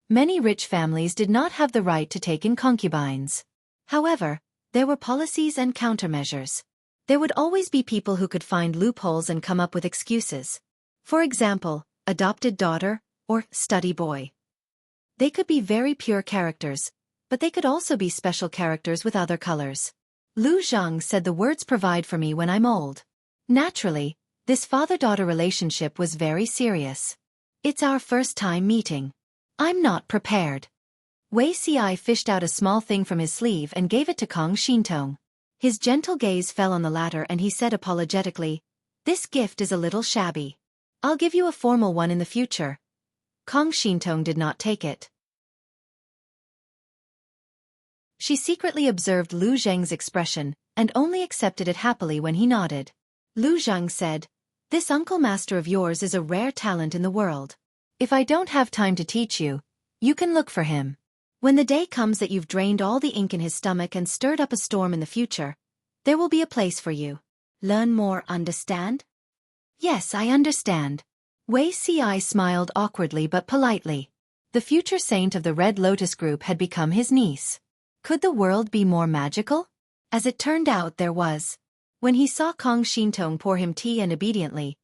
Many rich families did not have the right to take in concubines. However, there were policies and countermeasures. There would always be people who could find loopholes and come up with excuses. For example, adopted daughter or study boy. They could be very pure characters, but they could also be special characters with other colors. Lu Zhang said the words provide for me when I'm old. Naturally, this father-daughter relationship was very serious. It's our first time meeting. I'm not prepared. Wei Ci fished out a small thing from his sleeve and gave it to Kong Shintong. His gentle gaze fell on the latter and he said apologetically, "This gift is a little shabby. I'll give you a formal one in the future." Kong Shintong did not take it. She secretly observed Lu Zheng's expression and only accepted it happily when he nodded. Lu Zheng said, "This uncle master of yours is a rare talent in the world. If I don't have time to teach you, you can look for him. When the day comes that you've drained all the ink in his stomach and stirred up a storm in the future, there will be a place for you. Learn more, understand?" "Yes, I understand." Wei Ci smiled awkwardly but politely. The future saint of the Red Lotus Group had become his niece. Could the world be more magical? As it turned out, there was. When he saw Kong Shintong pour him tea and obediently,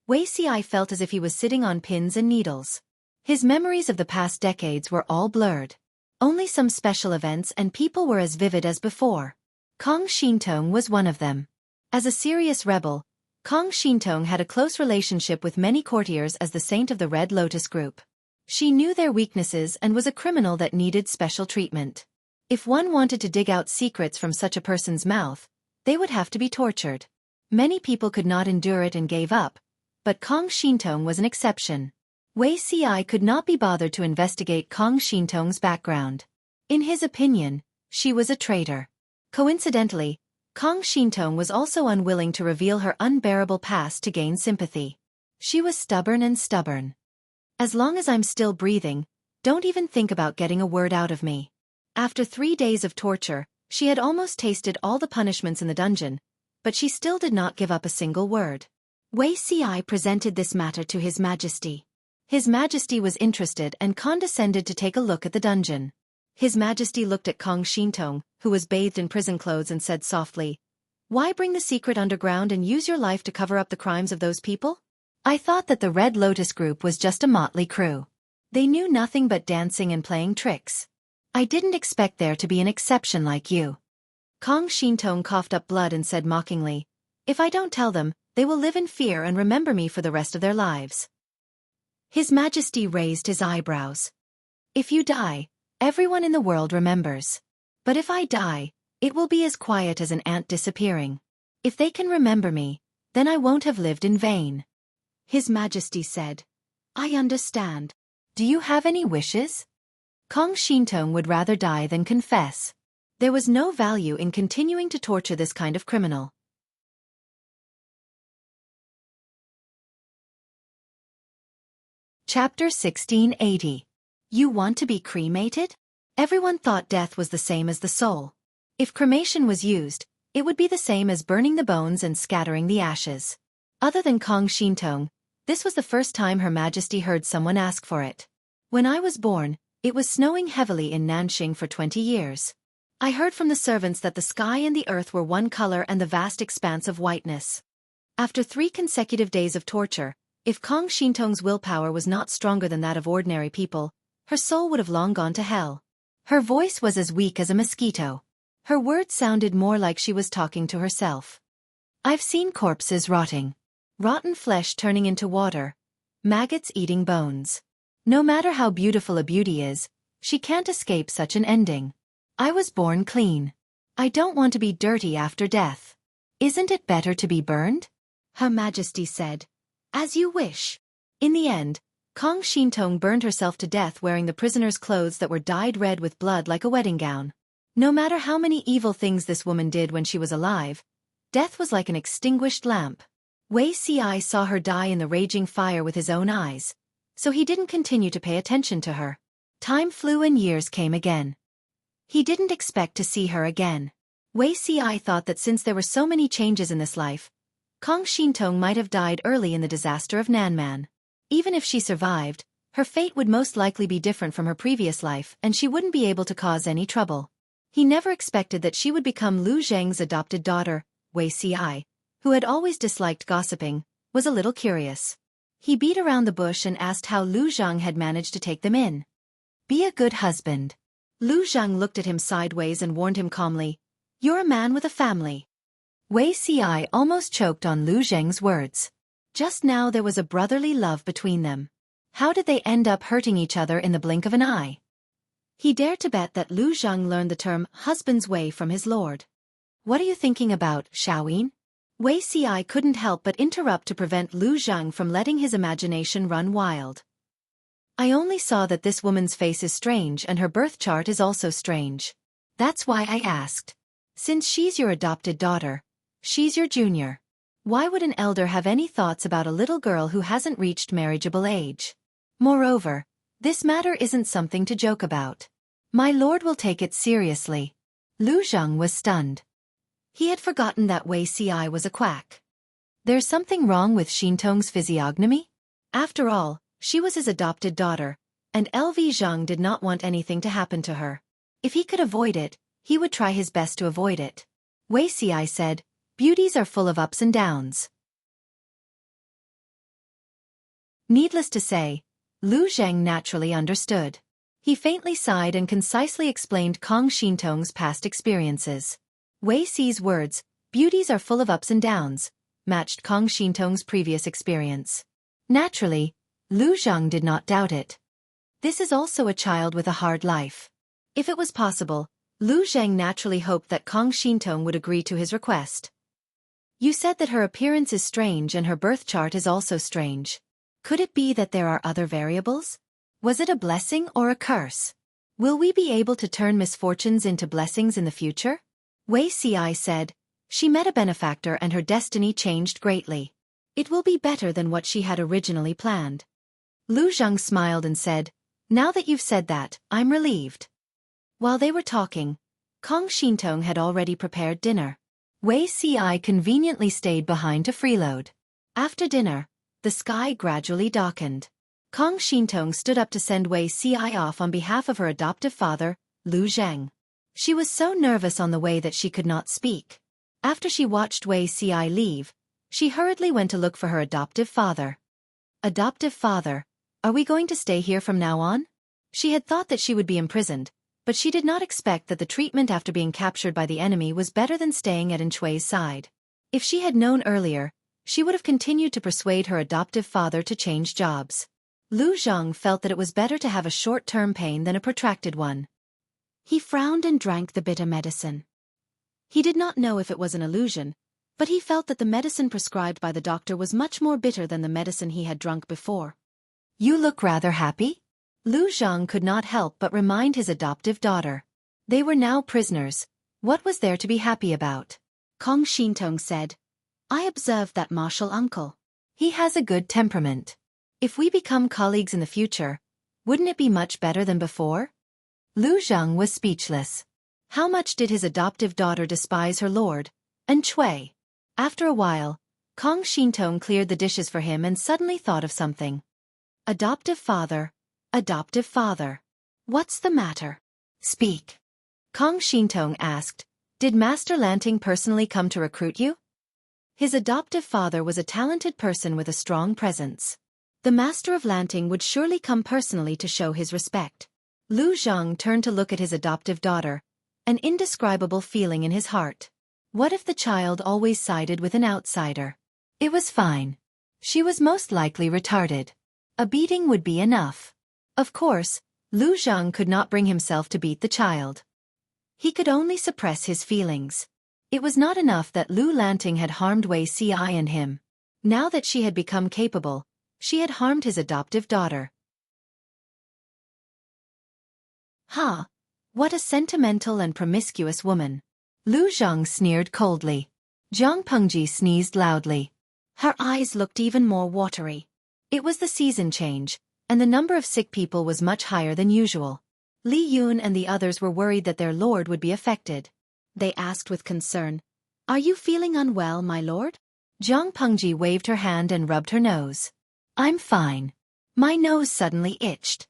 Wei Ci felt as if he was sitting on pins and needles. His memories of the past decades were all blurred. Only some special events and people were as vivid as before. Kong Shintong was one of them. As a serious rebel, Kong Shintong had a close relationship with many courtiers as the saint of the Red Lotus Group. She knew their weaknesses and was a criminal that needed special treatment. If one wanted to dig out secrets from such a person's mouth, they would have to be tortured. Many people could not endure it and gave up, but Kong Shintong was an exception. Wei Ci could not be bothered to investigate Kong Shintong's background. In his opinion, she was a traitor. Coincidentally, Kong Shintong was also unwilling to reveal her unbearable past to gain sympathy. She was stubborn and stubborn. "As long as I'm still breathing, don't even think about getting a word out of me." After 3 days of torture, she had almost tasted all the punishments in the dungeon, but she still did not give up a single word. Wei Ci presented this matter to His Majesty. His Majesty was interested and condescended to take a look at the dungeon. His Majesty looked at Kong Shintong, who was bathed in prison clothes, and said softly, "Why bring the secret underground and use your life to cover up the crimes of those people? I thought that the Red Lotus Group was just a motley crew. They knew nothing but dancing and playing tricks. I didn't expect there to be an exception like you." Kong Shintong coughed up blood and said mockingly, "If I don't tell them, they will live in fear and remember me for the rest of their lives." His Majesty raised his eyebrows. "If you die, everyone in the world remembers. But if I die, it will be as quiet as an ant disappearing. If they can remember me, then I won't have lived in vain." His Majesty said, "I understand. Do you have any wishes?" Kong Shintong would rather die than confess. There was no value in continuing to torture this kind of criminal. Chapter 1680. You want to be cremated? Everyone thought death was the same as the soul. If cremation was used, it would be the same as burning the bones and scattering the ashes. Other than Kong Shintong, this was the first time Her Majesty heard someone ask for it. "When I was born, it was snowing heavily in Nanxing for 20 years. I heard from the servants that the sky and the earth were one color and the vast expanse of whiteness. After 3 consecutive days of torture, if Kong Shintong's willpower was not stronger than that of ordinary people, her soul would have long gone to hell." Her voice was as weak as a mosquito. Her words sounded more like she was talking to herself. "I've seen corpses rotting. Rotten flesh turning into water. Maggots eating bones. No matter how beautiful a beauty is, she can't escape such an ending. I was born clean. I don't want to be dirty after death. Isn't it better to be burned?" Her Majesty said, "As you wish." In the end, Kong Shintong burned herself to death wearing the prisoner's clothes that were dyed red with blood like a wedding gown. No matter how many evil things this woman did when she was alive, death was like an extinguished lamp. Wei Ci saw her die in the raging fire with his own eyes, so he didn't continue to pay attention to her. Time flew and years came again. He didn't expect to see her again. Wei Ci thought that since there were so many changes in this life, Kong Shintong might have died early in the disaster of Nanman. Even if she survived, her fate would most likely be different from her previous life and she wouldn't be able to cause any trouble. He never expected that she would become Lu Zheng's adopted daughter. Wei Ci, who had always disliked gossiping, was a little curious. He beat around the bush and asked how Lu Zheng had managed to take them in. Be a good husband. Lu Zheng looked at him sideways and warned him calmly, You're a man with a family. Wei Ci almost choked on Lu Zheng's words. Just now there was a brotherly love between them. How did they end up hurting each other in the blink of an eye? He dared to bet that Lu Zheng learned the term husband's way from his lord. What are you thinking about, Xiaoyin? Wei Ci couldn't help but interrupt to prevent Lu Zheng from letting his imagination run wild. I only saw that this woman's face is strange and her birth chart is also strange. That's why I asked. Since she's your adopted daughter, she's your junior. Why would an elder have any thoughts about a little girl who hasn't reached marriageable age? Moreover, this matter isn't something to joke about. My lord will take it seriously. Lu Zheng was stunned. He had forgotten that Wei Ci was a quack. There's something wrong with Shintong's physiognomy? After all, she was his adopted daughter, and LV Zheng did not want anything to happen to her. If he could avoid it, he would try his best to avoid it. Wei Ci said, Beauties are full of ups and downs. Needless to say, Lu Zheng naturally understood. He faintly sighed and concisely explained Kong Shintong's past experiences. Wei Ci's words, beauties are full of ups and downs, matched Kong Shintong's previous experience. Naturally, Lu Zheng did not doubt it. This is also a child with a hard life. If it was possible, Lu Zheng naturally hoped that Kong Shintong would agree to his request. You said that her appearance is strange and her birth chart is also strange. Could it be that there are other variables? Was it a blessing or a curse? Will we be able to turn misfortunes into blessings in the future? Wei Ci said, she met a benefactor and her destiny changed greatly. It will be better than what she had originally planned. Lu Zheng smiled and said, now that you've said that, I'm relieved. While they were talking, Kong Shintong had already prepared dinner. Wei Ci conveniently stayed behind to freeload. After dinner, the sky gradually darkened. Kong Shintong stood up to send Wei Ci off on behalf of her adoptive father, Lu Zheng. She was so nervous on the way that she could not speak. After she watched Wei Ci leave, she hurriedly went to look for her adoptive father. Adoptive father, are we going to stay here from now on? She had thought that she would be imprisoned, but she did not expect that the treatment after being captured by the enemy was better than staying at Xueqi's side. If she had known earlier, she would have continued to persuade her adoptive father to change jobs. Lu Zheng felt that it was better to have a short-term pain than a protracted one. He frowned and drank the bitter medicine. He did not know if it was an illusion, but he felt that the medicine prescribed by the doctor was much more bitter than the medicine he had drunk before. You look rather happy? Lu Zheng could not help but remind his adoptive daughter. They were now prisoners. What was there to be happy about? Kong Shintong said, I observed that martial uncle. He has a good temperament. If we become colleagues in the future, wouldn't it be much better than before? Lu Zheng was speechless. How much did his adoptive daughter despise her lord, and Xueqi? After a while, Kong Shintong cleared the dishes for him and suddenly thought of something. Adoptive father. Adoptive father. What's the matter? Speak. Kong Shintong asked, did Master Lanting personally come to recruit you? His adoptive father was a talented person with a strong presence. The Master of Lanting would surely come personally to show his respect. Lu Zheng turned to look at his adoptive daughter, an indescribable feeling in his heart. What if the child always sided with an outsider? It was fine. She was most likely retarded. A beating would be enough. Of course, Lu Zheng could not bring himself to beat the child. He could only suppress his feelings. It was not enough that Lu Lanting had harmed Wei Ci and him. Now that she had become capable, she had harmed his adoptive daughter. Ha! What a sentimental and promiscuous woman. Lu Zheng sneered coldly. Zhang Pengji sneezed loudly. Her eyes looked even more watery. It was the season change, and the number of sick people was much higher than usual. Li Yun and the others were worried that their lord would be affected. They asked with concern, Are you feeling unwell, my lord? Jiang Pengji waved her hand and rubbed her nose. I'm fine. My nose suddenly itched.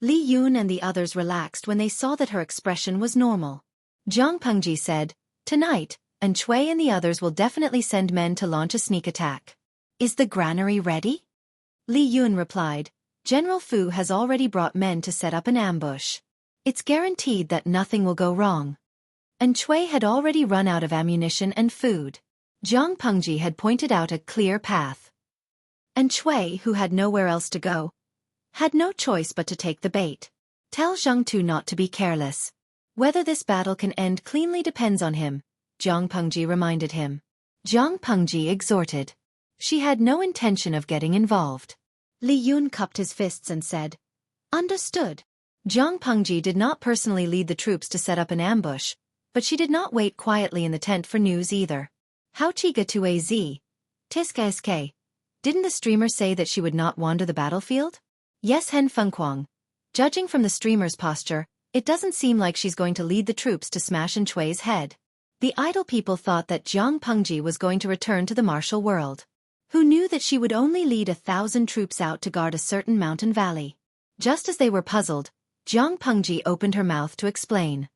Li Yun and the others relaxed when they saw that her expression was normal. Jiang Pengji said, Tonight, and Cui and the others will definitely send men to launch a sneak attack. Is the granary ready? Li Yun replied, General Fu has already brought men to set up an ambush. It's guaranteed that nothing will go wrong. And Cui had already run out of ammunition and food. Jiang Pengji had pointed out a clear path. And Cui, who had nowhere else to go, had no choice but to take the bait. Tell Zhang Tu not to be careless. Whether this battle can end cleanly depends on him, Jiang Pengji reminded him. Jiang Pengji exhorted. She had no intention of getting involved. Li Yun cupped his fists and said, Understood. Jiang Pengji did not personally lead the troops to set up an ambush, but she did not wait quietly in the tent for news either. How chiga tu az? Tiska sk. Didn't the streamer say that she would not wander the battlefield? Yes, Hen Fengquang. Judging from the streamer's posture, it doesn't seem like she's going to lead the troops to smash in Cui's head. The idle people thought that Jiang Pengji was going to return to the martial world. Who knew that she would only lead 1,000 troops out to guard a certain mountain valley? Just as they were puzzled, Jiang Pengji opened her mouth to explain.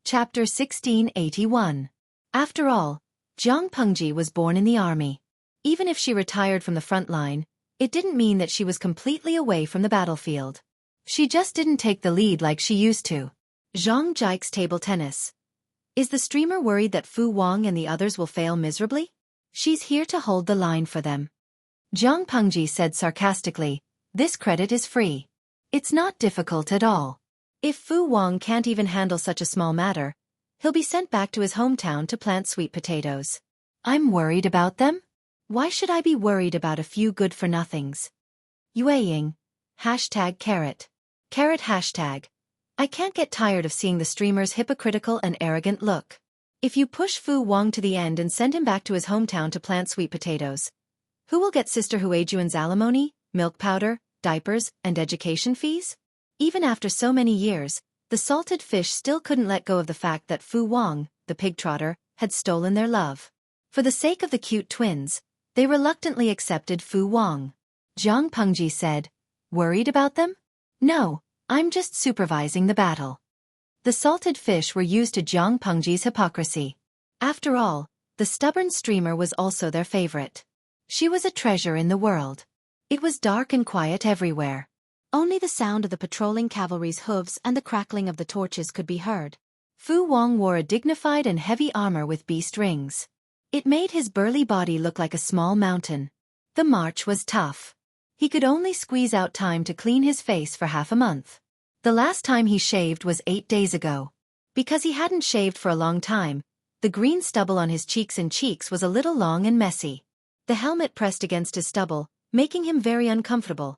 Chapter 1681. After all, Jiang Pengji was born in the army. Even if she retired from the front line, it didn't mean that she was completely away from the battlefield. She just didn't take the lead like she used to. Zhang Jike's table tennis. Is the streamer worried that Fu Wang and the others will fail miserably? She's here to hold the line for them. Jiang Pengji said sarcastically, This credit is free. It's not difficult at all. If Fu Wang can't even handle such a small matter, he'll be sent back to his hometown to plant sweet potatoes. I'm worried about them? Why should I be worried about a few good-for-nothings? Yueying. #carrot. Carrot hashtag. I can't get tired of seeing the streamer's hypocritical and arrogant look. If you push Fu Wang to the end and send him back to his hometown to plant sweet potatoes, who will get Sister Huijuan's alimony, milk powder, diapers, and education fees? Even after so many years, the salted fish still couldn't let go of the fact that Fu Wang, the pig trotter, had stolen their love. For the sake of the cute twins, they reluctantly accepted Fu Wang. Jiang Pengji said, Worried about them? No, I'm just supervising the battle. The salted fish were used to Jiang Pengji's hypocrisy. After all, the stubborn streamer was also their favorite. She was a treasure in the world. It was dark and quiet everywhere. Only the sound of the patrolling cavalry's hooves and the crackling of the torches could be heard. Fu Wang wore a dignified and heavy armor with beast rings. It made his burly body look like a small mountain. The march was tough. He could only squeeze out time to clean his face for half a month. The last time he shaved was 8 days ago. Because he hadn't shaved for a long time, the green stubble on his cheeks was a little long and messy. The helmet pressed against his stubble, making him very uncomfortable.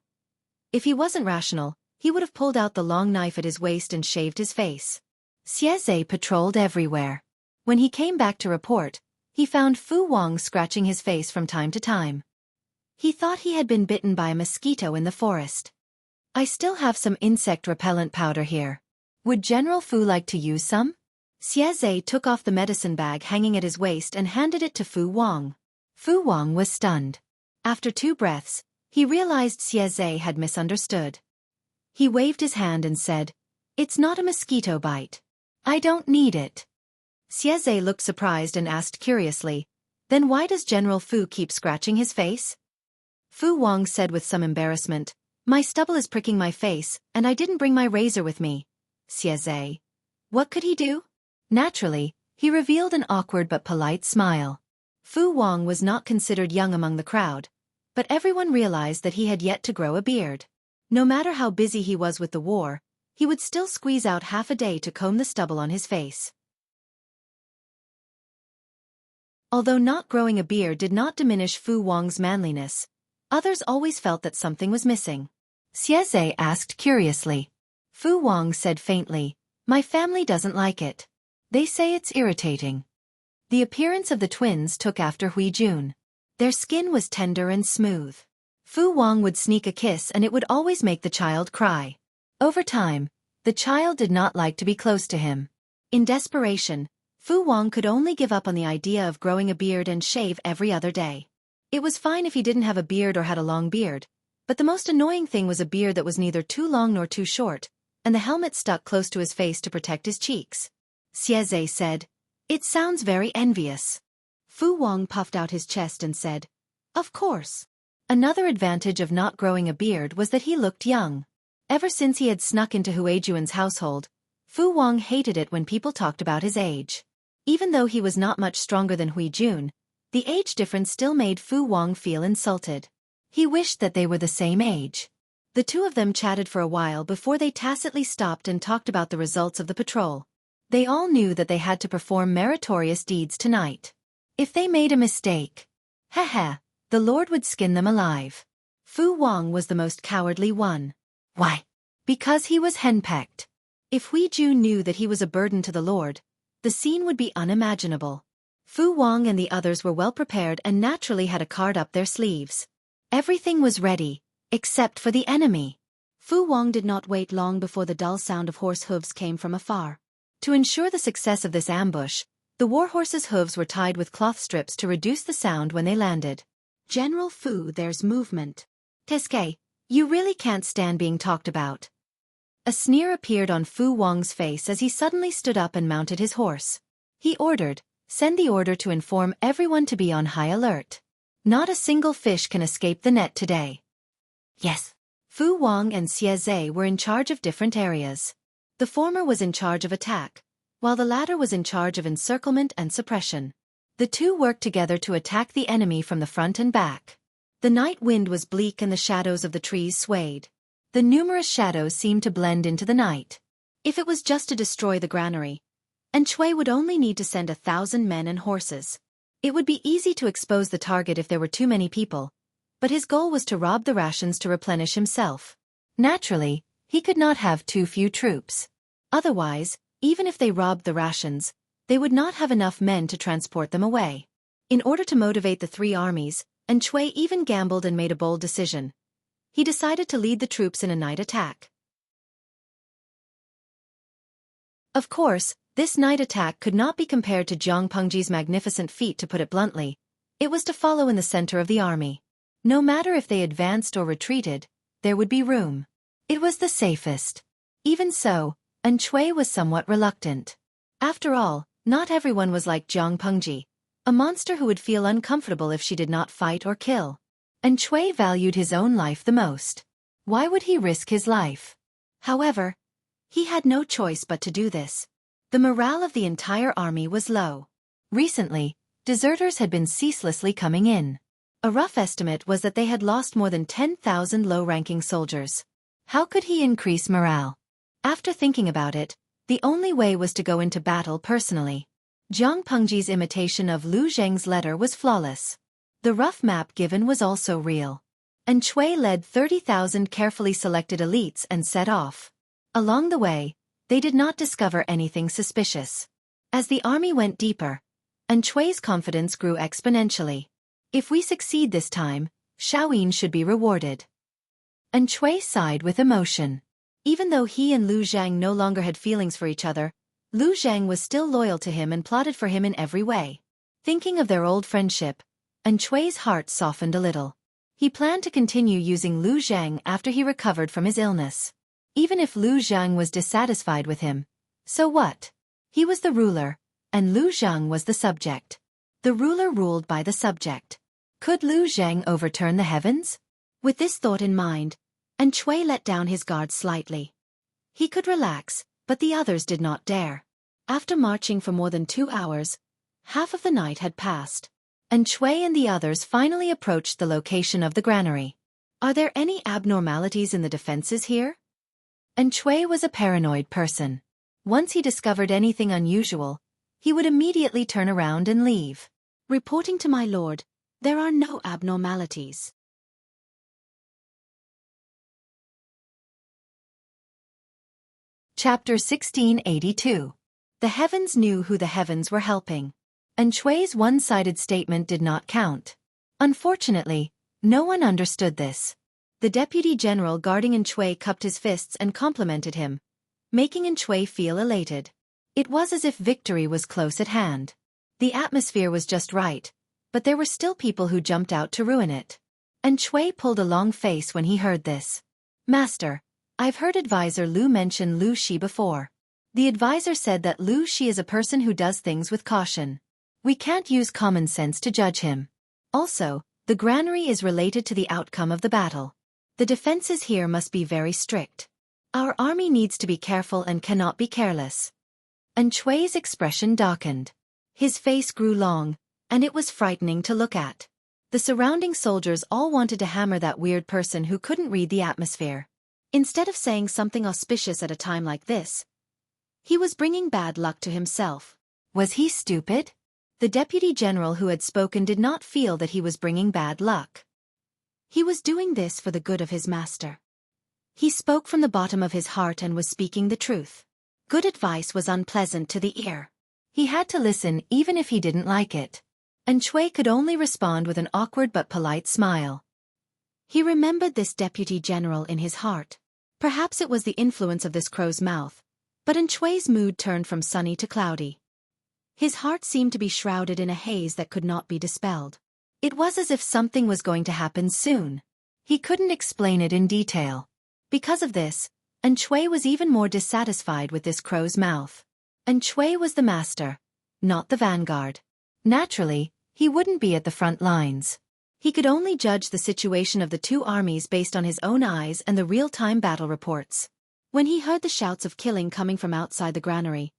If he wasn't rational, he would have pulled out the long knife at his waist and shaved his face. Xueqi patrolled everywhere. When he came back to report, he found Fu Wang scratching his face from time to time. He thought he had been bitten by a mosquito in the forest. I still have some insect repellent powder here. Would General Fu like to use some? Xueqi took off the medicine bag hanging at his waist and handed it to Fu Wang. Fu Wang was stunned. After 2 breaths, he realized Xueqi had misunderstood. He waved his hand and said, It's not a mosquito bite. I don't need it. Xueqi looked surprised and asked curiously, Then why does General Fu keep scratching his face? Fu Wang said with some embarrassment, My stubble is pricking my face, and I didn't bring my razor with me. Xueqi. What could he do? Naturally, he revealed an awkward but polite smile. Fu Wang was not considered young among the crowd, but everyone realized that he had yet to grow a beard. No matter how busy he was with the war, he would still squeeze out half a day to comb the stubble on his face. Although not growing a beard did not diminish Fu Wang's manliness, others always felt that something was missing. Xueqi asked curiously. Fu Wang said faintly, My family doesn't like it. They say it's irritating. The appearance of the twins took after Huijun. Their skin was tender and smooth. Fu Wang would sneak a kiss and it would always make the child cry. Over time, the child did not like to be close to him. In desperation, Fu Wang could only give up on the idea of growing a beard and shave every other day. It was fine if he didn't have a beard or had a long beard, but the most annoying thing was a beard that was neither too long nor too short, and the helmet stuck close to his face to protect his cheeks. Xueqi said, "It sounds very envious." Fu Wang puffed out his chest and said, "Of course." Another advantage of not growing a beard was that he looked young. Ever since he had snuck into Huijuan's household, Fu Wang hated it when people talked about his age. Even though he was not much stronger than Huijun, the age difference still made Fu Wang feel insulted. He wished that they were the same age. The two of them chatted for a while before they tacitly stopped and talked about the results of the patrol. They all knew that they had to perform meritorious deeds tonight. If they made a mistake, the Lord would skin them alive. Fu Wang was the most cowardly one. Why? Because he was henpecked. If Huijun knew that he was a burden to the Lord, the scene would be unimaginable. Fu Wang and the others were well prepared and naturally had a card up their sleeves. Everything was ready, except for the enemy. Fu Wang did not wait long before the dull sound of horse hooves came from afar. To ensure the success of this ambush, the warhorses' hooves were tied with cloth strips to reduce the sound when they landed. "General Fu, there's movement." "Teske, you really can't stand being talked about." A sneer appeared on Fu Wang's face as he suddenly stood up and mounted his horse. He ordered, "Send the order to inform everyone to be on high alert. Not a single fish can escape the net today." Yes. Fu Wang and Xueqi were in charge of different areas. The former was in charge of attack, while the latter was in charge of encirclement and suppression. The two worked together to attack the enemy from the front and back. The night wind was bleak and the shadows of the trees swayed. The numerous shadows seemed to blend into the night. If it was just to destroy the granary, and Cui would only need to send 1,000 men and horses. It would be easy to expose the target if there were too many people, but his goal was to rob the rations to replenish himself. Naturally, he could not have too few troops. Otherwise, even if they robbed the rations, they would not have enough men to transport them away. In order to motivate the three armies, and Cui even gambled and made a bold decision. He decided to lead the troops in a night attack. Of course, this night attack could not be compared to Jiang Pengji's magnificent feat, to put it bluntly. It was to follow in the center of the army. No matter if they advanced or retreated, there would be room. It was the safest. Even so, Cui was somewhat reluctant. After all, not everyone was like Jiang Pengji, a monster who would feel uncomfortable if she did not fight or kill. Cui valued his own life the most. Why would he risk his life? However, he had no choice but to do this. The morale of the entire army was low. Recently, deserters had been ceaselessly coming in. A rough estimate was that they had lost more than 10,000 low-ranking soldiers. How could he increase morale? After thinking about it, the only way was to go into battle personally. Jiang Pengji's imitation of Lu Zheng's letter was flawless. The rough map given was also real. Cui led 30,000 carefully selected elites and set off. Along the way, they did not discover anything suspicious. As the army went deeper, Cui's confidence grew exponentially. If we succeed this time, Shaoyin should be rewarded. Cui sighed with emotion. Even though he and Lu Zhang no longer had feelings for each other, Lu Zhang was still loyal to him and plotted for him in every way. Thinking of their old friendship, Cui's heart softened a little. He planned to continue using Lu Zhang after he recovered from his illness. Even if Lu Zhang was dissatisfied with him, so what? He was the ruler, and Lu Zhang was the subject. The ruler ruled by the subject. Could Lu Zhang overturn the heavens? With this thought in mind, Cui let down his guard slightly. He could relax, but the others did not dare. After marching for more than 2 hours, half of the night had passed. Cui and the others finally approached the location of the granary. Are there any abnormalities in the defenses here? Cui was a paranoid person. Once he discovered anything unusual, he would immediately turn around and leave. Reporting to my lord, there are no abnormalities. Chapter 1682. The heavens knew who the heavens were helping. Cui's one-sided statement did not count. Unfortunately, no one understood this. The deputy general guarding Cui cupped his fists and complimented him, making Cui feel elated. It was as if victory was close at hand. The atmosphere was just right, but there were still people who jumped out to ruin it. And Xueqi pulled a long face when he heard this. Master, I've heard advisor Lu mention Lu Shi before. The advisor said that Lu Shi is a person who does things with caution. We can't use common sense to judge him. Also, the granary is related to the outcome of the battle. The defenses here must be very strict. Our army needs to be careful and cannot be careless. And Xueqi's expression darkened. His face grew long, and it was frightening to look at. The surrounding soldiers all wanted to hammer that weird person who couldn't read the atmosphere. Instead of saying something auspicious at a time like this, he was bringing bad luck to himself. Was he stupid? The deputy general who had spoken did not feel that he was bringing bad luck. He was doing this for the good of his master. He spoke from the bottom of his heart and was speaking the truth. Good advice was unpleasant to the ear. He had to listen even if he didn't like it. And Xueqi could only respond with an awkward but polite smile. He remembered this deputy general in his heart. Perhaps it was the influence of this crow's mouth, but Xueqi's mood turned from sunny to cloudy. His heart seemed to be shrouded in a haze that could not be dispelled. It was as if something was going to happen soon. He couldn't explain it in detail. Because of this, Xueqi was even more dissatisfied with this crow's mouth. Xueqi was the master, not the vanguard. Naturally, he wouldn't be at the front lines. He could only judge the situation of the two armies based on his own eyes and the real-time battle reports. When he heard the shouts of killing coming from outside the granary,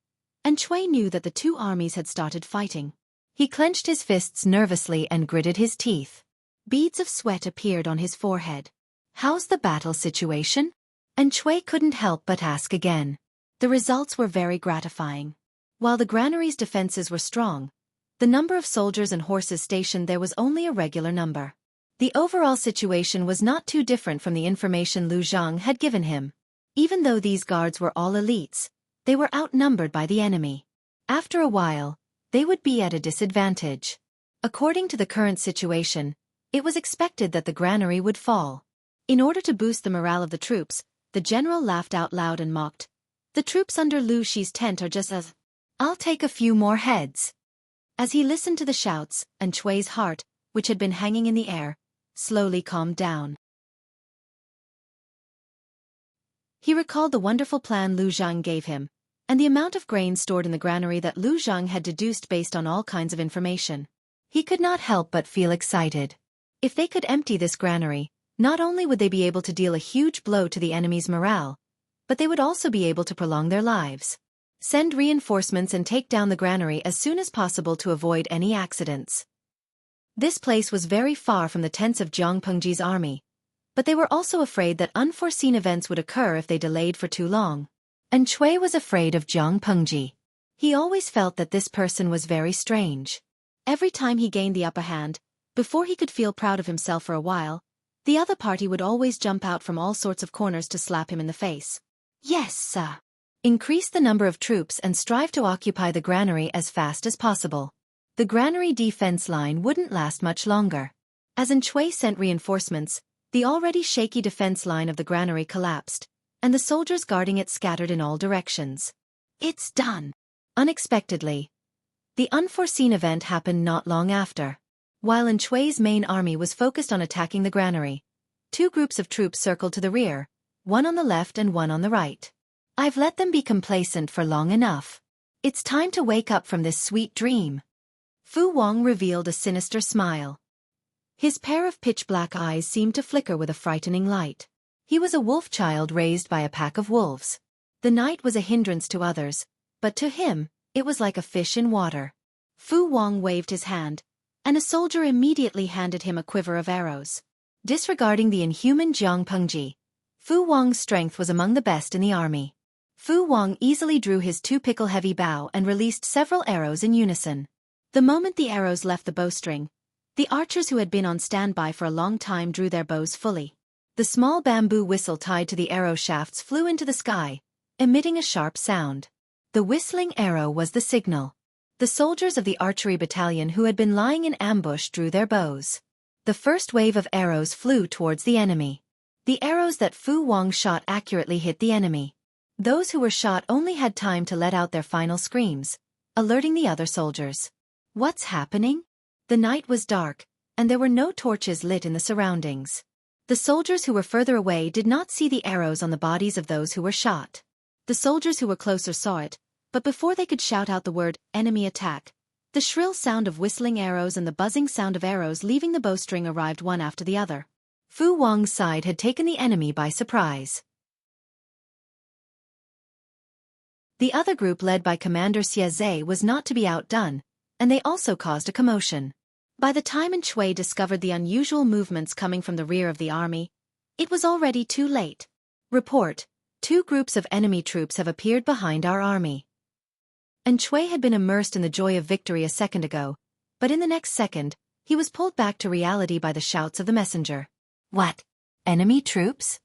Xueqi knew that the two armies had started fighting. He clenched his fists nervously and gritted his teeth. Beads of sweat appeared on his forehead. How's the battle situation? Xueqi couldn't help but ask again. The results were very gratifying. While the granary's defenses were strong, the number of soldiers and horses stationed there was only a regular number. The overall situation was not too different from the information Lu Zhang had given him. Even though these guards were all elites, they were outnumbered by the enemy. After a while, they would be at a disadvantage. According to the current situation, it was expected that the granary would fall. In order to boost the morale of the troops, the general laughed out loud and mocked. The troops under Lu Shi's tent are just as... I'll take a few more heads. As he listened to the shouts, Xueqi's heart, which had been hanging in the air, slowly calmed down. He recalled the wonderful plan Lu Zhang gave him, and the amount of grain stored in the granary that Lu Zhang had deduced based on all kinds of information. He could not help but feel excited. If they could empty this granary, not only would they be able to deal a huge blow to the enemy's morale, but they would also be able to prolong their lives. Send reinforcements and take down the granary as soon as possible to avoid any accidents. This place was very far from the tents of Jiang Pengji's army, but they were also afraid that unforeseen events would occur if they delayed for too long. Xueqi was afraid of Jiang Pengji. He always felt that this person was very strange. Every time he gained the upper hand, before he could feel proud of himself for a while, the other party would always jump out from all sorts of corners to slap him in the face. Yes, sir. Increase the number of troops and strive to occupy the granary as fast as possible. The granary defense line wouldn't last much longer. As Xueqi sent reinforcements, the already shaky defense line of the granary collapsed, and the soldiers guarding it scattered in all directions. It's done. Unexpectedly, the unforeseen event happened not long after. While Xueqi's main army was focused on attacking the granary, two groups of troops circled to the rear, one on the left and one on the right. I've let them be complacent for long enough. It's time to wake up from this sweet dream. Fu Wang revealed a sinister smile. His pair of pitch-black eyes seemed to flicker with a frightening light. He was a wolf child raised by a pack of wolves. The night was a hindrance to others, but to him, it was like a fish in water. Fu Wang waved his hand, and a soldier immediately handed him a quiver of arrows. Disregarding the inhuman Jiang Pengji, Fu Wang's strength was among the best in the army. Fu Wang easily drew his two-pickle-heavy bow and released several arrows in unison. The moment the arrows left the bowstring, the archers who had been on standby for a long time drew their bows fully. The small bamboo whistle tied to the arrow shafts flew into the sky, emitting a sharp sound. The whistling arrow was the signal. The soldiers of the archery battalion who had been lying in ambush drew their bows. The first wave of arrows flew towards the enemy. The arrows that Fu Wang shot accurately hit the enemy. Those who were shot only had time to let out their final screams, alerting the other soldiers. What's happening? The night was dark, and there were no torches lit in the surroundings. The soldiers who were further away did not see the arrows on the bodies of those who were shot. The soldiers who were closer saw it, but before they could shout out the word, "enemy attack," the shrill sound of whistling arrows and the buzzing sound of arrows leaving the bowstring arrived one after the other. Fu Wang's side had taken the enemy by surprise. The other group led by Commander Xueqi was not to be outdone, and they also caused a commotion. By the time Xueqi discovered the unusual movements coming from the rear of the army, it was already too late. Report: 2 groups of enemy troops have appeared behind our army. And Xueqi had been immersed in the joy of victory a second ago, but in the next second, he was pulled back to reality by the shouts of the messenger. What? Enemy troops?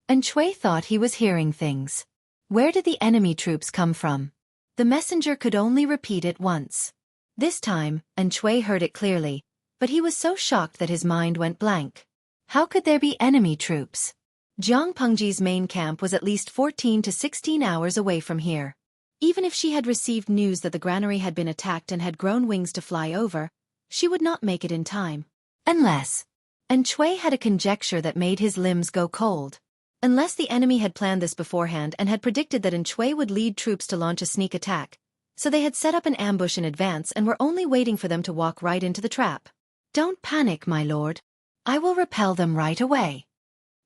And Xueqi thought he was hearing things. Where did the enemy troops come from? The messenger could only repeat it once. This time, and Xueqi heard it clearly, but he was so shocked that his mind went blank. How could there be enemy troops? Jiang Pengji's main camp was at least 14 to 16 hours away from here. Even if she had received news that the granary had been attacked and had grown wings to fly over, she would not make it in time. Unless... And Xueqi had a conjecture that made his limbs go cold. Unless the enemy had planned this beforehand and had predicted that Xueqi would lead troops to launch a sneak attack, so they had set up an ambush in advance and were only waiting for them to walk right into the trap. Don't panic, my lord. I will repel them right away.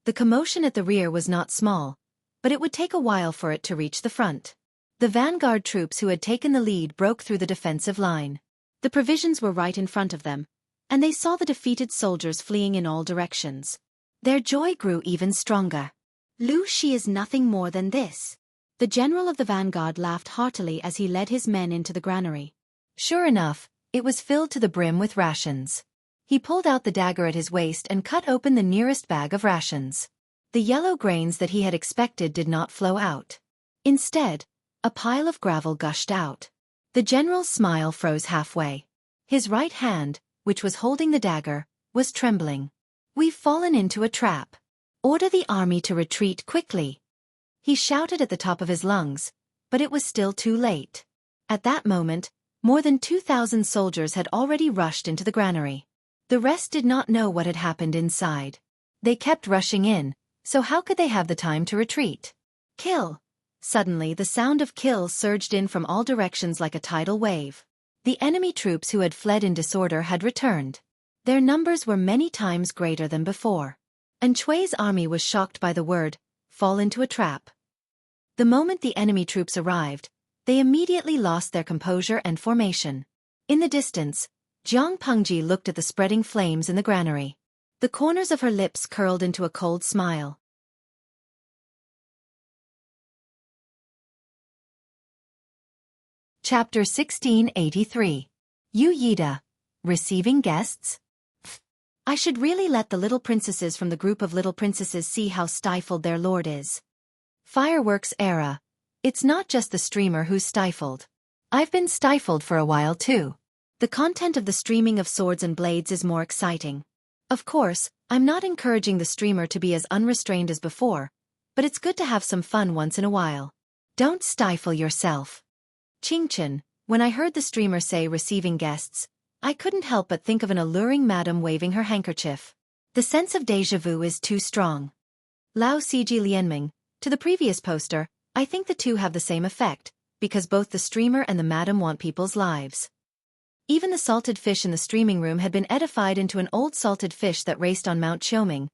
The commotion at the rear was not small, but it would take a while for it to reach the front. The vanguard troops who had taken the lead broke through the defensive line. The provisions were right in front of them, and they saw the defeated soldiers fleeing in all directions. Their joy grew even stronger. Lu Shi is nothing more than this. The general of the vanguard laughed heartily as he led his men into the granary. Sure enough, it was filled to the brim with rations. He pulled out the dagger at his waist and cut open the nearest bag of rations. The yellow grains that he had expected did not flow out. Instead, a pile of gravel gushed out. The general's smile froze halfway. His right hand, which was holding the dagger, was trembling. We've fallen into a trap. Order the army to retreat quickly. He shouted at the top of his lungs, but it was still too late. At that moment, more than 2,000 soldiers had already rushed into the granary. The rest did not know what had happened inside. They kept rushing in, so how could they have the time to retreat? Kill! Suddenly the sound of kill surged in from all directions like a tidal wave. The enemy troops who had fled in disorder had returned. Their numbers were many times greater than before. And Xueqi's army was shocked by the word, fall into a trap. The moment the enemy troops arrived, they immediately lost their composure and formation. In the distance, Jiang Pengji looked at the spreading flames in the granary. The corners of her lips curled into a cold smile. Chapter 1683. Yu Yida. Receiving guests? I should really let the little princesses from the group of little princesses see how stifled their lord is. Fireworks era. It's not just the streamer who's stifled. I've been stifled for a while too. The content of the streaming of swords and blades is more exciting. Of course, I'm not encouraging the streamer to be as unrestrained as before, but it's good to have some fun once in a while. Don't stifle yourself. Qingchen, when I heard the streamer say receiving guests, I couldn't help but think of an alluring madam waving her handkerchief. The sense of déjà vu is too strong. Lao Ciji Lianming, to the previous poster, I think the two have the same effect, because both the streamer and the madam want people's lives. Even the salted fish in the streaming room had been edified into an old salted fish that raced on Mount Xiaoming,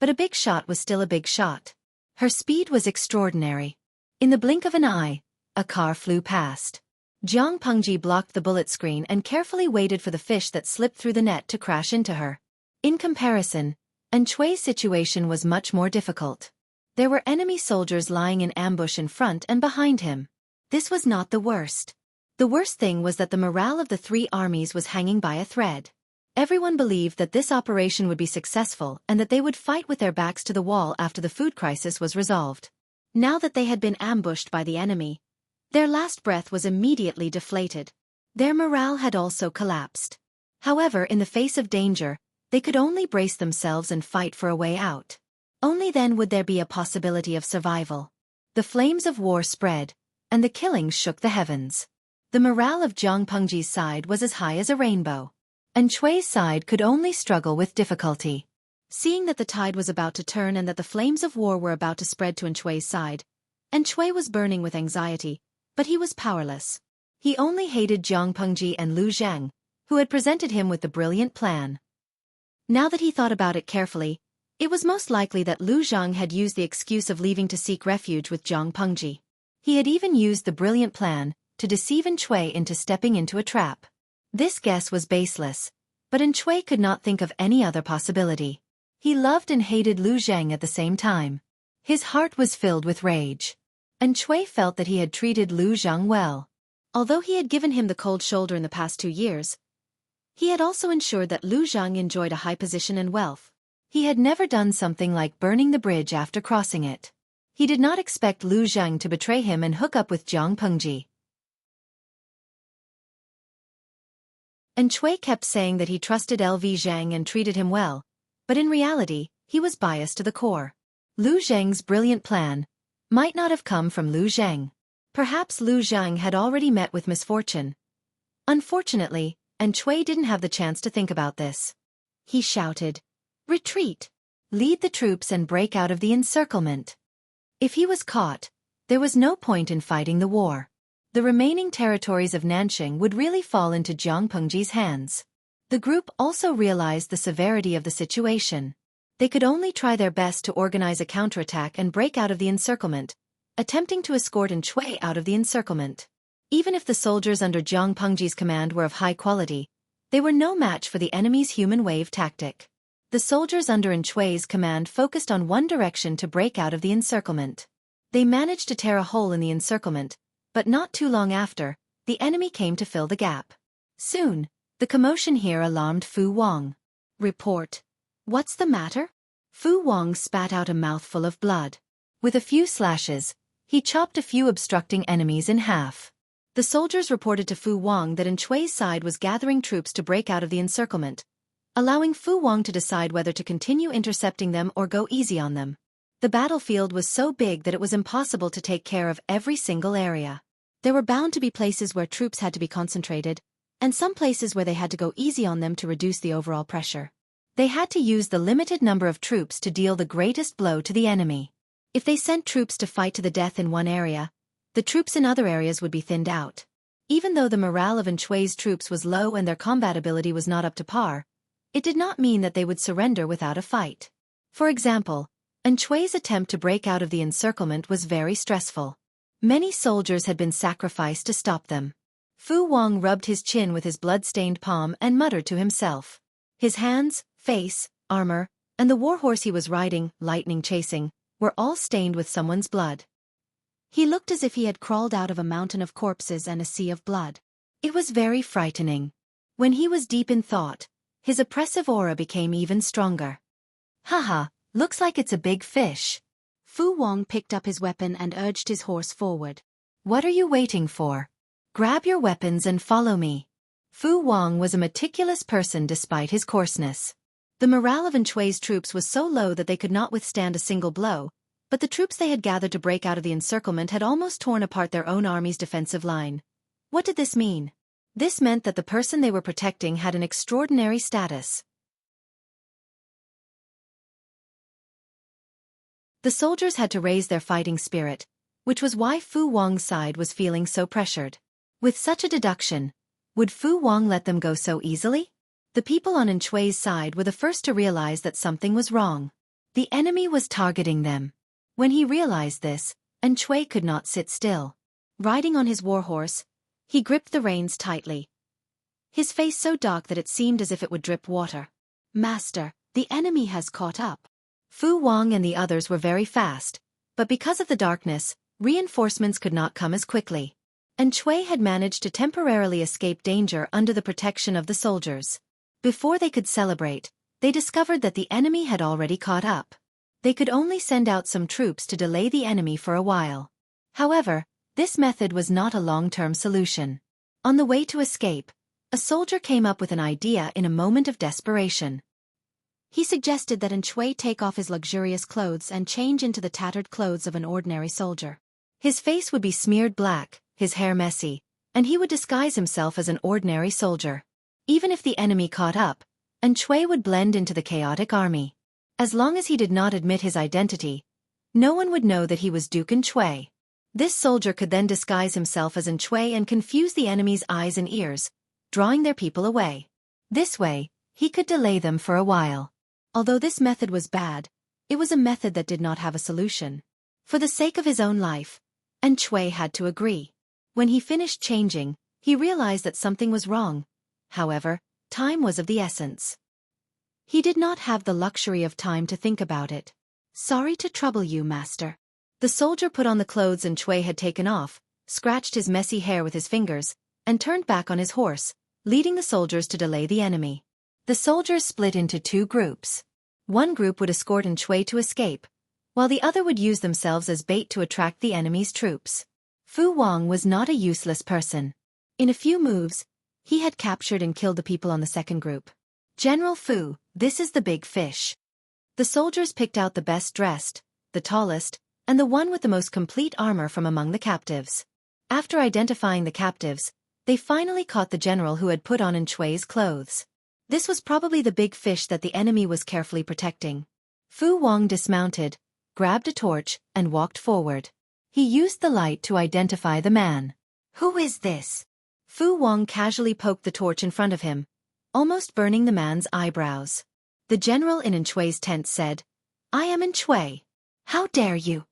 but a big shot was still a big shot. Her speed was extraordinary. In the blink of an eye, a car flew past. Jiang Pengji blocked the bullet screen and carefully waited for the fish that slipped through the net to crash into her. In comparison, Xueqi's situation was much more difficult. There were enemy soldiers lying in ambush in front and behind him. This was not the worst. The worst thing was that the morale of the 3 armies was hanging by a thread. Everyone believed that this operation would be successful and that they would fight with their backs to the wall after the food crisis was resolved. Now that they had been ambushed by the enemy, their last breath was immediately deflated. Their morale had also collapsed. However, in the face of danger, they could only brace themselves and fight for a way out. Only then would there be a possibility of survival. The flames of war spread, and the killings shook the heavens. The morale of Jiang Pengji's side was as high as a rainbow, and Xue's side could only struggle with difficulty. Seeing that the tide was about to turn and that the flames of war were about to spread to Xue's side, and Xue was burning with anxiety, but he was powerless. He only hated Jiang Pengji and Lu Zhang, who had presented him with the brilliant plan. Now that he thought about it carefully, it was most likely that Lu Zhang had used the excuse of leaving to seek refuge with Jiang Pengji. He had even used the brilliant plan to deceive Xue into stepping into a trap. This guess was baseless, but Xue could not think of any other possibility. He loved and hated Lu Zhang at the same time. His heart was filled with rage. And Xue felt that he had treated Lu Zhang well. Although he had given him the cold shoulder in the past 2 years, he had also ensured that Lu Zhang enjoyed a high position and wealth. He had never done something like burning the bridge after crossing it. He did not expect Lu Zhang to betray him and hook up with Jiang Pengji. And Xue kept saying that he trusted LV Zhang and treated him well, but in reality, he was biased to the core. Lu Zhang's brilliant plan might not have come from Lu Zhang. Perhaps Lu Zhang had already met with misfortune. Unfortunately, and Xue didn't have the chance to think about this. He shouted, "Retreat! Lead the troops and break out of the encirclement." If he was caught, there was no point in fighting the war. The remaining territories of Nanxing would really fall into Jiang Pengji's hands. The group also realized the severity of the situation. They could only try their best to organize a counterattack and break out of the encirclement, attempting to escort Xue out of the encirclement. Even if the soldiers under Jiang Pengji's command were of high quality, they were no match for the enemy's human wave tactic. The soldiers under Xue's command focused on one direction to break out of the encirclement. They managed to tear a hole in the encirclement, but not too long after, the enemy came to fill the gap. Soon, the commotion here alarmed Fu Wang. "Report. What's the matter?" Fu Wang spat out a mouthful of blood. With a few slashes, he chopped a few obstructing enemies in half. The soldiers reported to Fu Wang that Xue's side was gathering troops to break out of the encirclement, allowing Fu Wang to decide whether to continue intercepting them or go easy on them. The battlefield was so big that it was impossible to take care of every single area. There were bound to be places where troops had to be concentrated, and some places where they had to go easy on them to reduce the overall pressure. They had to use the limited number of troops to deal the greatest blow to the enemy. If they sent troops to fight to the death in one area, the troops in other areas would be thinned out. Even though the morale of Xue's troops was low and their combat ability was not up to par, it did not mean that they would surrender without a fight. For example, Xue's attempt to break out of the encirclement was very stressful. Many soldiers had been sacrificed to stop them. Fu Wang rubbed his chin with his blood-stained palm and muttered to himself. His hands, face, armor, and the warhorse he was riding, lightning chasing, were all stained with someone's blood. He looked as if he had crawled out of a mountain of corpses and a sea of blood. It was very frightening. When he was deep in thought, his oppressive aura became even stronger. "Haha, looks like it's a big fish." Fu Wang picked up his weapon and urged his horse forward. "What are you waiting for? Grab your weapons and follow me." Fu Wang was a meticulous person despite his coarseness. The morale of Xue's troops was so low that they could not withstand a single blow, but the troops they had gathered to break out of the encirclement had almost torn apart their own army's defensive line. What did this mean? This meant that the person they were protecting had an extraordinary status. The soldiers had to raise their fighting spirit, which was why Fu Wang's side was feeling so pressured. With such a deduction, would Fu Wang let them go so easily? The people on Xue's side were the first to realize that something was wrong. The enemy was targeting them. When he realized this, Xue could not sit still. Riding on his warhorse, he gripped the reins tightly, his face so dark that it seemed as if it would drip water. "Master, the enemy has caught up." Fu Wang and the others were very fast, but because of the darkness, reinforcements could not come as quickly. Xue had managed to temporarily escape danger under the protection of the soldiers. Before they could celebrate, they discovered that the enemy had already caught up. They could only send out some troops to delay the enemy for a while. However, this method was not a long-term solution. On the way to escape, a soldier came up with an idea in a moment of desperation. He suggested that Xue take off his luxurious clothes and change into the tattered clothes of an ordinary soldier. His face would be smeared black, his hair messy, and he would disguise himself as an ordinary soldier. Even if the enemy caught up, Xueqi would blend into the chaotic army. As long as he did not admit his identity, no one would know that he was Duke Xueqi. This soldier could then disguise himself as Xueqi and confuse the enemy's eyes and ears, drawing their people away. This way, he could delay them for a while. Although this method was bad, it was a method that did not have a solution. For the sake of his own life, Xueqi had to agree. When he finished changing, he realized that something was wrong. However, time was of the essence. He did not have the luxury of time to think about it. "Sorry to trouble you, master." The soldier put on the clothes Xueqi had taken off, scratched his messy hair with his fingers, and turned back on his horse, leading the soldiers to delay the enemy. The soldiers split into two groups. One group would escort Xueqi to escape, while the other would use themselves as bait to attract the enemy's troops. Fu Wang was not a useless person. In a few moves, he had captured and killed the people on the second group. "General Fu, this is the big fish." The soldiers picked out the best dressed, the tallest, and the one with the most complete armor from among the captives. After identifying the captives, they finally caught the general who had put on Xueqi's clothes. This was probably the big fish that the enemy was carefully protecting. Fu Wang dismounted, grabbed a torch, and walked forward. He used the light to identify the man. "Who is this?" Fu Wang casually poked the torch in front of him, almost burning the man's eyebrows. The general in Xueqi's tent said, "I am Xueqi. How dare you?"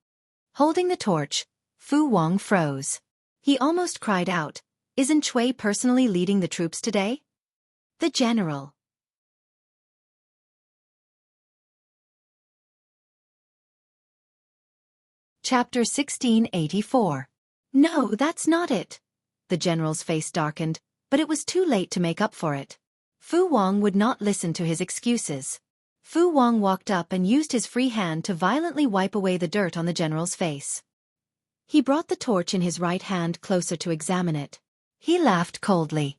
Holding the torch, Fu Wang froze. He almost cried out, "Isn't Xueqi personally leading the troops today?" The general. Chapter 1684. "No, that's not it." The general's face darkened, but it was too late to make up for it. Fu Wang would not listen to his excuses. Fu Wang walked up and used his free hand to violently wipe away the dirt on the general's face. He brought the torch in his right hand closer to examine it. He laughed coldly.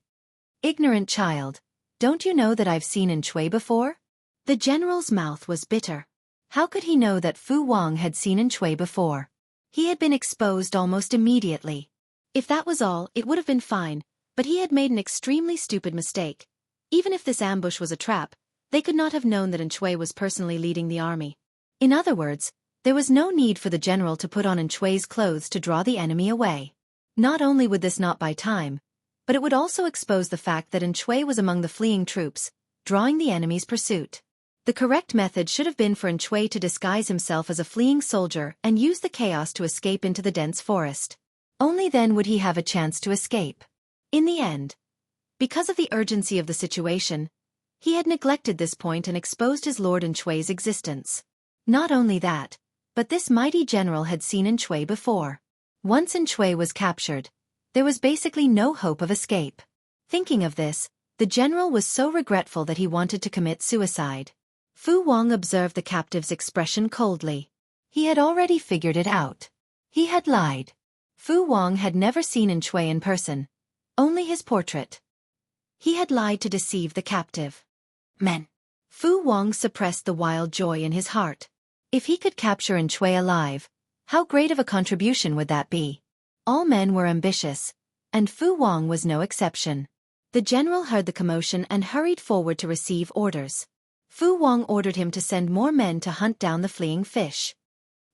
"Ignorant child, don't you know that I've seen Xueqi before?" The general's mouth was bitter. How could he know that Fu Wang had seen Xueqi before? He had been exposed almost immediately. If that was all, it would have been fine, but he had made an extremely stupid mistake. Even if this ambush was a trap, they could not have known that Xueqi was personally leading the army. In other words, there was no need for the general to put on Xueqi's clothes to draw the enemy away. Not only would this not buy time, but it would also expose the fact that Xueqi was among the fleeing troops, drawing the enemy's pursuit. The correct method should have been for Xueqi to disguise himself as a fleeing soldier and use the chaos to escape into the dense forest. Only then would he have a chance to escape. In the end, because of the urgency of the situation, he had neglected this point and exposed his lord Xueqi's existence. Not only that, but this mighty general had seen Xueqi before. Once Xueqi was captured, there was basically no hope of escape. Thinking of this, the general was so regretful that he wanted to commit suicide. Fu Wang observed the captive's expression coldly. He had already figured it out. He had lied. Fu Wang had never seen Xueqi in person, only his portrait. He had lied to deceive the captive. Men. Fu Wang suppressed the wild joy in his heart. If he could capture Xueqi alive, how great of a contribution would that be? All men were ambitious, and Fu Wang was no exception. The general heard the commotion and hurried forward to receive orders. Fu Wang ordered him to send more men to hunt down the fleeing fish.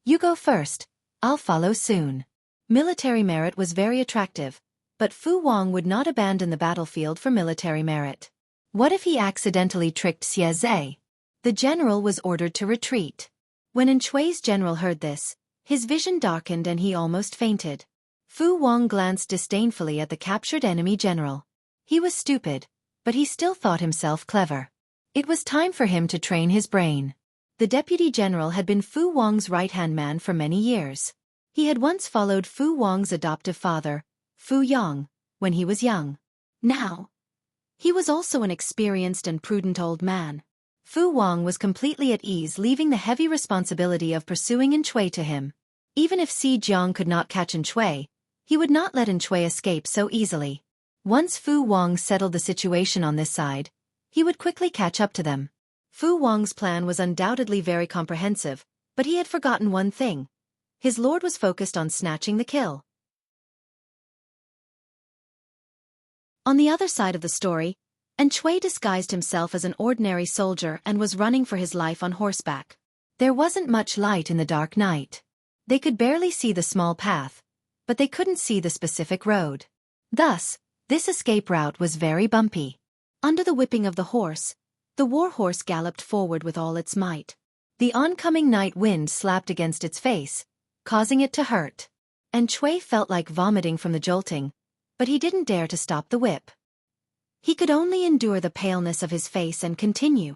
"You go first, I'll follow soon." Military merit was very attractive, but Fu Wang would not abandon the battlefield for military merit. What if he accidentally tricked Xueqi? The general was ordered to retreat. When Xueqi's general heard this, his vision darkened and he almost fainted. Fu Wang glanced disdainfully at the captured enemy general. He was stupid, but he still thought himself clever. It was time for him to train his brain. The deputy general had been Fu Wang's right-hand man for many years. He had once followed Fu Wang's adoptive father, Fu Yang, when he was young. Now, he was also an experienced and prudent old man. Fu Wang was completely at ease, leaving the heavy responsibility of pursuing Xueqi to him. Even if Si Jiang could not catch Xueqi, he would not let Xueqi escape so easily. Once Fu Wang settled the situation on this side, he would quickly catch up to them. Fu Wang's plan was undoubtedly very comprehensive, but he had forgotten one thing. His lord was focused on snatching the kill. On the other side of the story, Xueqi disguised himself as an ordinary soldier and was running for his life on horseback. There wasn't much light in the dark night. They could barely see the small path, but they couldn't see the specific road. Thus, this escape route was very bumpy. Under the whipping of the horse, the war horse galloped forward with all its might. The oncoming night wind slapped against its face, causing it to hurt. Xueqi felt like vomiting from the jolting, but he didn't dare to stop the whip. He could only endure the paleness of his face and continue.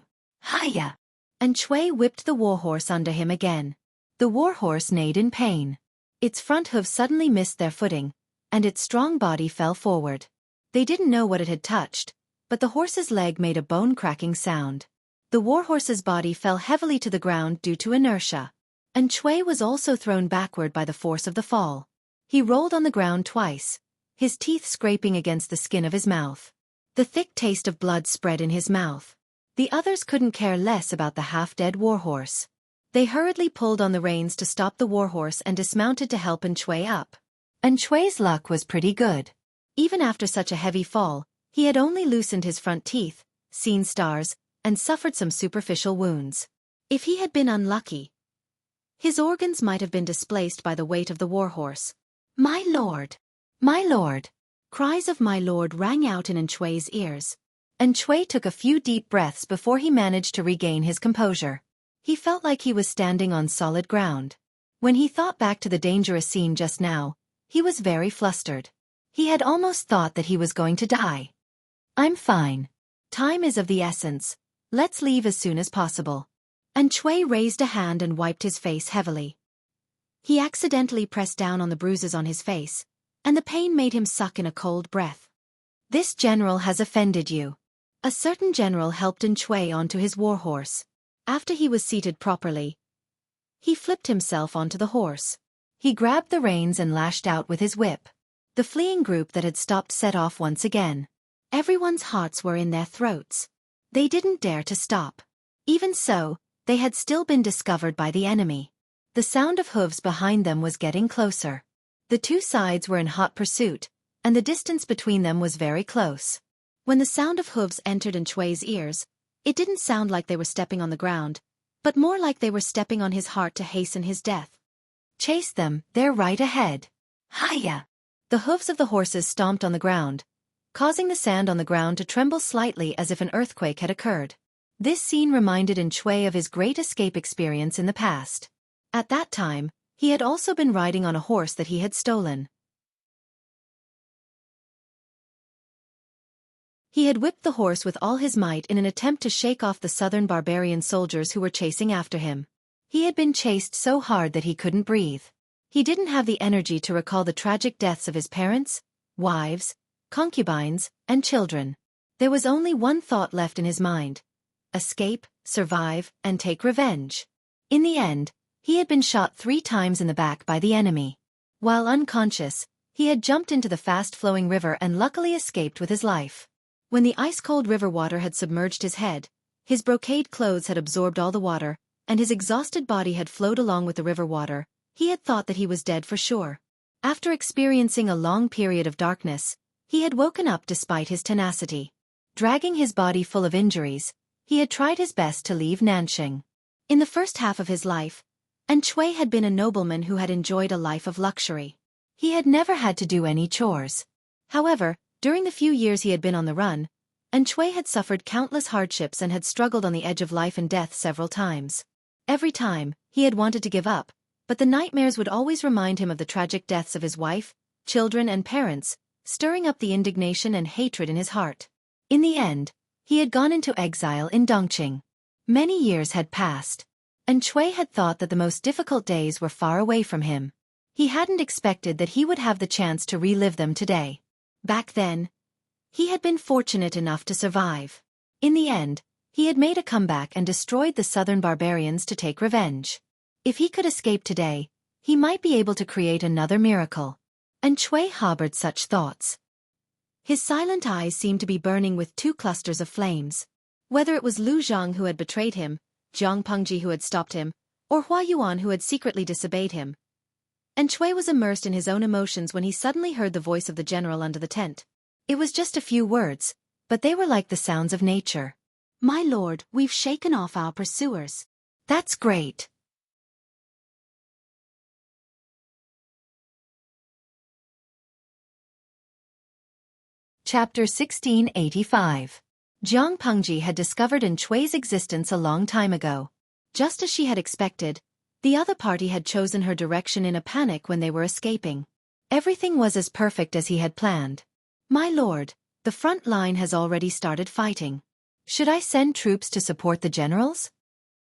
Hiya! Xueqi whipped the warhorse under him again. The warhorse neighed in pain. Its front hooves suddenly missed their footing, and its strong body fell forward. They didn't know what it had touched, but the horse's leg made a bone-cracking sound. The warhorse's body fell heavily to the ground due to inertia. Xueqi was also thrown backward by the force of the fall. He rolled on the ground twice, his teeth scraping against the skin of his mouth. The thick taste of blood spread in his mouth. The others couldn't care less about the half-dead warhorse. They hurriedly pulled on the reins to stop the warhorse and dismounted to help Xueqi up. Xueqi's luck was pretty good. Even after such a heavy fall, he had only loosened his front teeth, seen stars, and suffered some superficial wounds. If he had been unlucky, his organs might have been displaced by the weight of the warhorse. "My lord! My lord!" Cries of "my lord" rang out in Xueqi's ears. Xueqi took a few deep breaths before he managed to regain his composure. He felt like he was standing on solid ground. When he thought back to the dangerous scene just now, he was very flustered. He had almost thought that he was going to die. "I'm fine. Time is of the essence. Let's leave as soon as possible." Xueqi raised a hand and wiped his face heavily. He accidentally pressed down on the bruises on his face, and the pain made him suck in a cold breath. "This general has offended you." A certain general helped Xueqi onto his warhorse. After he was seated properly, he flipped himself onto the horse. He grabbed the reins and lashed out with his whip. The fleeing group that had stopped set off once again. Everyone's hearts were in their throats. They didn't dare to stop. Even so, they had still been discovered by the enemy. The sound of hooves behind them was getting closer. The two sides were in hot pursuit, and the distance between them was very close. When the sound of hooves entered Xueqi's ears, it didn't sound like they were stepping on the ground, but more like they were stepping on his heart to hasten his death. "Chase them, they're right ahead." "Hiya!" The hooves of the horses stomped on the ground, causing the sand on the ground to tremble slightly as if an earthquake had occurred. This scene reminded Xueqi of his great escape experience in the past. At that time, he had also been riding on a horse that he had stolen. He had whipped the horse with all his might in an attempt to shake off the southern barbarian soldiers who were chasing after him. He had been chased so hard that he couldn't breathe. He didn't have the energy to recall the tragic deaths of his parents, wives, concubines, and children. There was only one thought left in his mind: escape, survive, and take revenge. In the end, he had been shot 3 times in the back by the enemy. While unconscious, he had jumped into the fast-flowing river and luckily escaped with his life. When the ice-cold river water had submerged his head, his brocade clothes had absorbed all the water, and his exhausted body had flowed along with the river water, he had thought that he was dead for sure. After experiencing a long period of darkness, he had woken up despite his tenacity. Dragging his body full of injuries, he had tried his best to leave Nanxing. In the first half of his life, Xueqi had been a nobleman who had enjoyed a life of luxury. He had never had to do any chores. However, during the few years he had been on the run, Xueqi had suffered countless hardships and had struggled on the edge of life and death several times. Every time, he had wanted to give up, but the nightmares would always remind him of the tragic deaths of his wife, children and parents, stirring up the indignation and hatred in his heart. In the end, he had gone into exile in Dongqing. Many years had passed, and Xueqi had thought that the most difficult days were far away from him. He hadn't expected that he would have the chance to relive them today. Back then, he had been fortunate enough to survive. In the end, he had made a comeback and destroyed the southern barbarians to take revenge. If he could escape today, he might be able to create another miracle. Xueqi harbored such thoughts. His silent eyes seemed to be burning with 2 clusters of flames. Whether it was Lu Zhang who had betrayed him, Jiang Pengji who had stopped him, or Hua Yuan who had secretly disobeyed him, and Xueqi was immersed in his own emotions when he suddenly heard the voice of the general under the tent. It was just a few words, but they were like the sounds of nature. "My lord, we've shaken off our pursuers." "That's great." Chapter 1685. Jiang Pengji had discovered Xueqi's existence a long time ago. Just as she had expected, the other party had chosen her direction in a panic when they were escaping. Everything was as perfect as he had planned. "My lord, the front line has already started fighting. Should I send troops to support the generals?"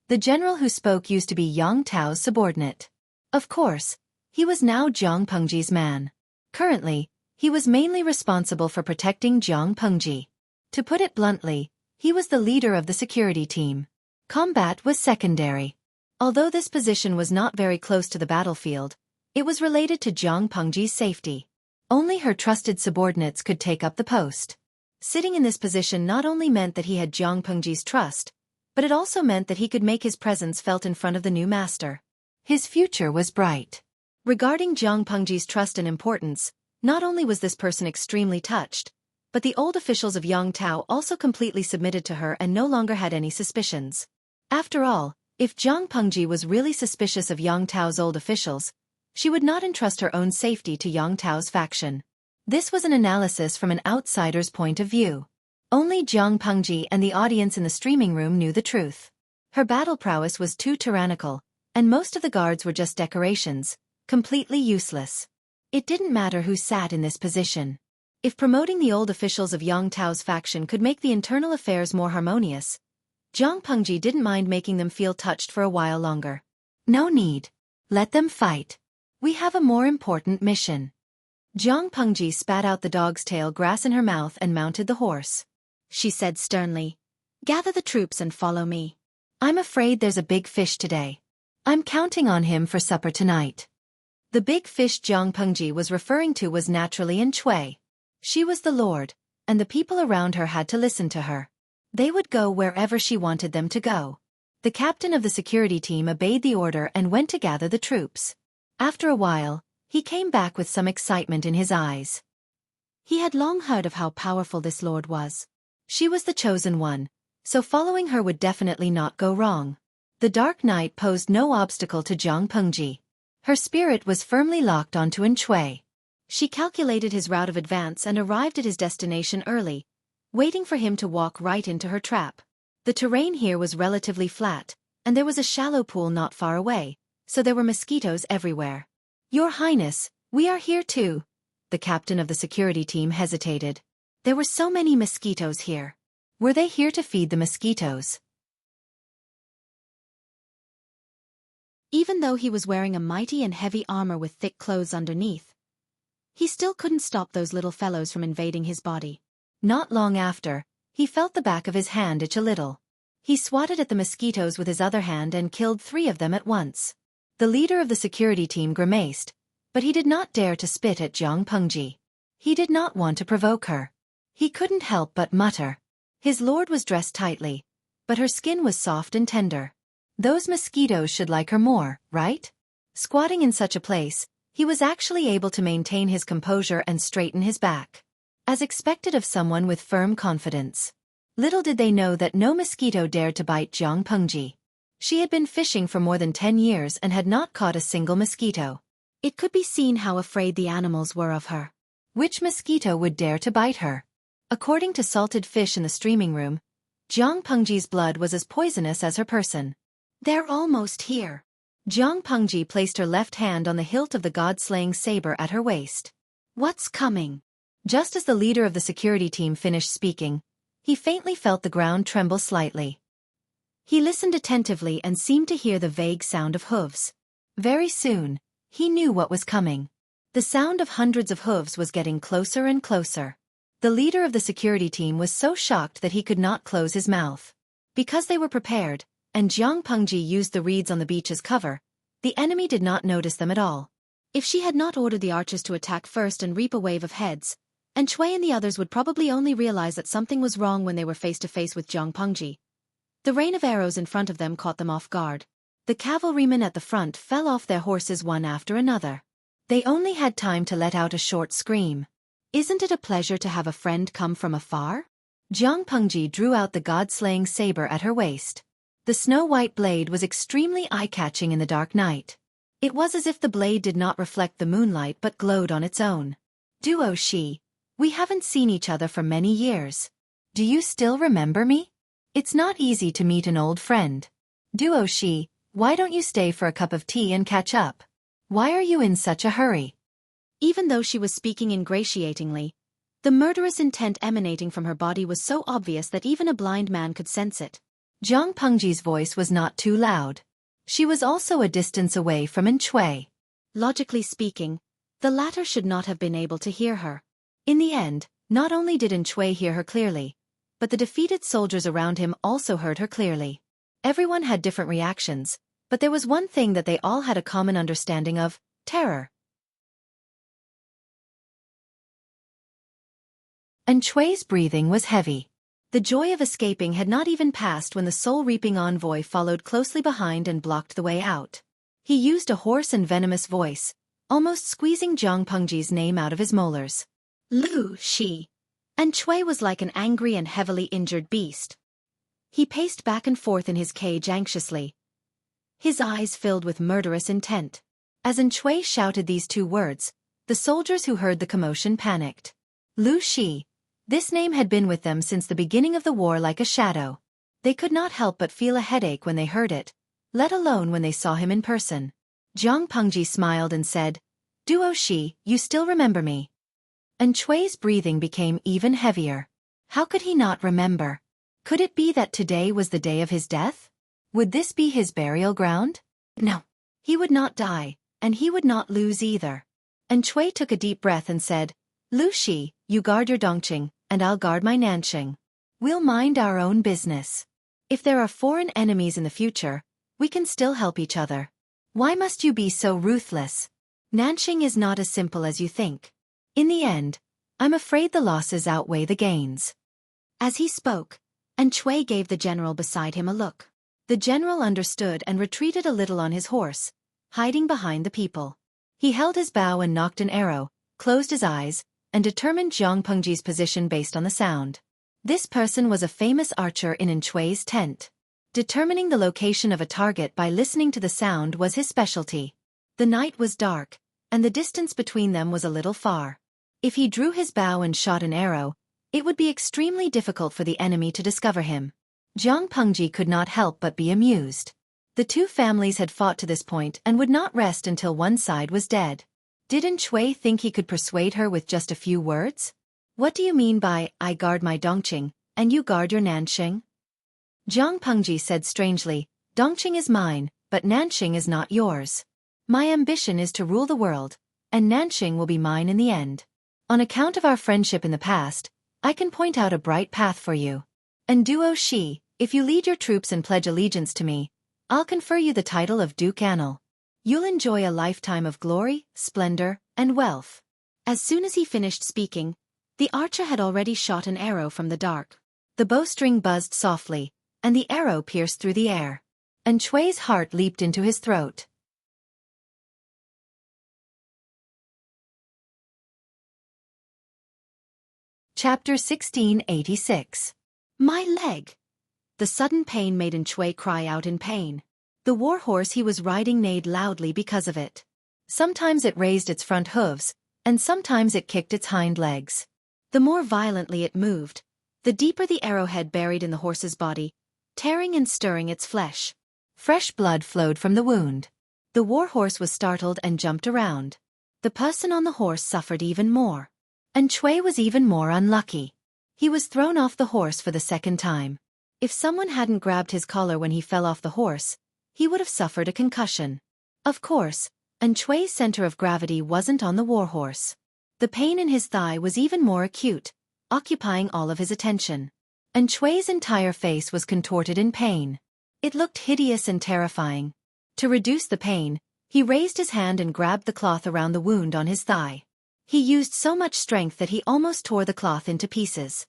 The general who spoke used to be Yang Tao's subordinate. Of course, he was now Jiang Pengji's man. Currently, he was mainly responsible for protecting Jiang Pengji. To put it bluntly, he was the leader of the security team. Combat was secondary. Although this position was not very close to the battlefield, it was related to Jiang Pengji's safety. Only her trusted subordinates could take up the post. Sitting in this position not only meant that he had Jiang Pengji's trust, but it also meant that he could make his presence felt in front of the new master. His future was bright. Regarding Jiang Pengji's trust and importance, not only was this person extremely touched, but the old officials of Yang Tao also completely submitted to her and no longer had any suspicions. After all, if Jiang Pengji was really suspicious of Yang Tao's old officials, she would not entrust her own safety to Yang Tao's faction. This was an analysis from an outsider's point of view. Only Jiang Pengji and the audience in the streaming room knew the truth. Her battle prowess was too tyrannical, and most of the guards were just decorations, completely useless. It didn't matter who sat in this position. If promoting the old officials of Yang Tao's faction could make the internal affairs more harmonious, Jiang Pengji didn't mind making them feel touched for a while longer. "No need. Let them fight. We have a more important mission." Jiang Pengji spat out the dog's tail grass in her mouth and mounted the horse. She said sternly, "Gather the troops and follow me. I'm afraid there's a big fish today. I'm counting on him for supper tonight." The big fish Jiang Pengji was referring to was naturally Xueqi. She was the lord, and the people around her had to listen to her. They would go wherever she wanted them to go. The captain of the security team obeyed the order and went to gather the troops. After a while, he came back with some excitement in his eyes. He had long heard of how powerful this lord was. She was the chosen one, so following her would definitely not go wrong. The dark night posed no obstacle to Jiang Pengji. Her spirit was firmly locked onto Xueqi. She calculated his route of advance and arrived at his destination early, waiting for him to walk right into her trap. The terrain here was relatively flat, and there was a shallow pool not far away, so there were mosquitoes everywhere. "Your Highness, we are here too." The captain of the security team hesitated. There were so many mosquitoes here. Were they here to feed the mosquitoes? Even though he was wearing a mighty and heavy armor with thick clothes underneath, he still couldn't stop those little fellows from invading his body. Not long after, he felt the back of his hand itch a little. He swatted at the mosquitoes with his other hand and killed 3 of them at once. The leader of the security team grimaced, but he did not dare to spit at Jiang Pengji. He did not want to provoke her. He couldn't help but mutter. His lord was dressed tightly, but her skin was soft and tender. Those mosquitoes should like her more, right? Squatting in such a place, he was actually able to maintain his composure and straighten his back. As expected of someone with firm confidence. Little did they know that no mosquito dared to bite Jiang Pengji. She had been fishing for more than 10 years and had not caught a single mosquito. It could be seen how afraid the animals were of her. Which mosquito would dare to bite her? According to salted fish in the streaming room, Jiang Pengji's blood was as poisonous as her person. "They're almost here." Jiang Pengji placed her left hand on the hilt of the god-slaying saber at her waist. "What's coming?" Just as the leader of the security team finished speaking, he faintly felt the ground tremble slightly. He listened attentively and seemed to hear the vague sound of hooves. Very soon, he knew what was coming. The sound of hundreds of hooves was getting closer and closer. The leader of the security team was so shocked that he could not close his mouth. Because they were prepared, and Jiang Pengji used the reeds on the beach as cover, the enemy did not notice them at all. If she had not ordered the archers to attack first and reap a wave of heads, and Xueqi and the others would probably only realize that something was wrong when they were face to face with Jiang Pengji. The rain of arrows in front of them caught them off guard. The cavalrymen at the front fell off their horses one after another. They only had time to let out a short scream. Isn't it a pleasure to have a friend come from afar? Jiang Pengji drew out the god-slaying saber at her waist. The snow-white blade was extremely eye-catching in the dark night. It was as if the blade did not reflect the moonlight but glowed on its own. Duo Shi, we haven't seen each other for many years. Do you still remember me? It's not easy to meet an old friend. Duo Shi, why don't you stay for a cup of tea and catch up? Why are you in such a hurry? Even though she was speaking ingratiatingly, the murderous intent emanating from her body was so obvious that even a blind man could sense it. Jiang Pengji's voice was not too loud. She was also a distance away from Xueqi. Logically speaking, the latter should not have been able to hear her. In the end, not only did Xueqi hear her clearly, but the defeated soldiers around him also heard her clearly. Everyone had different reactions, but there was one thing that they all had a common understanding of: terror. Xueqi's breathing was heavy. The joy of escaping had not even passed when the soul-reaping envoy followed closely behind and blocked the way out. He used a hoarse and venomous voice, almost squeezing Jiang Pengji's name out of his molars. Lu Shi. Xueqi was like an angry and heavily injured beast. He paced back and forth in his cage anxiously, his eyes filled with murderous intent. As Xueqi shouted these two words, the soldiers who heard the commotion panicked. Lu Shi. This name had been with them since the beginning of the war like a shadow. They could not help but feel a headache when they heard it, let alone when they saw him in person. Jiang Pengji smiled and said, Duo Shi, you still remember me? Xueqi's breathing became even heavier. How could he not remember? Could it be that today was the day of his death? Would this be his burial ground? No. He would not die, and he would not lose either. Xueqi took a deep breath and said, Lu Shi, you guard your Dongqing, and I'll guard my Nanqing. We'll mind our own business. If there are foreign enemies in the future, we can still help each other. Why must you be so ruthless? Nanqing is not as simple as you think. In the end, I'm afraid the losses outweigh the gains. As he spoke, Xueqi gave the general beside him a look. The general understood and retreated a little on his horse, hiding behind the people. He held his bow and nocked an arrow, closed his eyes, and determined Jiang Pengji's position based on the sound. This person was a famous archer in Xueqi's tent. Determining the location of a target by listening to the sound was his specialty. The night was dark, and the distance between them was a little far. If he drew his bow and shot an arrow, it would be extremely difficult for the enemy to discover him. Jiang Pengji could not help but be amused. The two families had fought to this point and would not rest until one side was dead. Didn't Xueqi think he could persuade her with just a few words? What do you mean by, I guard my Dongqing, and you guard your Nanqing? Jiang Pengji said strangely, Dongqing is mine, but Nanqing is not yours. My ambition is to rule the world, and Nanqing will be mine in the end. On account of our friendship in the past, I can point out a bright path for you. And Duo Shi, if you lead your troops and pledge allegiance to me, I'll confer you the title of Duke Anil. You'll enjoy a lifetime of glory, splendor, and wealth. As soon as he finished speaking, the archer had already shot an arrow from the dark. The bowstring buzzed softly, and the arrow pierced through the air. Xueqi's heart leaped into his throat. Chapter 1686. My leg! The sudden pain made Xueqi cry out in pain. The war horse he was riding neighed loudly because of it. Sometimes it raised its front hooves, and sometimes it kicked its hind legs. The more violently it moved, the deeper the arrowhead buried in the horse's body, tearing and stirring its flesh. Fresh blood flowed from the wound. The war horse was startled and jumped around. The person on the horse suffered even more. Xueqi was even more unlucky. He was thrown off the horse for the second time. If someone hadn't grabbed his collar when he fell off the horse, he would have suffered a concussion. Of course, Xueqi's center of gravity wasn't on the warhorse. The pain in his thigh was even more acute, occupying all of his attention. Xueqi's entire face was contorted in pain. It looked hideous and terrifying. To reduce the pain, he raised his hand and grabbed the cloth around the wound on his thigh. He used so much strength that he almost tore the cloth into pieces.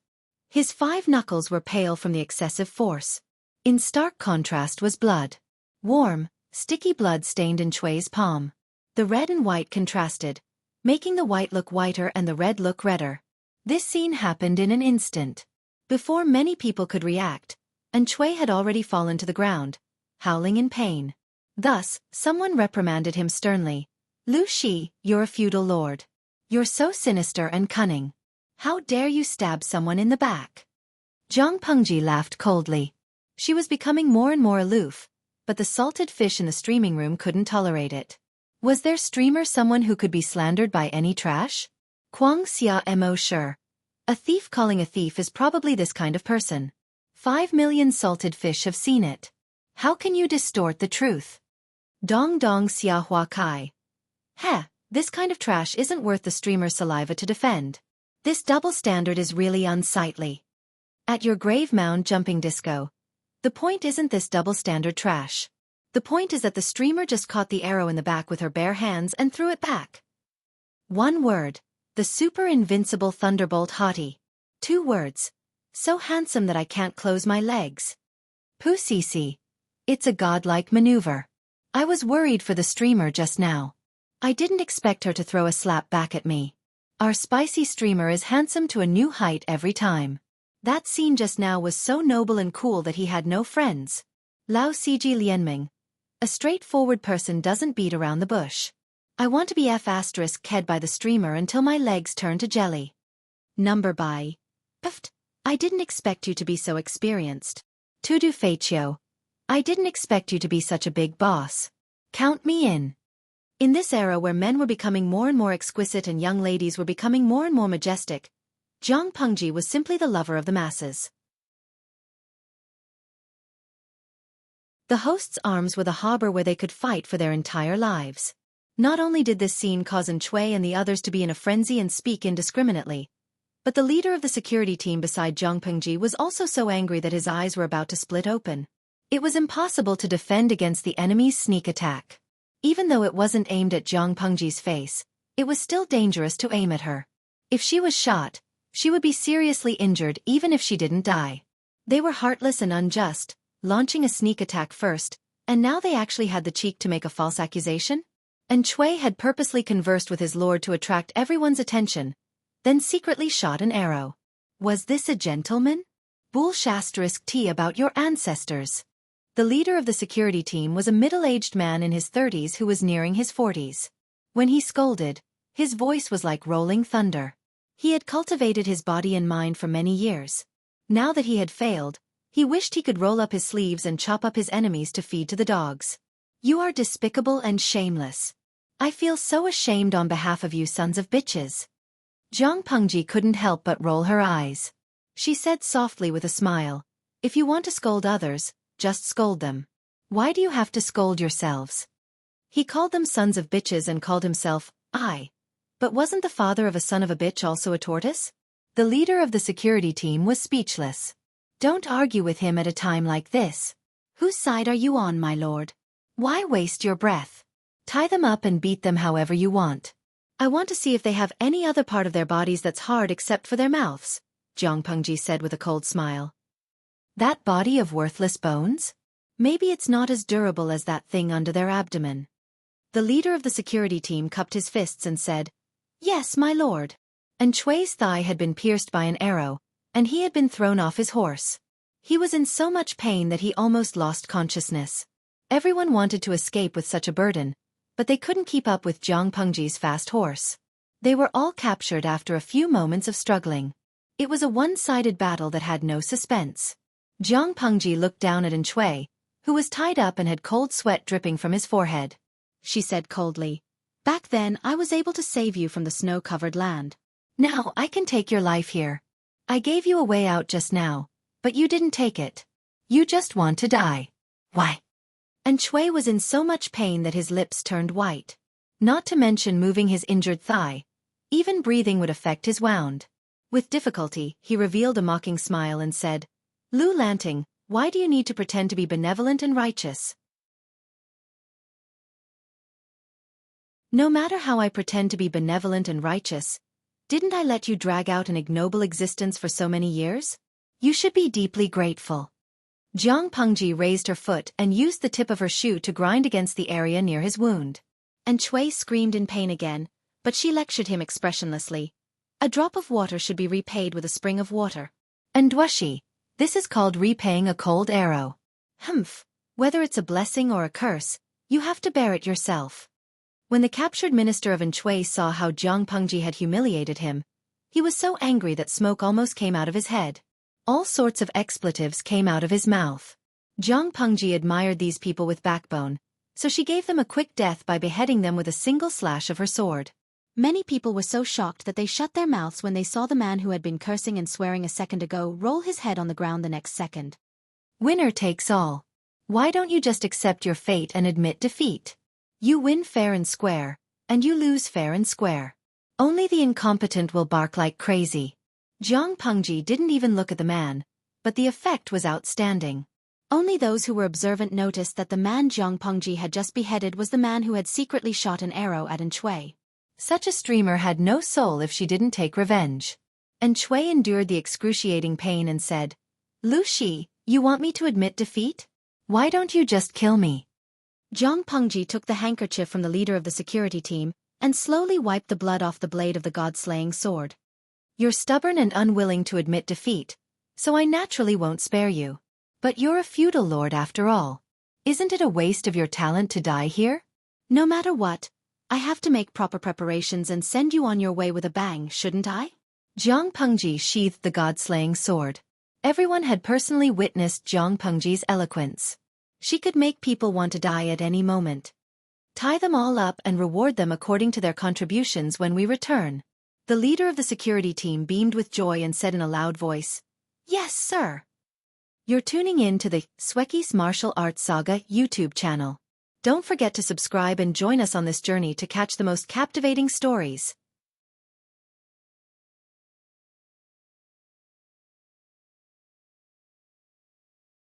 His 5 knuckles were pale from the excessive force. In stark contrast was blood. Warm, sticky blood stained Xueqi's palm. The red and white contrasted, making the white look whiter and the red look redder. This scene happened in an instant. Before many people could react, and Xueqi had already fallen to the ground, howling in pain. Thus, someone reprimanded him sternly. Lu Shi, you're a feudal lord. You're so sinister and cunning. How dare you stab someone in the back? Zhang Pengji laughed coldly. She was becoming more and more aloof, but the salted fish in the streaming room couldn't tolerate it. Was there streamer someone who could be slandered by any trash? Kuang Xia Mo sure. A thief calling a thief is probably this kind of person. 5 million salted fish have seen it. How can you distort the truth? Dong Dong Xia Hua Kai. Heh, this kind of trash isn't worth the streamer's saliva to defend. This double standard is really unsightly. At your grave mound jumping disco. The point isn't this double standard trash. The point is that the streamer just caught the arrow in the back with her bare hands and threw it back. One word. The super invincible thunderbolt hottie. 2 words. So handsome that I can't close my legs. Pu Sisi. It's a godlike maneuver. I was worried for the streamer just now. I didn't expect her to throw a slap back at me. Our spicy streamer is handsome to a new height every time. That scene just now was so noble and cool that he had no friends. Lao Ciji Lianming. A straightforward person doesn't beat around the bush. I want to be F***ed by the streamer until my legs turn to jelly. Number by. Puffed. I didn't expect you to be so experienced. Tudu Feichio. I didn't expect you to be such a big boss. Count me in. In this era where men were becoming more and more exquisite and young ladies were becoming more and more majestic, Zhang Pengji was simply the lover of the masses. The host's arms were the harbor where they could fight for their entire lives. Not only did this scene cause Xueqi and the others to be in a frenzy and speak indiscriminately, but the leader of the security team beside Zhang Pengji was also so angry that his eyes were about to split open. It was impossible to defend against the enemy's sneak attack. Even though it wasn't aimed at Zhang Pengji's face, it was still dangerous to aim at her. If she was shot, she would be seriously injured even if she didn't die. They were heartless and unjust, launching a sneak attack first, and now they actually had the cheek to make a false accusation? And Xueqi had purposely conversed with his lord to attract everyone's attention, then secretly shot an arrow. Was this a gentleman? Bull *** T about your ancestors. The leader of the security team was a middle-aged man in his 30s who was nearing his 40s. When he scolded, his voice was like rolling thunder. He had cultivated his body and mind for many years. Now that he had failed, he wished he could roll up his sleeves and chop up his enemies to feed to the dogs. You are despicable and shameless. I feel so ashamed on behalf of you sons of bitches. Zhang Pengji couldn't help but roll her eyes. She said softly with a smile, if you want to scold others, just scold them. Why do you have to scold yourselves? He called them sons of bitches and called himself, I. But wasn't the father of a son of a bitch also a tortoise? The leader of the security team was speechless. Don't argue with him at a time like this. Whose side are you on, my lord? Why waste your breath? Tie them up and beat them however you want. I want to see if they have any other part of their bodies that's hard except for their mouths, Zhang Pengji said with a cold smile. That body of worthless bones? Maybe it's not as durable as that thing under their abdomen. The leader of the security team cupped his fists and said, Yes, my lord. And Xueqi's thigh had been pierced by an arrow, and he had been thrown off his horse. He was in so much pain that he almost lost consciousness. Everyone wanted to escape with such a burden, but they couldn't keep up with Zhang Pengji's fast horse. They were all captured after a few moments of struggling. It was a one-sided battle that had no suspense. Zhang Pengji looked down at Xueqi, who was tied up and had cold sweat dripping from his forehead. She said coldly, Back then I was able to save you from the snow-covered land. Now I can take your life here. I gave you a way out just now, but you didn't take it. You just want to die. Why? And Xueqi was in so much pain that his lips turned white. Not to mention moving his injured thigh. Even breathing would affect his wound. With difficulty, he revealed a mocking smile and said, Lu Lanting, why do you need to pretend to be benevolent and righteous? No matter how I pretend to be benevolent and righteous, didn't I let you drag out an ignoble existence for so many years? You should be deeply grateful. Zhang Pengji raised her foot and used the tip of her shoe to grind against the area near his wound. And Xueqi screamed in pain again, but she lectured him expressionlessly. A drop of water should be repaid with a spring of water. And Xueqi, this is called repaying a cold arrow. Humph, whether it's a blessing or a curse, you have to bear it yourself. When the captured minister of Xueqi saw how Jiang Pengji had humiliated him, he was so angry that smoke almost came out of his head. All sorts of expletives came out of his mouth. Jiang Pengji admired these people with backbone, so she gave them a quick death by beheading them with a single slash of her sword. Many people were so shocked that they shut their mouths when they saw the man who had been cursing and swearing a second ago roll his head on the ground the next second. Winner takes all. Why don't you just accept your fate and admit defeat? You win fair and square, and you lose fair and square. Only the incompetent will bark like crazy. Jiang Pengji didn't even look at the man, but the effect was outstanding. Only those who were observant noticed that the man Jiang Pengji had just beheaded was the man who had secretly shot an arrow at Xueqi. Such a streamer had no soul if she didn't take revenge. And Xueqi endured the excruciating pain and said, "Lu Shi, you want me to admit defeat? Why don't you just kill me?" Jiang Pengji took the handkerchief from the leader of the security team and slowly wiped the blood off the blade of the god-slaying sword. "You're stubborn and unwilling to admit defeat, so I naturally won't spare you. But you're a feudal lord after all. Isn't it a waste of your talent to die here? No matter what, I have to make proper preparations and send you on your way with a bang, shouldn't I?" Jiang Pengji sheathed the god-slaying sword. Everyone had personally witnessed Jiang Pengji's eloquence. She could make people want to die at any moment. "Tie them all up and reward them according to their contributions when we return." The leader of the security team beamed with joy and said in a loud voice, "Yes, sir." You're tuning in to the Xueqi's Martial Arts Saga YouTube channel. Don't forget to subscribe and join us on this journey to catch the most captivating stories.